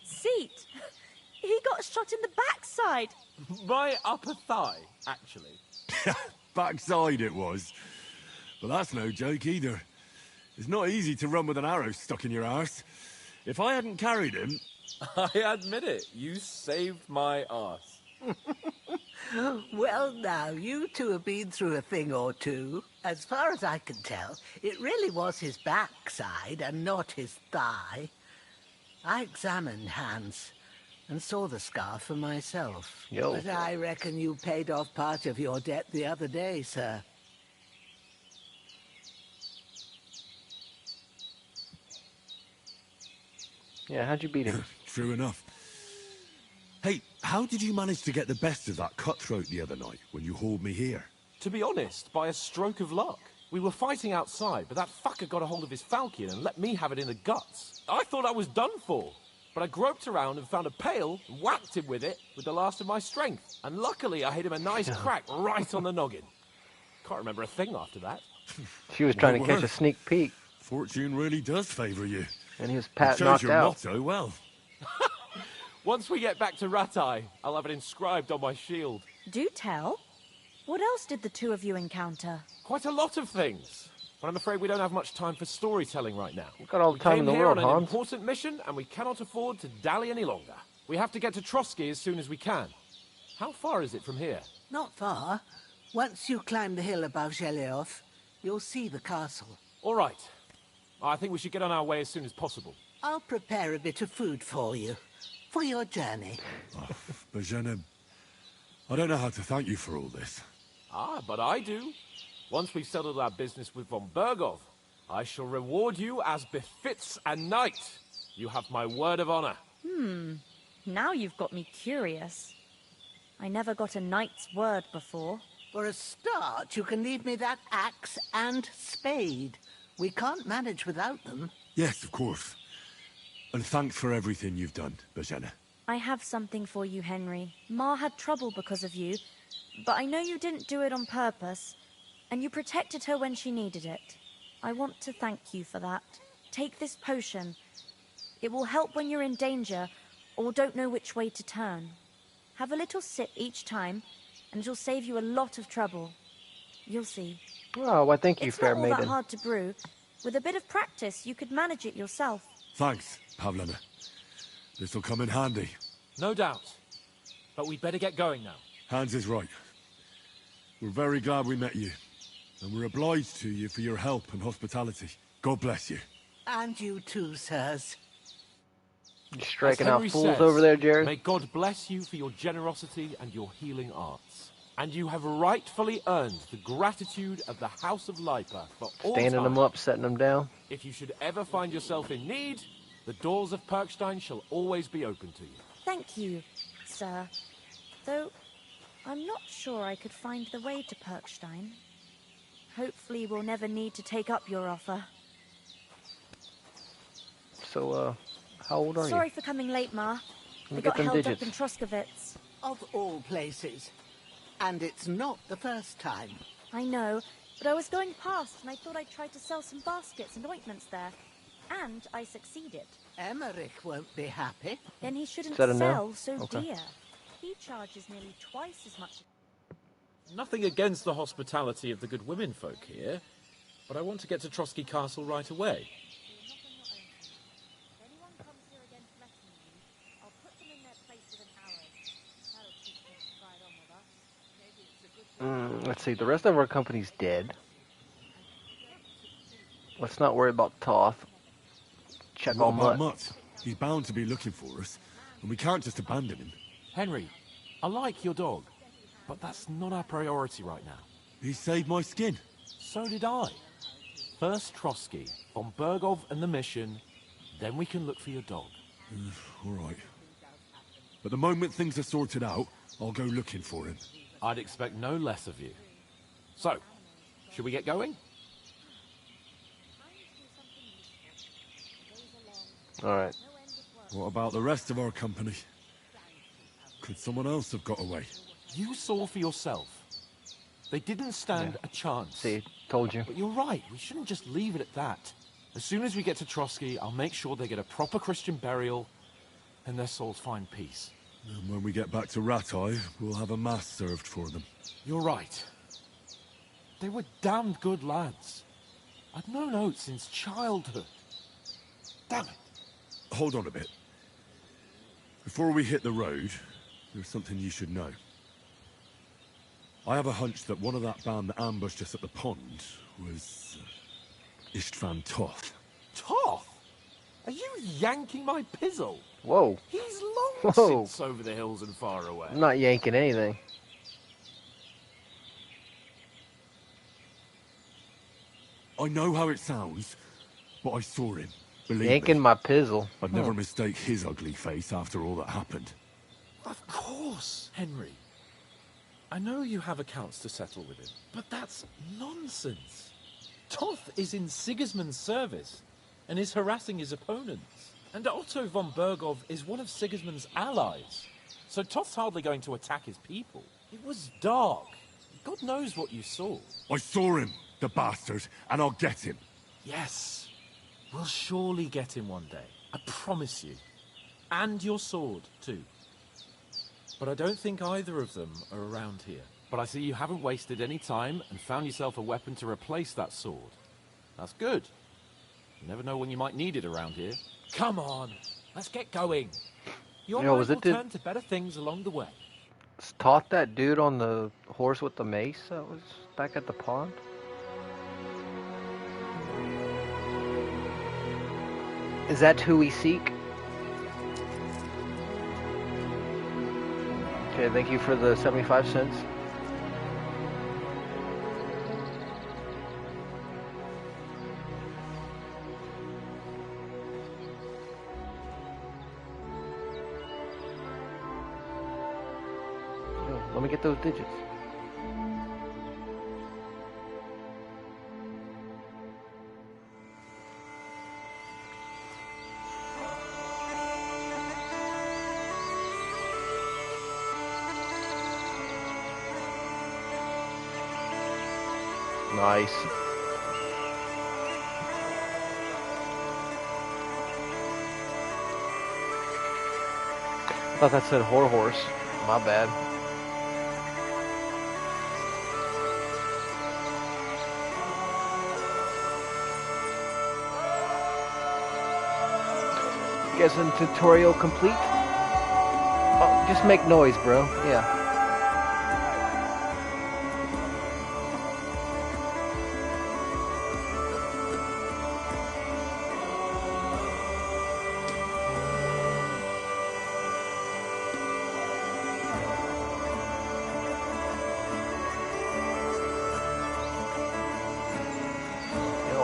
Seat? He got shot in the backside. My upper thigh, actually. Backside it was. But that's no joke either. It's not easy to run with an arrow stuck in your arse. If I hadn't carried him... I admit it, you saved my arse. Well, now, you two have been through a thing or two. As far as I can tell, it really was his backside and not his thigh. I examined Hans and saw the scar for myself. Yo. But I reckon you paid off part of your debt the other day, sir. Yeah, how'd you beat him? True enough. Hey, how did you manage to get the best of that cutthroat the other night when you hauled me here? To be honest, by a stroke of luck. We were fighting outside, but that fucker got a hold of his falchion and let me have it in the guts. I thought I was done for, but I groped around and found a pail and whacked him with it with the last of my strength. And luckily, I hit him a nice crack right on the noggin. Can't remember a thing after that. She was trying to My catch a word. sneak peek. Fortune really does favor you. And he was It shows knocked your out. motto well. Once we get back to Ratai, I'll have it inscribed on my shield. Do tell. What else did the two of you encounter? Quite a lot of things. But I'm afraid we don't have much time for storytelling right now. We've got all the time in the We came here world, on an Hans. important mission, and we cannot afford to dally any longer. We have to get to Trotsky as soon as we can. How far is it from here? Not far. Once you climb the hill above Zheleov, You'll see the castle. All right. I think we should get on our way as soon as possible. I'll prepare a bit of food for you. For your journey. Bozhena, I don't know how to thank you for all this. Ah, but I do. Once we've settled our business with von Bergov, I shall reward you as befits a knight. You have my word of honor. Now you've got me curious. I never got a knight's word before. For a start, you can leave me that axe and spade. We can't manage without them. Yes, of course. And thanks for everything you've done, Bozhena. I have something for you, Henry. Ma had trouble because of you, but I know you didn't do it on purpose, and you protected her when she needed it. I want to thank you for that. Take this potion. It will help when you're in danger or don't know which way to turn. Have a little sip each time, and it'll save you a lot of trouble. You'll see. Oh, well, thank you, It's fair not all that maiden. hard to brew. With a bit of practice, you could manage it yourself. Thanks, Pavlena. This'll come in handy. No doubt. But we'd better get going now. Hans is right. We're very glad we met you. And we're obliged to you for your help and hospitality. God bless you. And you too, sirs. You striking As out Henry fools says, over there, Jared? May God bless you for your generosity and your healing arts. And you have rightfully earned the gratitude of the House of Lipa for all Standing them time. up, setting them down. If you should ever find yourself in need, the doors of Perkstein shall always be open to you. Thank you, sir. Though, I'm not sure I could find the way to Perkstein. Hopefully we'll never need to take up your offer. So, how old are Sorry you? for coming late, Ma. Let We me got get them held digits. up in Troskowitz. Of all places. And it's not the first time. I know, but I was going past and I thought I'd try to sell some baskets and ointments there. And I succeeded. Emmerich won't be happy. Then he shouldn't Is that a no? sell so Okay. dear. He charges nearly twice as much. Nothing against the hospitality of the good women folk here, but I want to get to Trotsky Castle right away. Let's see, the rest of our company's dead. Let's not worry about Toth. Check What on about Mutt. Mutt? He's bound to be looking for us, and we can't just abandon him. Henry, I like your dog, but that's not our priority right now. He saved my skin. So did I. First Trotsky, von Bergov and the mission, then we can look for your dog. All right. But the moment things are sorted out, I'll go looking for him. I'd expect no less of you. So, should we get going? Alright. What about the rest of our company? Could someone else have got away? You saw for yourself. They didn't stand a chance. See, told you. But you're right, we shouldn't just leave it at that. As soon as we get to Trotsky, I'll make sure they get a proper Christian burial and their souls find peace. And when we get back to Ratai, we'll have a mass served for them. You're right. They were damned good lads. I've known Oates since childhood. Damn it. Hold on a bit. Before we hit the road, there's something you should know. I have a hunch that one of that band that ambushed us at the pond was Istvan Toth. Toth? Are you yanking my pizzle? Whoa. He's long Whoa. since over the hills and far away. I'm not yanking anything. I know how it sounds, but I saw him. Believe Yanking me. my pizzle. I'd never mistake his ugly face after all that happened. Of course, Henry. I know you have accounts to settle with him, but that's nonsense. Toth is in Sigismund's service and is harassing his opponents. And Otto von Bergov is one of Sigismund's allies. So Toth's hardly going to attack his people. It was dark. God knows what you saw. I saw him, the bastard, and I'll get him. Yes. We'll surely get him one day. I promise you. And your sword, too. But I don't think either of them are around here. But I see you haven't wasted any time and found yourself a weapon to replace that sword. That's good. You never know when you might need it around here. Come on, let's get going. Your Yo, mind was will it the- turn to better things along the way. Toth that dude on the horse with the mace that was back at the pond? Is that who we seek? Okay, thank you for the 75 cents. Oh, let me get those digits. Nice. I thought that said horse. My bad. Guessing tutorial complete? Oh, just make noise, bro. Yeah.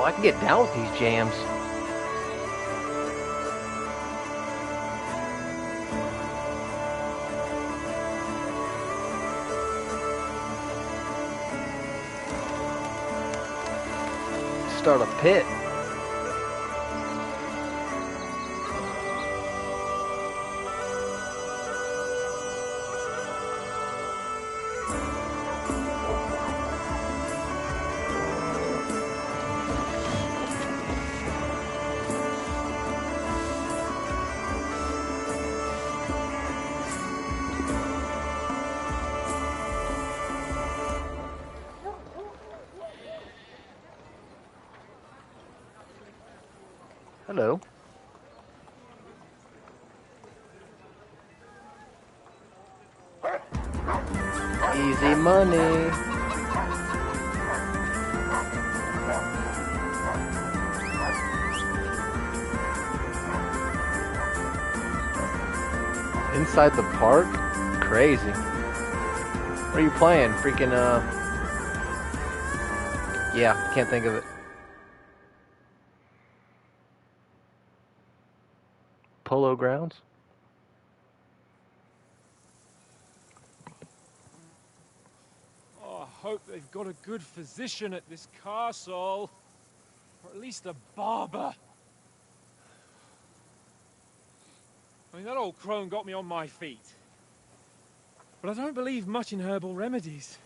I can get down with these jams. Start a pit. Hello. Easy money. Inside the park? Crazy. What are you playing? Freaking, yeah, can't think of it. Polo Grounds? Oh, I hope they've got a good physician at this castle. Or at least a barber. I mean, that old crone got me on my feet. But I don't believe much in herbal remedies.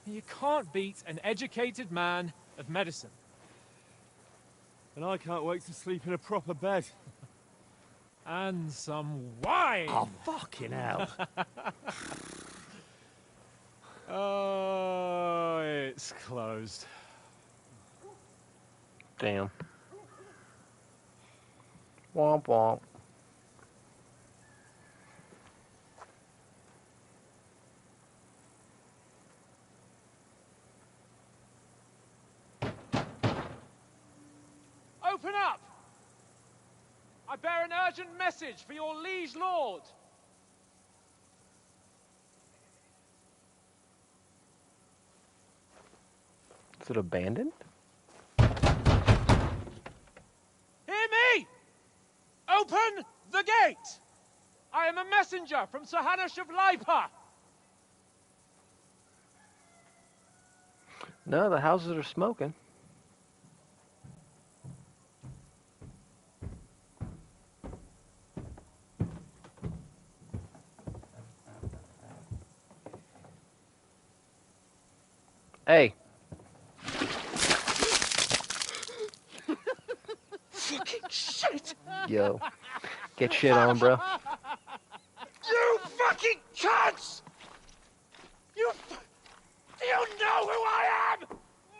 You can't beat an educated man of medicine. And I can't wait to sleep in a proper bed. And some wine! Oh, fucking hell. Oh, it's closed. Damn. Womp womp. Open up! I bear an urgent message for your liege lord. Is it abandoned? Hear me! Open the gate! I am a messenger from Sir Hanush of Lipa. No, the houses are smoking. Hey. Fucking shit! Yo. Get shit on, bro. You fucking cunts! Do you know who I am?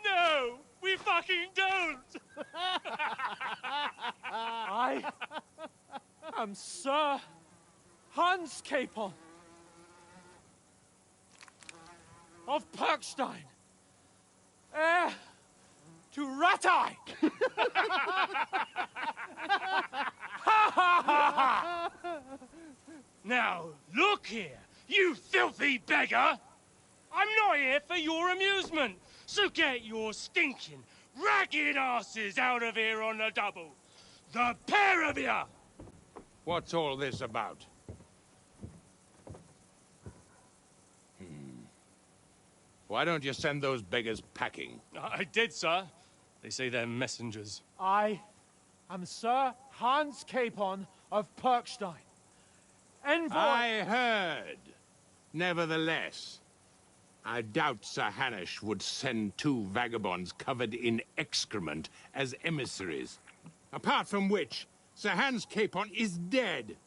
No, we fucking don't. I am Sir Hans Capon of Parkstein, heir to Rattay! Now, look here, you filthy beggar! I'm not here for your amusement, so get your stinking, ragged asses out of here on the double. The pair of you! What's all this about? Why don't you send those beggars packing? I did, sir. They say they're messengers. I am Sir Hans Capon of Perkstein. Envoy... I heard. Nevertheless, I doubt Sir Hanush would send two vagabonds covered in excrement as emissaries. Apart from which, Sir Hans Capon is dead.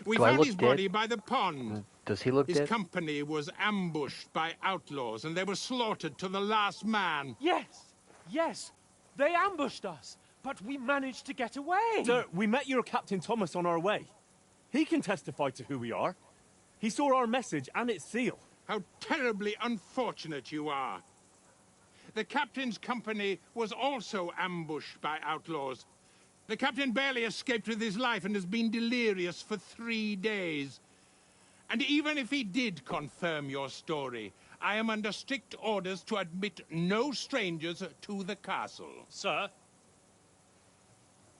We Do I found look his dead? body by the pond. Does he look His dead? company was ambushed by outlaws, and they were slaughtered to the last man. Yes, yes, they ambushed us, but we managed to get away. Sir, we met your Captain Thomas on our way. He can testify to who we are. He saw our message and its seal. How terribly unfortunate you are. The captain's company was also ambushed by outlaws. The captain barely escaped with his life and has been delirious for 3 days. And even if he did confirm your story, I am under strict orders to admit no strangers to the castle. Sir?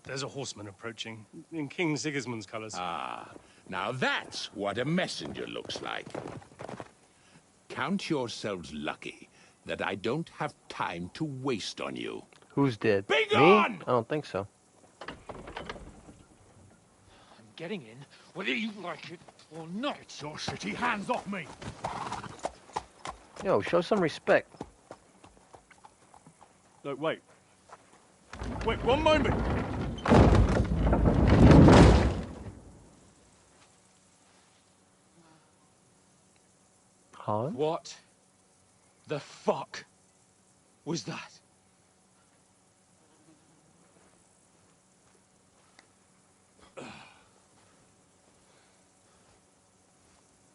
There's a horseman approaching, in King Sigismund's colours. Ah, now that's what a messenger looks like. Count yourselves lucky that I don't have time to waste on you. Who's dead? Be Me? gone! I don't think so. I'm getting in, whether you like it or not. Your shitty hands off me! Yo, show some respect. Look, wait. Wait, one moment! Hans? What the fuck was that?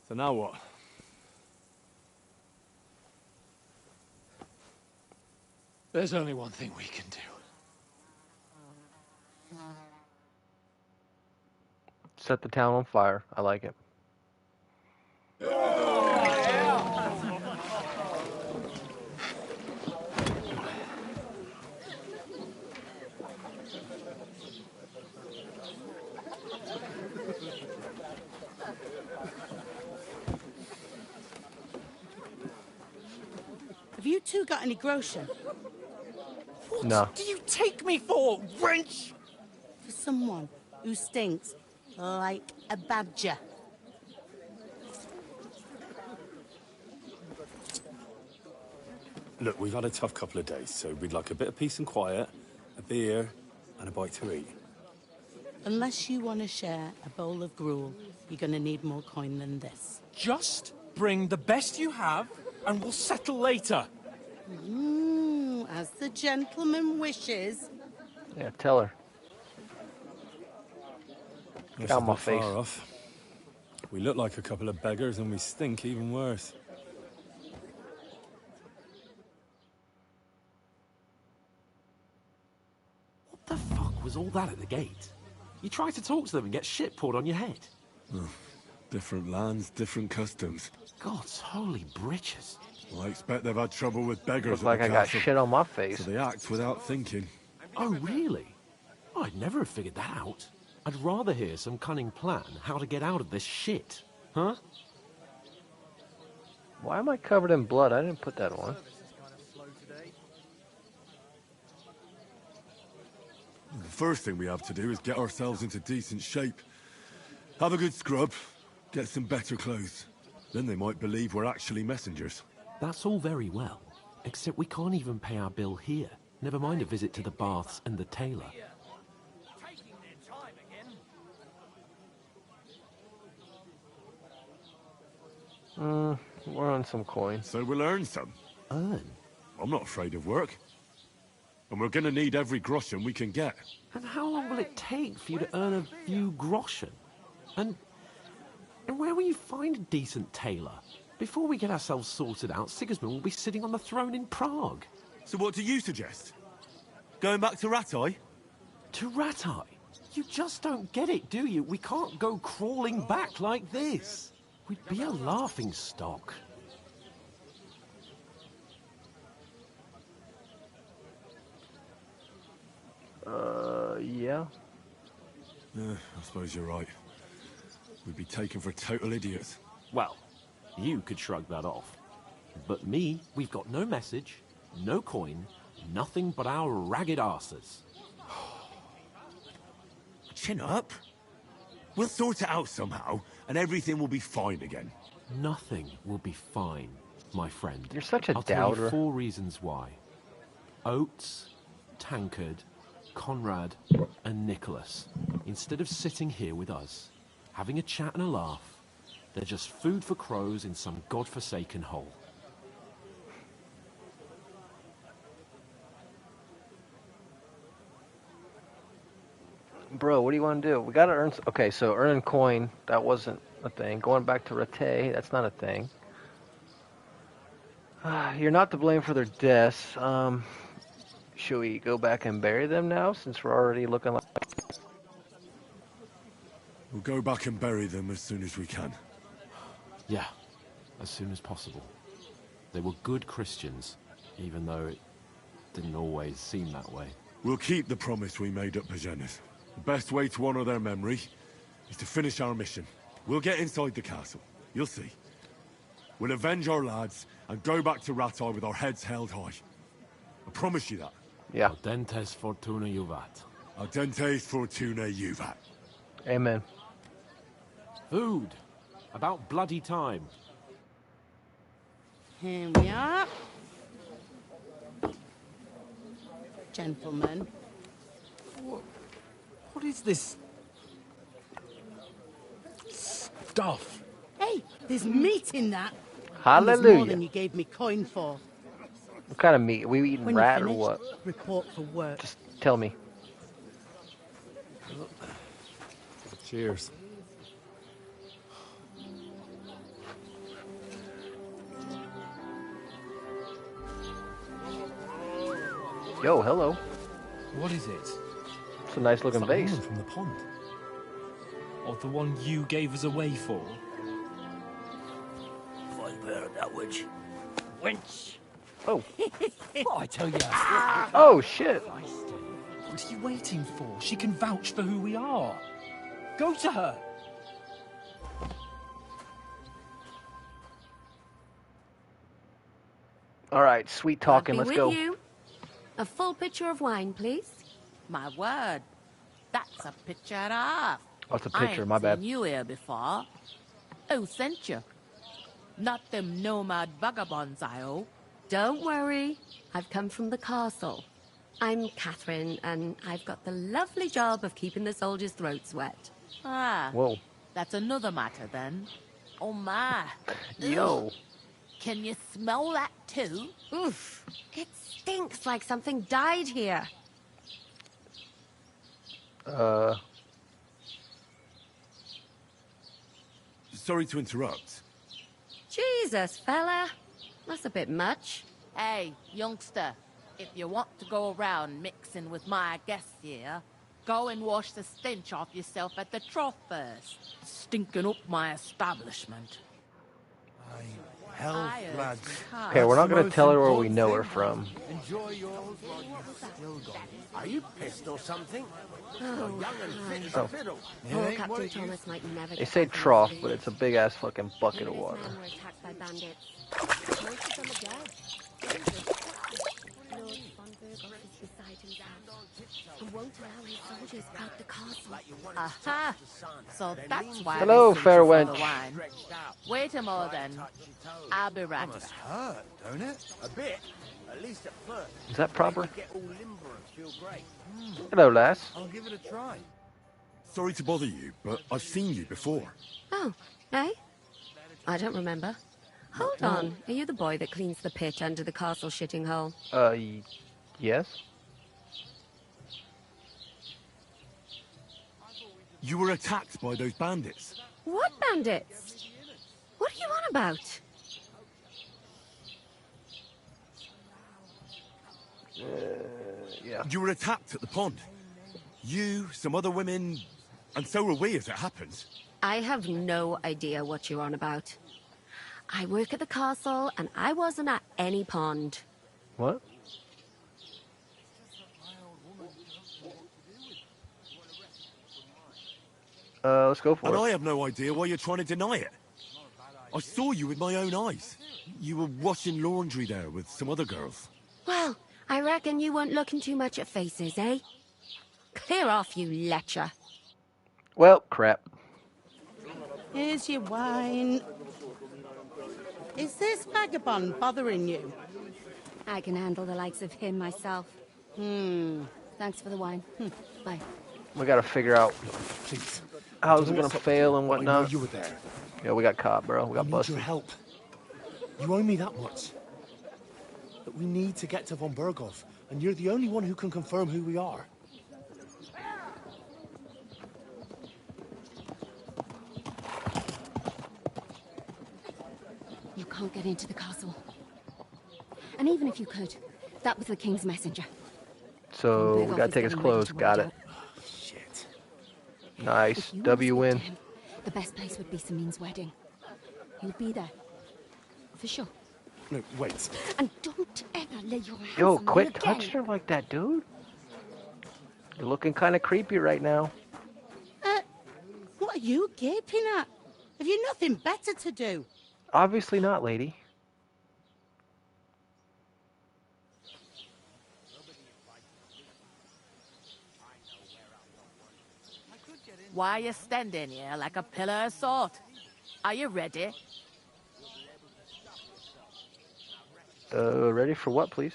So now what? There's only one thing we can do. Set the town on fire. I like it. Have you two got any groschen? No. Do you take me for, wench? For someone who stinks like a badger. Look, we've had a tough couple of days, so we'd like a bit of peace and quiet, a beer, and a bite to eat. Unless you want to share a bowl of gruel, you're going to need more coin than this. Just bring the best you have, and we'll settle later. As the gentleman wishes. Yeah, tell her. This Get out is my not face. far off. We look like a couple of beggars, and we stink even worse. What the fuck was all that at the gate? You try to talk to them and get shit poured on your head. Different lands, different customs. God's holy britches. Well, I expect they've had trouble with beggars Looks like at I the got castle, shit on my face. so they act without thinking. Oh, really? I'd never have figured that out. I'd rather hear some cunning plan how to get out of this shit. Huh? Why am I covered in blood? I didn't put that on. The first thing we have to do is get ourselves into decent shape. Have a good scrub, get some better clothes. Then they might believe we're actually messengers. That's all very well, except we can't even pay our bill here. Never mind a visit to the baths and the tailor. We're on some coin. So we'll earn some. Earn? I'm not afraid of work. And we're gonna need every groschen we can get. And how long will it take for you to earn a few groschen? And where will you find a decent tailor? Before we get ourselves sorted out, Sigismund will be sitting on the throne in Prague. So what do you suggest? Going back to Rattay? To Rattay? You just don't get it, do you? We can't go crawling back like this. We'd be a laughing stock. Yeah. I suppose you're right. We'd be taken for total idiots. Well, you could shrug that off. But me, we've got no message, no coin, nothing but our ragged arses. Chin up. We'll sort it out somehow, and everything will be fine again. Nothing will be fine, my friend. You're such a I'll tell you doubter. 4 reasons why. Oates, Tankard, Conrad, and Nicholas, instead of sitting here with us, having a chat and a laugh, they're just food for crows in some godforsaken hole. Bro, what do you want to do? We gotta earn... Okay, so earning coin, that wasn't a thing. Going back to Rattay, that's not a thing. You're not to blame for their deaths. Should we go back and bury them now, since we're already looking like... We'll go back and bury them as soon as we can. Yeah, as soon as possible. They were good Christians, even though it didn't always seem that way. We'll keep the promise we made at Pagenis. The best way to honor their memory is to finish our mission. We'll get inside the castle. You'll see. We'll avenge our lads and go back to Rattay with our heads held high. I promise you that. Yeah. Audentes fortuna juvat. Audentes fortuna juvat. Amen. Food. About bloody time. Here we are. Gentlemen. What is this stuff? Hey, there's meat in that. And Hallelujah. there's more than you gave me coin for. What kind of meat? We eating When rat you're or finished, what? report for work. Just tell me. Cheers. Yo, hello. What is it? It's a nice looking Is that vase. one from the pond? Or the one you gave us away for? I've heard that witch. Wench. Oh. What I tell you. Oh, shit. What are you waiting for? She can vouch for who we are. Go to her. All right, sweet talking. I'll be Let's with go. you. A full pitcher of wine, please. My word. That's a picture and a half. Oh, it's a I picture. ain't My bad. seen you here before. Who sent you? Not them nomad vagabonds, I hope. Don't worry. I've come from the castle. I'm Catherine, and I've got the lovely job of keeping the soldiers' throats wet. Ah. Whoa. That's another matter then. Oh my. Yo. Can you smell that too? Oof. It stinks like something died here. Sorry to interrupt. Jesus, fella. That's a bit much. Hey, youngster. If you want to go around mixing with my guests here, go and wash the stench off yourself at the trough first. Stinking up my establishment. Health, Tired. lads. Okay, we're not going to tell her where we know her from. Enjoy yours while you're still gone. Are you pissed or something? Oh, You're young and fit as Oh. a fiddle. It Poor ain't what Captain it Thomas used- might never They get say back on trough, his but feet. it's a big ass fucking bucket of Him and his water. men were attacked by bandits. Most of them are dead. Lord von Berghoff is beside himself and won't allow his soldiers out the castle. Aha! So that's why Hello, they sent fair you for the wench. wine. Wait a moment then. I'll be right Must back. hurt, don't it? A bit. At least at first. Is that proper? You get all limber and feel great. Hello, lass. I'll give it a try. Sorry to bother you, but I've seen you before. Oh, eh? I don't remember. Hold on. Are you the boy that cleans the pit under the castle shitting hole? Yes. You were attacked by those bandits. What bandits? What are you on about? Yeah. You were attacked at the pond. You, some other women, and so were we, as it happens. I have no idea what you're on about. I work at the castle, and I wasn't at any pond. What? Let's go for And it. I have no idea why you're trying to deny it. I saw you with my own eyes. You were washing laundry there with some other girls. Well, I reckon you weren't looking too much at faces, eh? Clear off, you lecher. Well, crap. Here's your wine. Is this vagabond bothering you? I can handle the likes of him myself. Thanks for the wine. Bye. We gotta figure out Please. how's it gonna fail and I know whatnot. you were there. Yeah, we got caught, bro. We I got need busted. your help. You owe me that much. But we need to get to von Berghoff, and you're the only one who can confirm who we are. You can't get into the castle. And even if you could, that was the king's messenger. So we gotta take his clothes. Got it. Shit. Nice. If you W want to win. speak to him, the best place would be Samin's wedding. He'll be there. For sure. No, wait. And don't ever lay your hands Yo, on me quit again. touching her like that, dude. You're looking kind of creepy right now. What are you gaping at? Have you nothing better to do? Obviously not, lady. Why you standing here like a pillar of salt? Are you ready? Ready for what, please?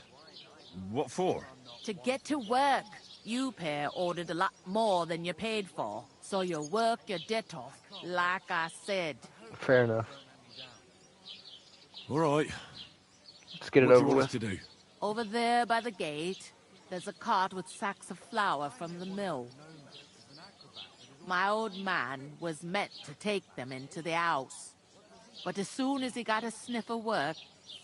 What for? To get to work. You pair ordered a lot more than you paid for, so you work your debt off, like I said. Fair enough. All right. Let's get it What do over you want with. us to do? Over there by the gate, there's a cart with sacks of flour from the mill. My old man was meant to take them into the house. But as soon as he got a sniff of work,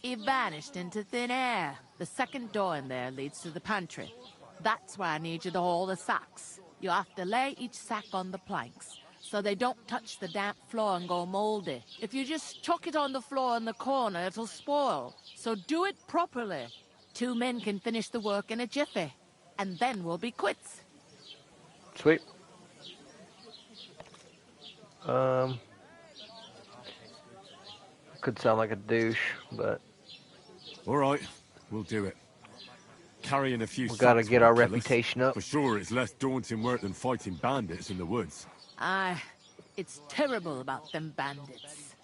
he vanished into thin air. The second door in there leads to the pantry. That's where I need you to haul the sacks. You have to lay each sack on the planks, so they don't touch the damp floor and go moldy. If you just chuck it on the floor in the corner, it'll spoil. So do it properly. 2 men can finish the work in a jiffy, and then we'll be quits. Sweet. Could sound like a douche, but All right, we'll do it. Carrying a few we gotta sacks get won't our kill us. reputation up. For sure, it's less daunting work than fighting bandits in the woods. Aye, it's terrible about them bandits.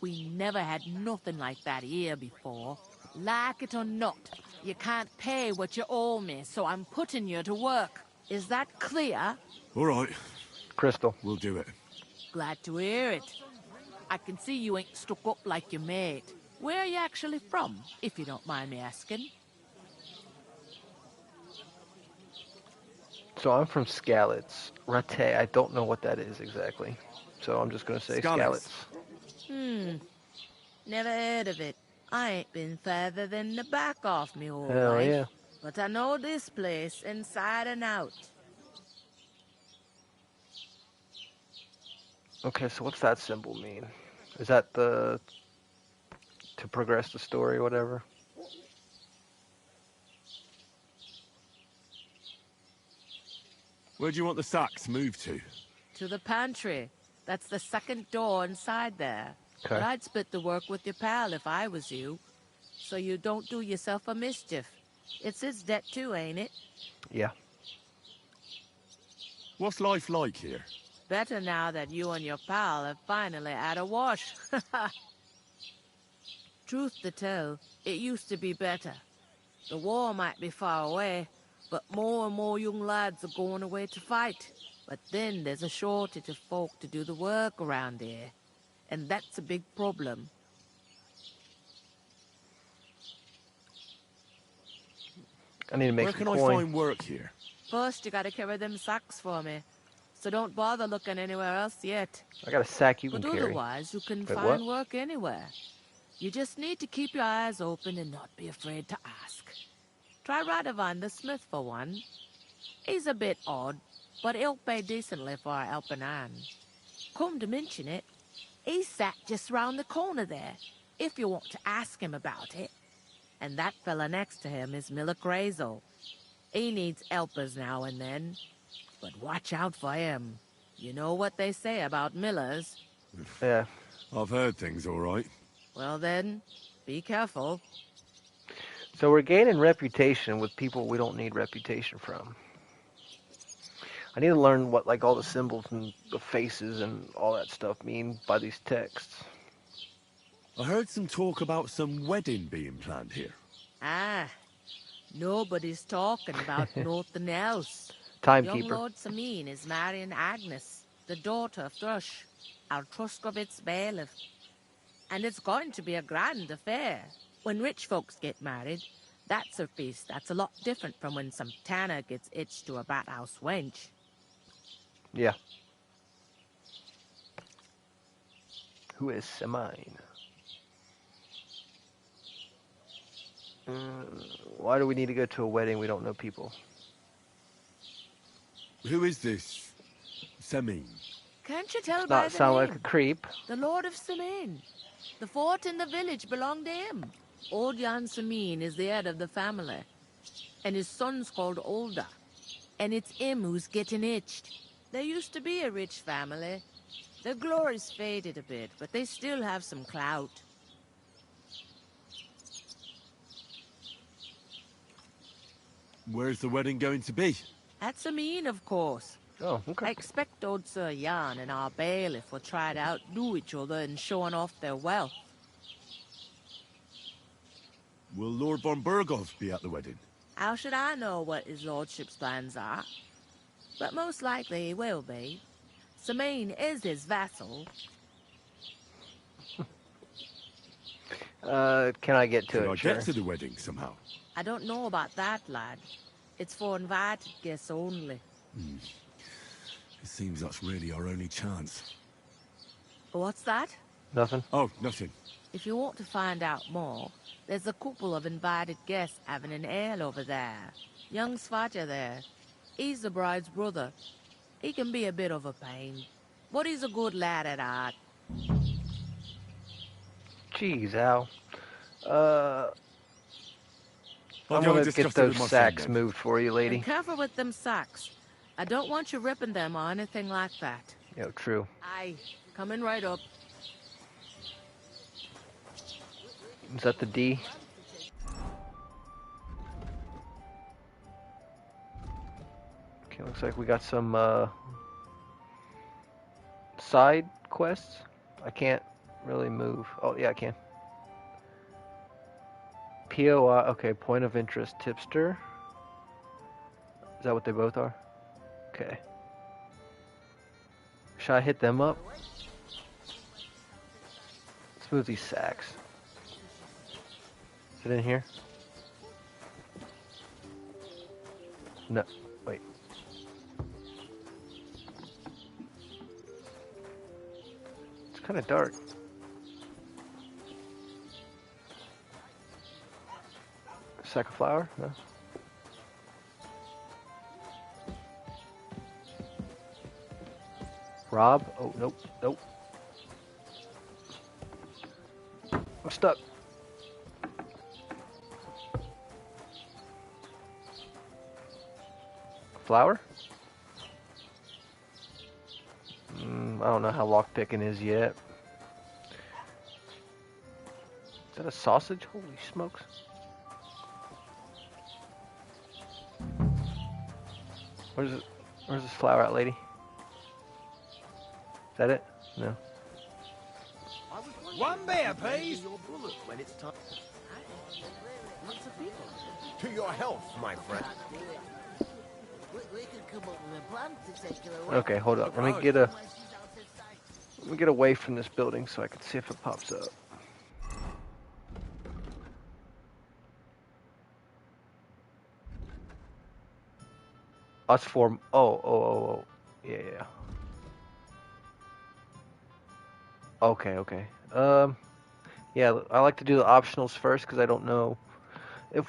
We never had nothing like that here before. Like it or not, you can't pay what you owe me, so I'm putting you to work. Is that clear? All right. Crystal. We'll do it. Glad to hear it. I can see you ain't stuck up like your mate. Where are you actually from, if you don't mind me asking? So I'm from Skalitz. Rattay, I don't know what that is exactly. So I'm just gonna say Skalitz. Skalitz. Never heard of it. I ain't been further than the back off me whole Hell life. yeah. But I know this place inside and out. Okay, so what's that symbol mean? Is that the to progress the story or whatever? Where do you want the sacks moved to? To the pantry. That's the second door inside there. Okay. But I'd split the work with your pal if I was you. So you don't do yourself a mischief. It's his debt too, ain't it? Yeah. What's life like here? Better now that you and your pal have finally had a wash. Truth to tell, it used to be better. The war might be far away, but more and more young lads are going away to fight. But then there's a shortage of folk to do the work around here. And that's a big problem. I need to make Where some can I coin. find work here? First, you gotta carry them sacks for me. So don't bother looking anywhere else yet. I got a sack you can But carry. otherwise, you can Wait, find what? work anywhere. You just need to keep your eyes open and not be afraid to ask. Try Radovan the smith for one. He's a bit odd, but he'll pay decently for a helping hand. Come to mention it, he's sat just round the corner there, if you want to ask him about it. And that fella next to him is Miller Crazel. He needs helpers now and then, but watch out for him. You know what they say about Millers. Yeah. I've heard things all right. Well then, be careful. So we're gaining reputation with people we don't need reputation from. I need to learn what like all the symbols and the faces and all that stuff mean by these texts. I heard some talk about some wedding being planned here. Ah, nobody's talking about nothing else. Timekeeper. Young Lord Samine is marrying Agnes, the daughter of Thrush, our Truskovitz bailiff. And it's going to be a grand affair. When rich folks get married, that's a feast that's a lot different from when some tanner gets hitched to a bathouse wench. Yeah. Who is Samine? Why do we need to go to a wedding? We don't know people. Who is this? Semin. Can't you tell Does by not the sound name? like a creep. The Lord of Samine. The fort in the village belonged to him. Old Jan Samine is the head of the family. And his son's called Olda. And it's him who's getting itched. They used to be a rich family. Their glory's faded a bit, but they still have some clout. Where's the wedding going to be? At Samine, of course. Oh, okay. I expect old Sir Jan and our bailiff will try to outdo each other in showing off their wealth. Will Lord von Berghoff be at the wedding? How should I know what his lordship's plans are? But most likely he will be. Samine is his vassal. Can I get to Can it? I Sure. get to the wedding somehow? I don't know about that, lad. It's for invited guests only. It seems that's really our only chance. What's that? Nothing. Oh, nothing. If you want to find out more, there's a couple of invited guests having an ale over there. Young Svaja there. He's the bride's brother. He can be a bit of a pain, but he's a good lad at heart. Jeez, Al. I'll I'm go and gonna discuss get it with those my friend sacks then. moved for you, And lady. careful with them sacks. I don't want you ripping them or anything like that. Yo, true. Aye, coming right up. Is that the D? Okay, looks like we got some side quests. I can't really move. Oh, yeah, I can. POI, okay, point of interest, tipster. Is that what they both are? Okay. Should I hit them up? Let's move these sacks. Is it in here? No, wait. It's kind of dark. Sack of flour? No. Rob? Oh, nope, nope. I'm stuck. Flour? I don't know how lockpicking is yet. Is that a sausage? Holy smokes. Where's this flour at, lady? Is that it? No. One beer, please. When it's time. To your health, my friend. We could come up with a plan to take her away. Okay, hold up. Let me get away from this building so I can see if it pops up. Us for oh. Yeah. Okay. Yeah, I like to do the optionals first because I don't know if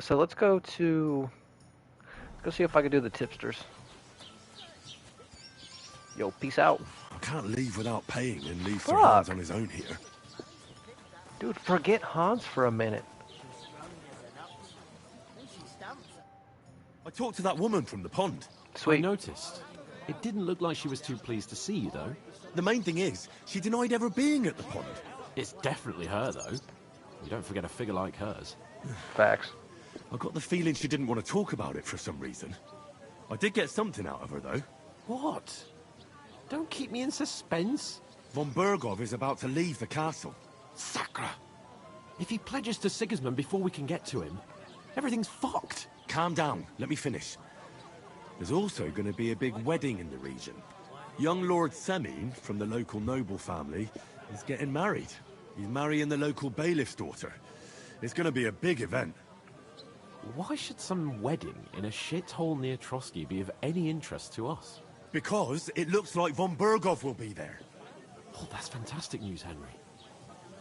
So let's go see if I can do the tipsters. Yo, peace out. I can't leave without paying and leave Sir Fuck. Hans on his own here. Dude, forget Hans for a minute. I talked to that woman from the pond. Sweet. I noticed. It didn't look like she was too pleased to see you, though. The main thing is, she denied ever being at the pond. It's definitely her, though. You don't forget a figure like hers. Facts. I got the feeling she didn't want to talk about it for some reason. I did get something out of her, though. What? Don't keep me in suspense. Von Bergov is about to leave the castle. Sacra! If he pledges to Sigismund before we can get to him, everything's fucked. Calm down. Let me finish. There's also going to be a big wedding in the region. Young Lord Semin, from the local noble family, is getting married. He's marrying the local bailiff's daughter. It's going to be a big event. Why should some wedding in a shithole near Trotsky be of any interest to us? Because it looks like von Bergov will be there. Oh, that's fantastic news, Henry.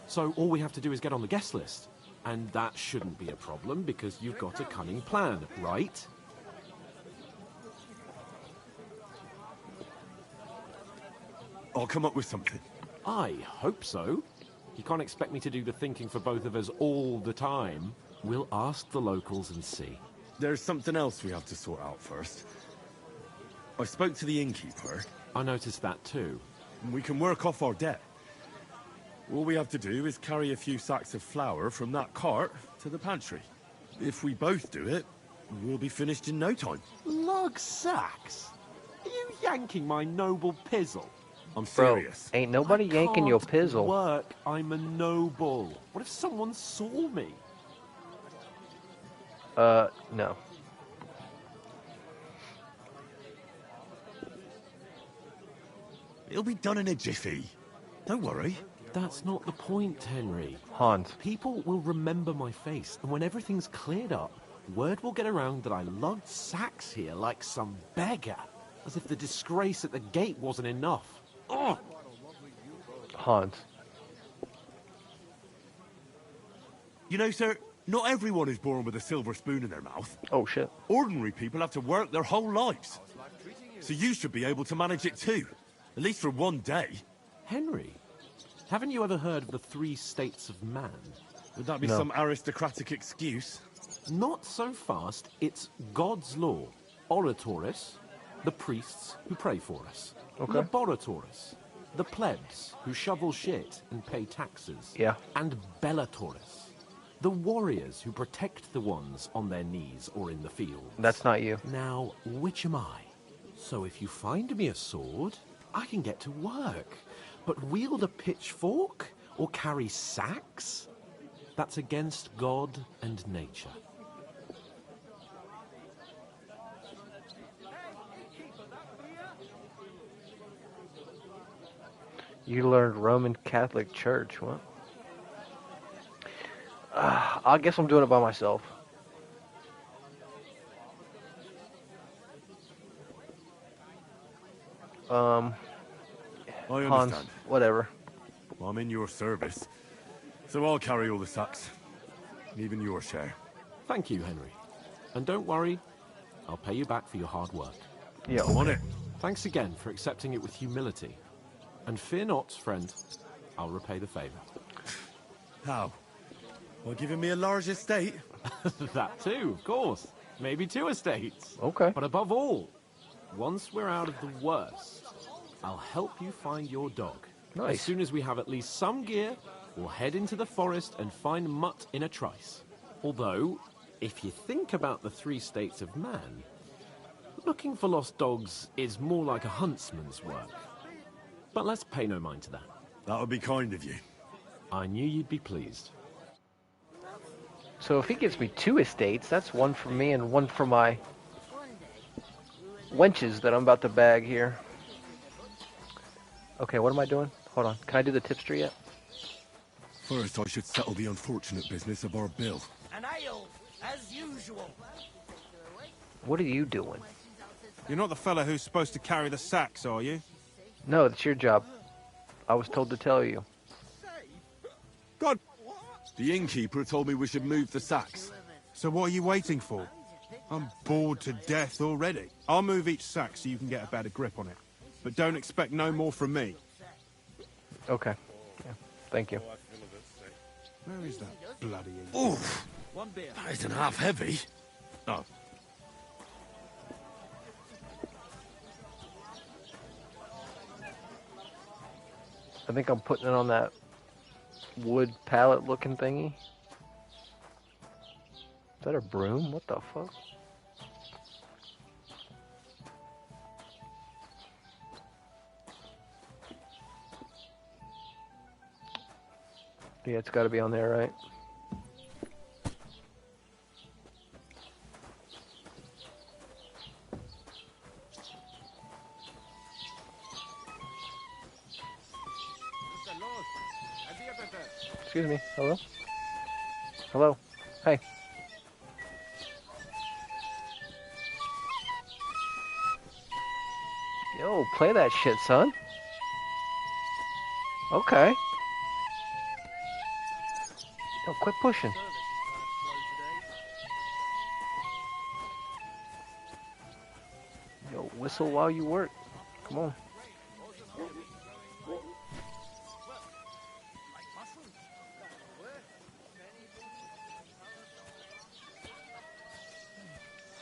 So all we have to do is get on the guest list. And that shouldn't be a problem because you've got a cunning plan, right? I'll come up with something. I hope so. You can't expect me to do the thinking for both of us all the time. We'll ask the locals and see. There's something else we have to sort out first. I spoke to the innkeeper. I noticed that too. We can work off our debt. All we have to do is carry a few sacks of flour from that cart to the pantry. If we both do it, we'll be finished in no time. Lug sacks? Are you yanking my noble pizzle? I'm Bro, serious. ain't nobody yanking your pizzle. Work. I'm a noble. What if someone saw me? No. It'll be done in a jiffy. Don't worry. That's not the point, Henry. Hans. People will remember my face, and when everything's cleared up, word will get around that I lugged sacks here like some beggar. As if the disgrace at the gate wasn't enough. Oh! Hans. You know, sir, not everyone is born with a silver spoon in their mouth. Oh, shit. Ordinary people have to work their whole lives. So you should be able to manage it too. At least for one day. Henry, haven't you ever heard of the 3 states of man? Would that be No. some aristocratic excuse? Not so fast. It's God's law. Oratoris, the priests who pray for us. Okay. Laboratoris, the plebs who shovel shit and pay taxes. Yeah. And Bellatoris, the warriors who protect the ones on their knees or in the field. That's not you. Now, which am I? So if you find me a sword, I can get to work. But wield a pitchfork or carry sacks? That's against God and nature. You learned Roman Catholic Church. What? I guess I'm doing it by myself. I Hans, understand. whatever. I'm in your service. So I'll carry all the sacks. Even your share. Thank you, Henry. And don't worry, I'll pay you back for your hard work. Yeah, I'm on it. Thanks again for accepting it with humility. And fear not, friend, I'll repay the favor. How? By giving me a large estate? That too, of course. Maybe 2 estates. Okay. But above all, once we're out of the worst, I'll help you find your dog. Nice. As soon as we have at least some gear, we'll head into the forest and find Mutt in a trice. Although, if you think about the 3 states of man, looking for lost dogs is more like a huntsman's work. But let's pay no mind to that. That would be kind of you. I knew you'd be pleased. So if he gives me 2 estates, that's 1 for me and 1 for my wenches that I'm about to bag here. Okay, what am I doing? Hold on. Can I do the tipster yet? First, I should settle the unfortunate business of our bill. An ale, as usual. What are you doing? You're not the fella who's supposed to carry the sacks, are you? No, it's your job. I was told to tell you. God! The innkeeper told me we should move the sacks. So what are you waiting for? I'm bored to death already. I'll move each sack so you can get a better grip on it. But don't expect no more from me. Okay. Yeah. Thank you. Where is that bloody ink? Oof! That isn't half heavy. Oh. I think I'm putting it on that wood pallet looking thingy. Is that a broom? What the fuck? Yeah, it's got to be on there, right? Excuse me. Hello? Hello? Hey. Yo, play that shit, son. Okay. Yo, quit pushing. Yo, whistle while you work. Come on.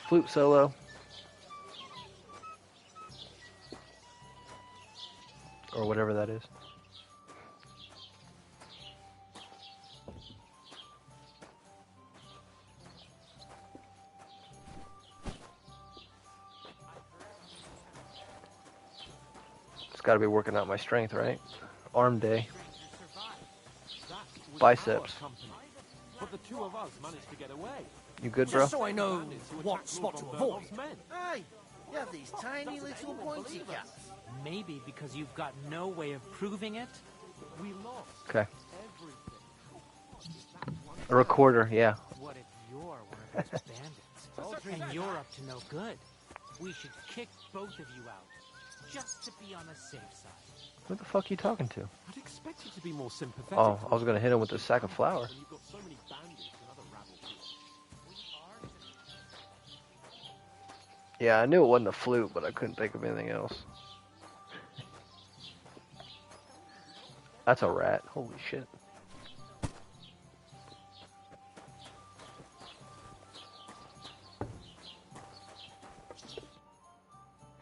Flute solo. Or whatever that is. It's got to be working out my strength, right? Arm day. Biceps. But the two of us managed to get away. You good, bro? Just so I know what spot to avoid. Hey, you have these tiny little pointy caps. Maybe because you've got no way of proving it. We lost. Okay. A recorder, yeah. What if you're one of those bandits? And you're up to no good. We should kick both of you out. Just to be on the safe side. Who the fuck are you talking to? I'd expect you to be more sympathetic. Oh, I was gonna hit him with a sack of flour. You've got so many bandits and other rabble. Yeah, I knew it wasn't a flute, but I couldn't think of anything else. That's a rat. Holy shit.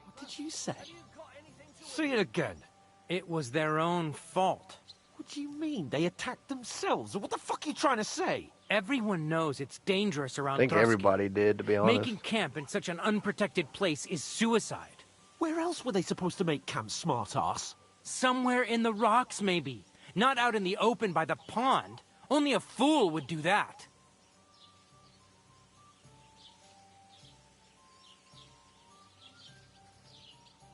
What did you say? Say it again. It was their own fault. What do you mean? They attacked themselves? What the fuck are you trying to say? Everyone knows it's dangerous around I think Trotsky. everybody did, to be honest. Making camp in such an unprotected place is suicide. Where else were they supposed to make camp, smart-ass? Somewhere in the rocks, maybe. Not out in the open by the pond. Only a fool would do that.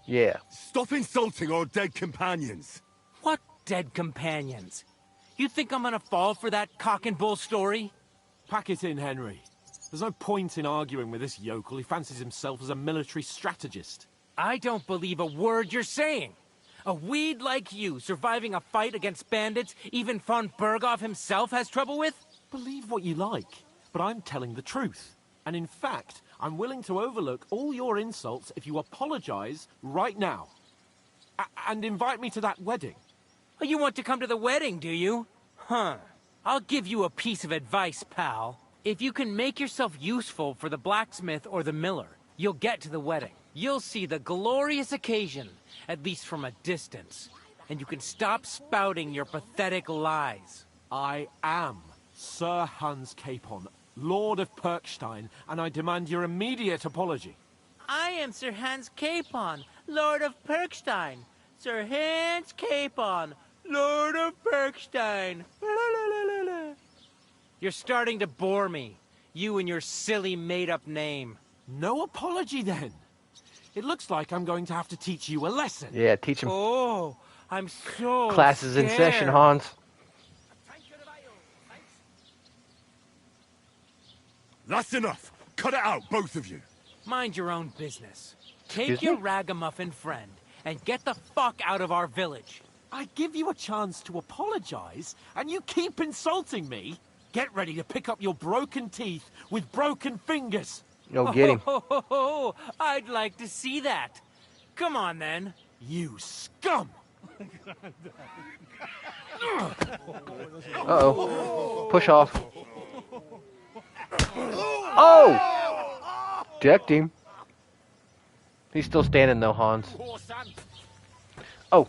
Yeah. Stop insulting our dead companions. What dead companions? You think I'm gonna fall for that cock and bull story? Pack it in, Henry. There's no point in arguing with this yokel. He fancies himself as a military strategist. I don't believe a word you're saying. A weed like you surviving a fight against bandits even von Berghoff himself has trouble with? Believe what you like, but I'm telling the truth. And in fact, I'm willing to overlook all your insults if you apologize right now. And invite me to that wedding. Oh, you want to come to the wedding, do you? Huh. I'll give you a piece of advice, pal. If you can make yourself useful for the blacksmith or the miller, you'll get to the wedding. You'll see the glorious occasion, at least from a distance. And you can stop spouting your pathetic lies. I am Sir Hans Capon, Lord of Perkstein, and I demand your immediate apology. I am Sir Hans Capon, Lord of Perkstein. Sir Hans Capon, Lord of Perkstein. You're starting to bore me. You and your silly made-up name. No apology, then. It looks like I'm going to have to teach you a lesson. Yeah, teach him. Oh, I'm so Classes in session, Hans. That's enough. Cut it out, both of you. Mind your own business. Excuse Take your me? ragamuffin friend and get the fuck out of our village. I give you a chance to apologize, and you keep insulting me. Get ready to pick up your broken teeth with broken fingers. Yo, get him. Oh, I'd like to see that. Come on, then. You scum! Uh-oh. Push off. Oh! Decked him. He's still standing, though, Hans. Oh.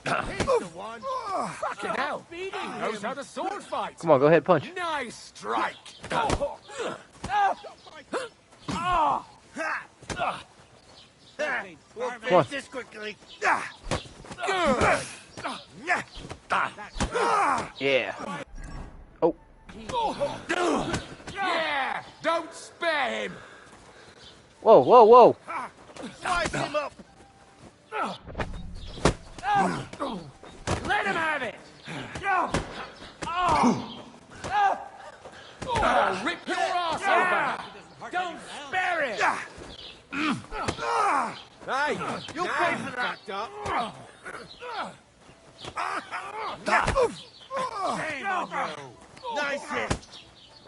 He's the one. Fucking hell. He knows how to sword fight. Come on, go ahead, punch. Nice strike. We'll Come on. finish this quickly. Yeah. Oh. Yeah! Don't spare him. Whoa, whoa, whoa. Slice him up. Let him have it! Oh, rip your ass over. Don't spare it! Hey, you'll pay for that. Shame on you. Nice hit.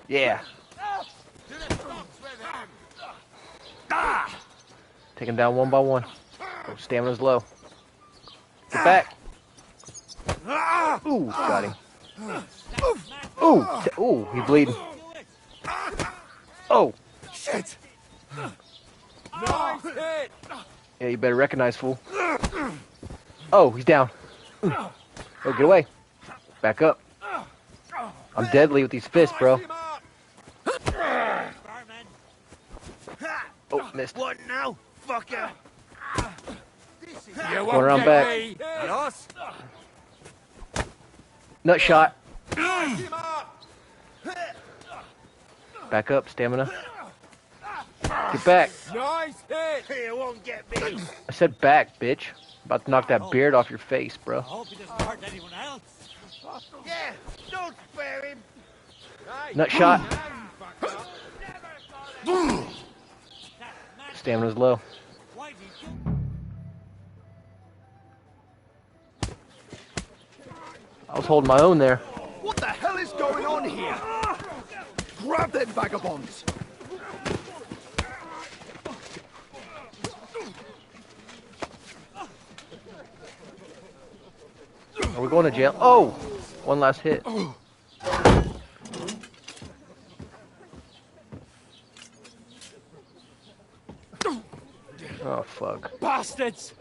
Yeah. Take him down one by one. Oh, stamina's low. Get back. Ooh, got him. Ooh, ooh, he's bleeding. Oh. Shit. Nice hit. Yeah, you better recognize, fool. Oh, he's down. Oh, get away. Back up. I'm deadly with these fists, bro. Oh, missed. What now, fucker? You Going around back. me. Us? Nut shot. Back up, stamina. Get back. Nice hit. You won't get me. I said back, bitch. About to knock that beard off your face, bro. Hope he doesn't hurt anyone else. Yeah, don't spare him. Nut shot. Stamina's low. I was holding my own there. What the hell is going on here? Grab them vagabonds! Are we going to jail? Oh! One last hit. Oh, fuck. Bastards!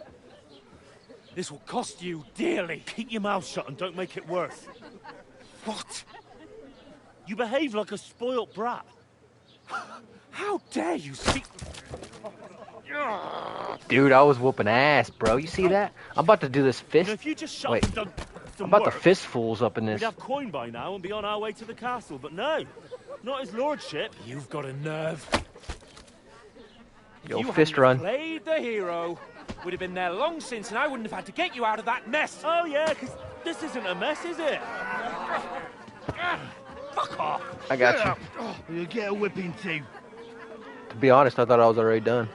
This will cost you dearly. Keep your mouth shut and don't make it worse. What? You behave like a spoilt brat. How dare you speak... Dude, I was whooping ass, bro. You see that? I'm about to do this fist. If you just shut Wait. and done some I'm about to work, fist fools up in this. we'd have coin by now and be on our way to the castle, but no. Not his lordship. You've got a nerve. Yo, You fist hadn't run. played the hero. Would have been there long since, and I wouldn't have had to get you out of that mess. Oh, yeah, because this isn't a mess, is it? Fuck off. I got you. You get a whipping too. To be honest, I thought I was already done.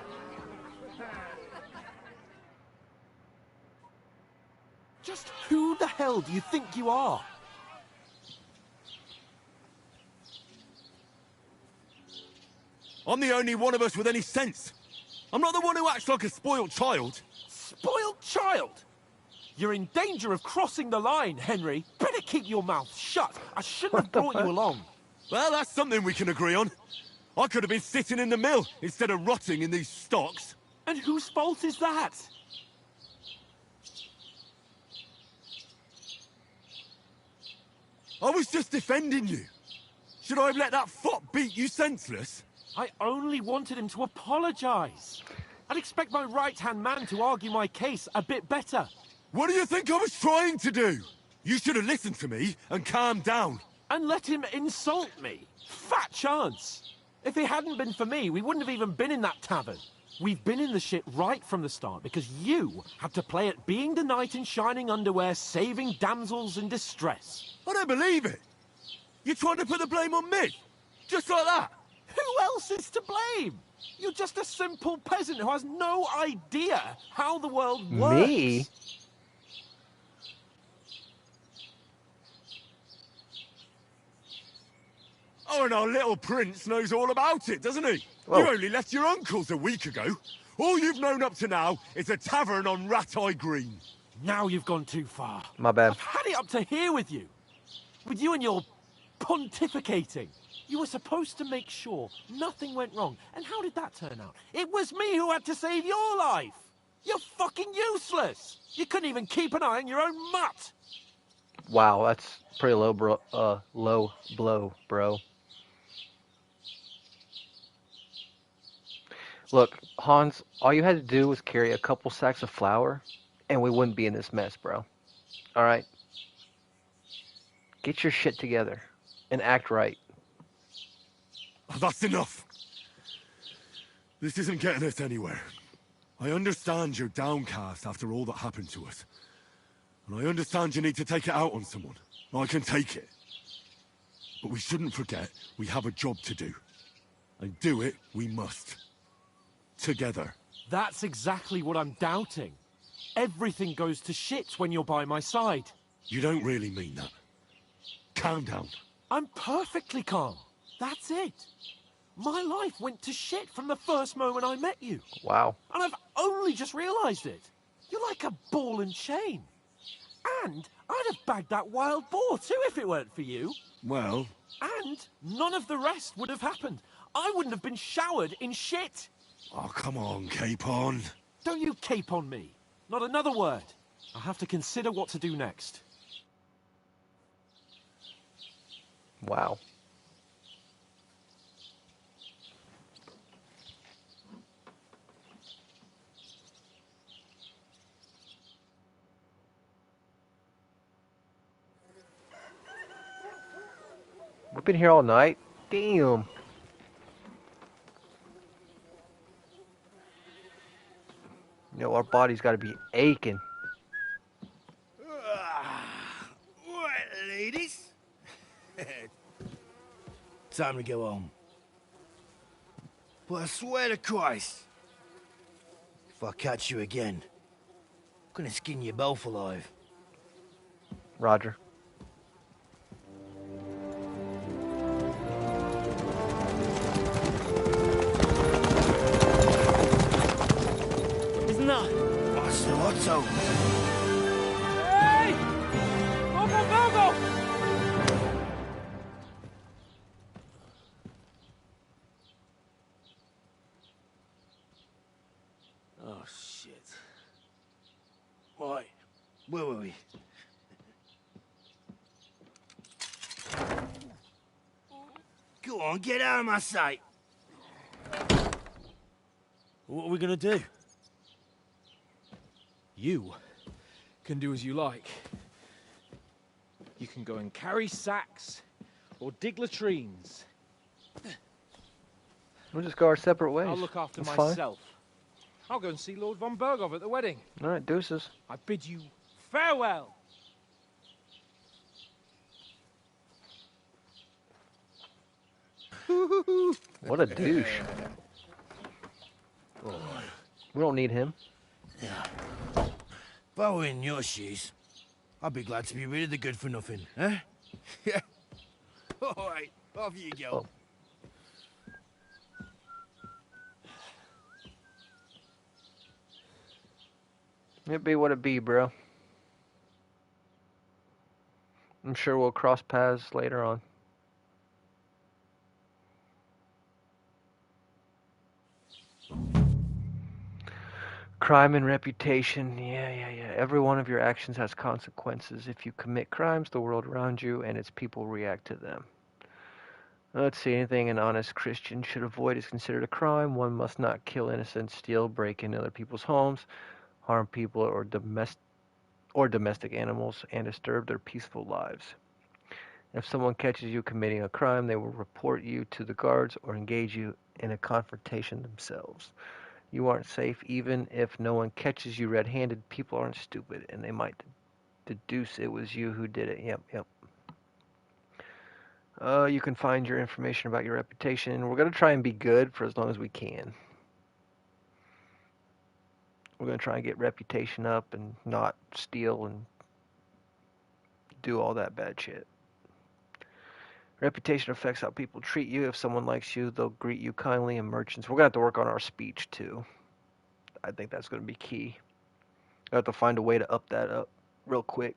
Just who the hell do you think you are? I'm the only one of us with any sense. I'm not the one who acts like a spoiled child. Spoiled child? You're in danger of crossing the line, Henry. Better keep your mouth shut. I shouldn't have brought you along. Well, that's something we can agree on. I could have been sitting in the mill instead of rotting in these stocks. And whose fault is that? I was just defending you. Should I have let that fop beat you senseless? I only wanted him to apologize. I'd expect my right-hand man to argue my case a bit better. What do you think I was trying to do? You should have listened to me and calmed down. And let him insult me. Fat chance. If it hadn't been for me, we wouldn't have even been in that tavern. We've been in the shit right from the start because you had to play at being the knight in shining underwear, saving damsels in distress. I don't believe it. You're trying to put the blame on me? Just like that? Who else is to blame? You're just a simple peasant who has no idea how the world works. Me? Oh, and our little prince knows all about it, doesn't he? Whoa. You only left your uncle's a week ago. All you've known up to now is a tavern on Rat-Eye Green. Now you've gone too far. My bad. I've had it up to here with you. With you and your pontificating. You were supposed to make sure nothing went wrong. And how did that turn out? It was me who had to save your life. You're fucking useless. You couldn't even keep an eye on your own mutt. Wow, that's pretty low blow, bro. Look, Hans, all you had to do was carry a couple sacks of flour, and we wouldn't be in this mess, bro. Alright? Get your shit together, and act right. That's enough. This isn't getting us anywhere. I understand you're downcast after all that happened to us. And I understand you need to take it out on someone. I can take it. But we shouldn't forget we have a job to do. And do it we must. Together. That's exactly what I'm doubting. Everything goes to shit when you're by my side. You don't really mean that. Calm down. I'm perfectly calm. That's it. My life went to shit from the first moment I met you. Wow. And I've only just realised it. You're like a ball and chain. And I'd have bagged that wild boar too if it weren't for you. Well... And none of the rest would have happened. I wouldn't have been showered in shit. Oh, come on, Capon. Don't you cape on me. Not another word. I'll have to consider what to do next. Wow. We've been here all night. Damn. You know, our body's got to be aching. Right, ladies. Time to go home. But I swear to Christ, if I catch you again, I'm gonna skin you both alive. Roger. Isn't that? Otto. Hey! Go! Oh, shit. Right, where were we? Go on, get out of my sight. What are we gonna do? You can do as you like. You can go and carry sacks or dig latrines. We'll just go our separate ways. I'll look after That's myself. I'll go and see Lord von Bergov at the wedding. Fine. All right, deuces. I bid you farewell. What a douche. We don't need him. If I were in your shoes, I'd be glad to be rid of the good for nothing, eh? Yeah. All right, off you go. Oh. It be what it be, bro. I'm sure we'll cross paths later on. Crime and reputation. Yeah. Every one of your actions has consequences. If you commit crimes, the world around you and its people react to them. Let's see, anything an honest Christian should avoid is considered a crime. One must not kill innocents, steal, break into other people's homes, harm people or domestic animals, and disturb their peaceful lives. If someone catches you committing a crime, they will report you to the guards or engage you in a confrontation themselves. You aren't safe even if no one catches you red-handed. People aren't stupid, and they might deduce it was you who did it. Yep. You can find your information about your reputation. We're going to try and be good for as long as we can. We're going to try and get reputation up and not steal and do all that bad shit. Reputation affects how people treat you. If someone likes you, they'll greet you kindly, and merchants... We're going to have to work on our speech, too. I think that's going to be key. I have to find a way to up that up real quick.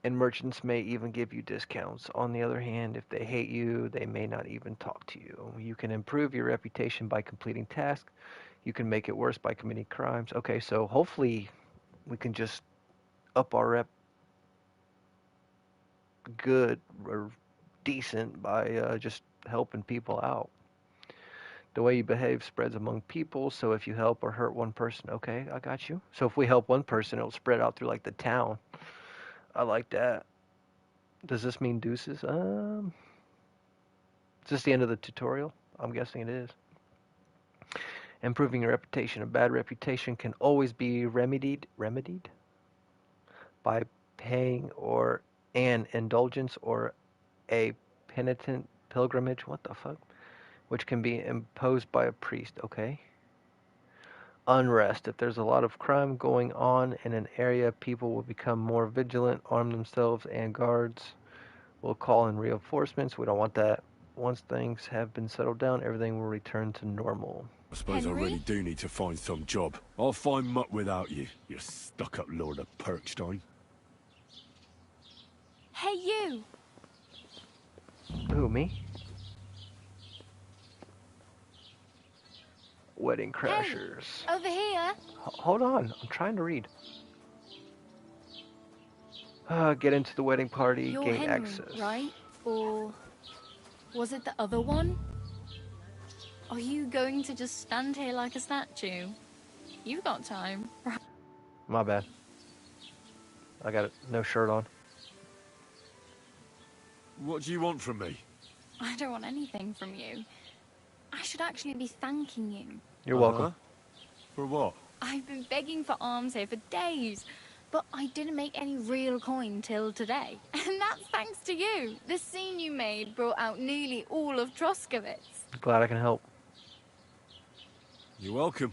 And merchants may even give you discounts. On the other hand, if they hate you, they may not even talk to you. You can improve your reputation by completing tasks. You can make it worse by committing crimes. Okay, so hopefully we can just up our rep good or decent by just helping people out. The way you behave spreads among people, so if you help or hurt one person, okay, I got you. So if we help one person, it'll spread out through like the town. I like that. Does this mean deuces? Is this the end of the tutorial? I'm guessing it is. Improving your reputation. A bad reputation can always be remedied by paying or an indulgence or a penitent pilgrimage. What the fuck? Which can be imposed by a priest. Okay. Unrest. If there's a lot of crime going on in an area, people will become more vigilant, arm themselves, and guards will call in reinforcements. We don't want that. Once things have been settled down, everything will return to normal. I suppose Henry? I really do need to find some job. I'll find muck without you, you stuck-up Lord of Perkstein. Hey, you! Who, me? Wedding crashers. Hey, over here. Hold on, I'm trying to read. Get into the wedding party, You're gain Henry, access. right? Or was it the other one? Are you going to just stand here like a statue? You've got time. My bad. I got no shirt on. What do you want from me? I don't want anything from you. I should actually be thanking you. You're welcome. For what? I've been begging for alms here for days, but I didn't make any real coin till today. And that's thanks to you. The scene you made brought out nearly all of Troskowitz. Glad I can help. You're welcome.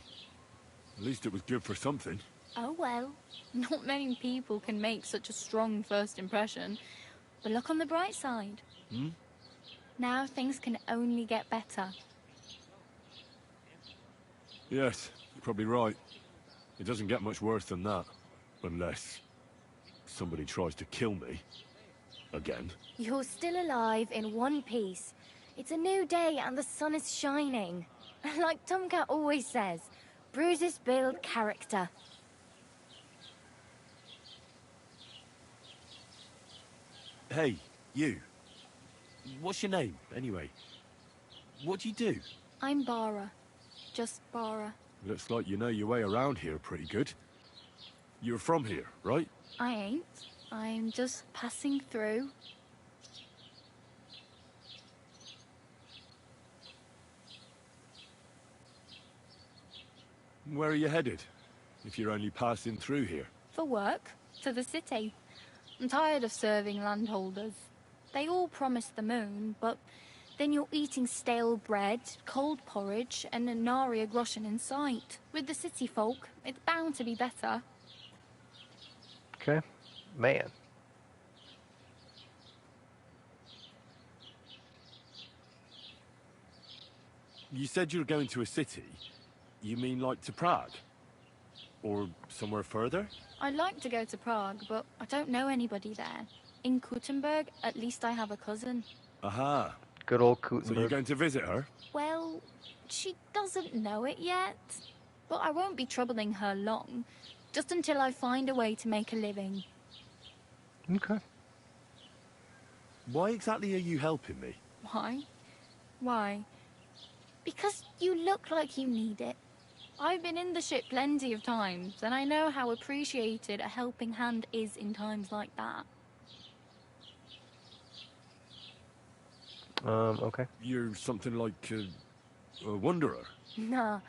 At least it was good for something. Oh well, not many people can make such a strong first impression. But look on the bright side. Now things can only get better. Yes, you're probably right. It doesn't get much worse than that. Unless somebody tries to kill me. Again. You're still alive in one piece. It's a new day and the sun is shining. Like Tomcat always says, bruises build character. Hey, you. What's your name, anyway? What do you do? I'm Bara. Just Bara. Looks like you know your way around here pretty good. You're from here, right? I ain't. I'm just passing through. Where are you headed, if you're only passing through here? For work. To the city. I'm tired of serving landholders. They all promise the moon, but then you're eating stale bread, cold porridge, and a nary a groschen in sight. With the city folk, it's bound to be better. Okay. Man. You said you were going to a city. You mean like to Prague? Or somewhere further? I'd like to go to Prague, but I don't know anybody there. In Kuttenberg, at least I have a cousin. Aha. Good old Kuttenberg. So you're going to visit her? Well, she doesn't know it yet. But I won't be troubling her long. Just until I find a way to make a living. Okay. Why exactly are you helping me? Why? Why? Because you look like you need it. I've been in the ship plenty of times, and I know how appreciated a helping hand is in times like that. Okay. You're something like a wanderer? Nah,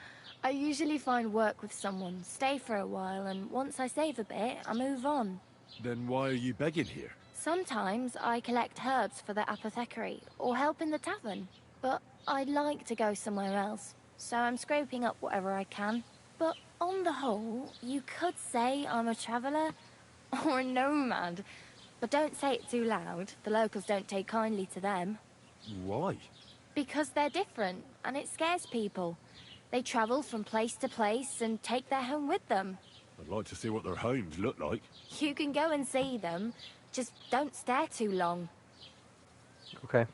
I usually find work with someone, stay for a while, and once I save a bit, I move on. Then why are you begging here? Sometimes I collect herbs for the apothecary, or help in the tavern. But I'd like to go somewhere else, so I'm scraping up whatever I can. But on the whole, you could say I'm a traveller, or a nomad. But don't say it too loud. The locals don't take kindly to them. Why? Because they're different, and it scares people. They travel from place to place and take their home with them. I'd like to see what their homes look like. You can go and see them, just don't stare too long. Okay.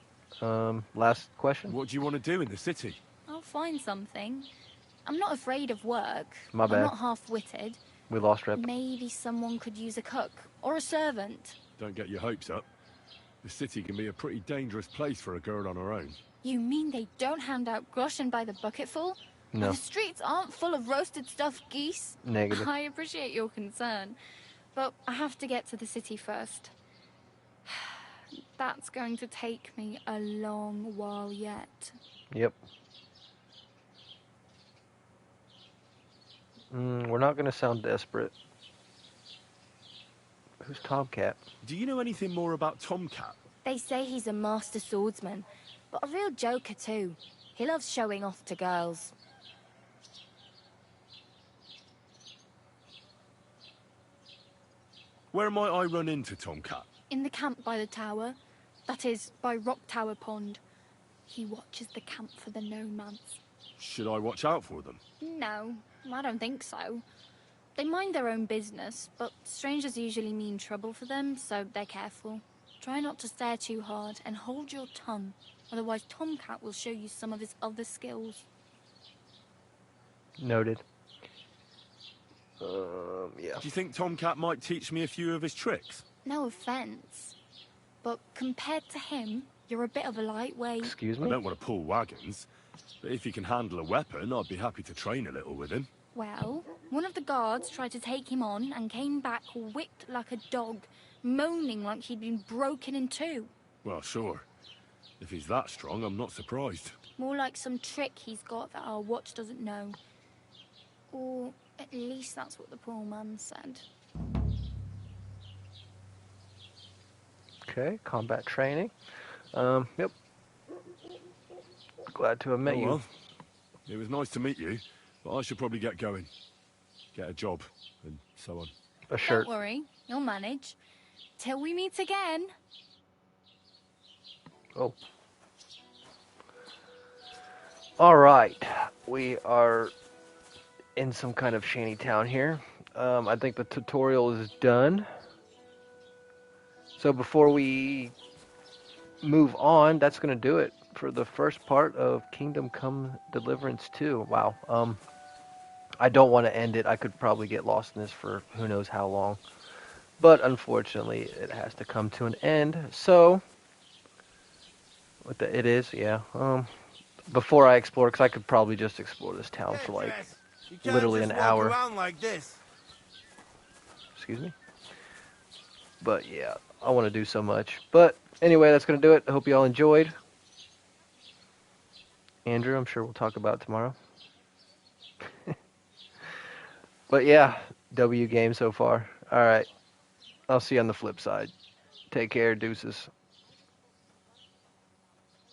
Last question? What do you want to do in the city? I'll find something. I'm not afraid of work. My bad. I'm not half-witted. We lost Rep. Maybe someone could use a cook or a servant. Don't get your hopes up. The city can be a pretty dangerous place for a girl on her own. You mean they don't hand out groschen by the bucketful? No. The streets aren't full of roasted stuffed geese? Negative. I appreciate your concern, but I have to get to the city first. That's going to take me a long while yet. Yep. We're not going to sound desperate. Who's Tomcat? Do you know anything more about Tomcat? They say he's a master swordsman, but a real joker too. He loves showing off to girls. Where might I run into Tomcat? In the camp by the tower. That is, by Rock Tower Pond. He watches the camp for the nomads. Should I watch out for them? No, I don't think so. They mind their own business, but strangers usually mean trouble for them, so they're careful. Try not to stare too hard and hold your tongue, otherwise Tomcat will show you some of his other skills. Noted. Yeah. Do you think Tomcat might teach me a few of his tricks? No offence, but compared to him, you're a bit of a lightweight. Excuse I me? don't want to pull wagons, but if he can handle a weapon, I'd be happy to train a little with him. Well, one of the guards tried to take him on and came back whipped like a dog, moaning like he'd been broken in two. Well, sure. If he's that strong, I'm not surprised. More like some trick he's got that our watch doesn't know. Or at least that's what the poor man said. Okay, combat training. Yep. Glad to have met you. Well, it was nice to meet you, but I should probably get going. Get a job, and so on. A shirt. Don't worry, you'll manage. Till we meet again. Oh. Alright. We are in some kind of shanty town here. I think the tutorial is done. So before we move on, that's going to do it for the first part of Kingdom Come Deliverance 2. Wow. I don't want to end it. I could probably get lost in this for who knows how long. But unfortunately, it has to come to an end. So, it is, yeah. Before I explore, because I could probably just explore this town for like literally an hour. Around like this. Excuse me? But yeah, I want to do so much. But anyway, that's going to do it. I hope you all enjoyed. Andrew, I'm sure we'll talk about it tomorrow. But yeah, W game so far. Alright. I'll see you on the flip side. Take care, deuces.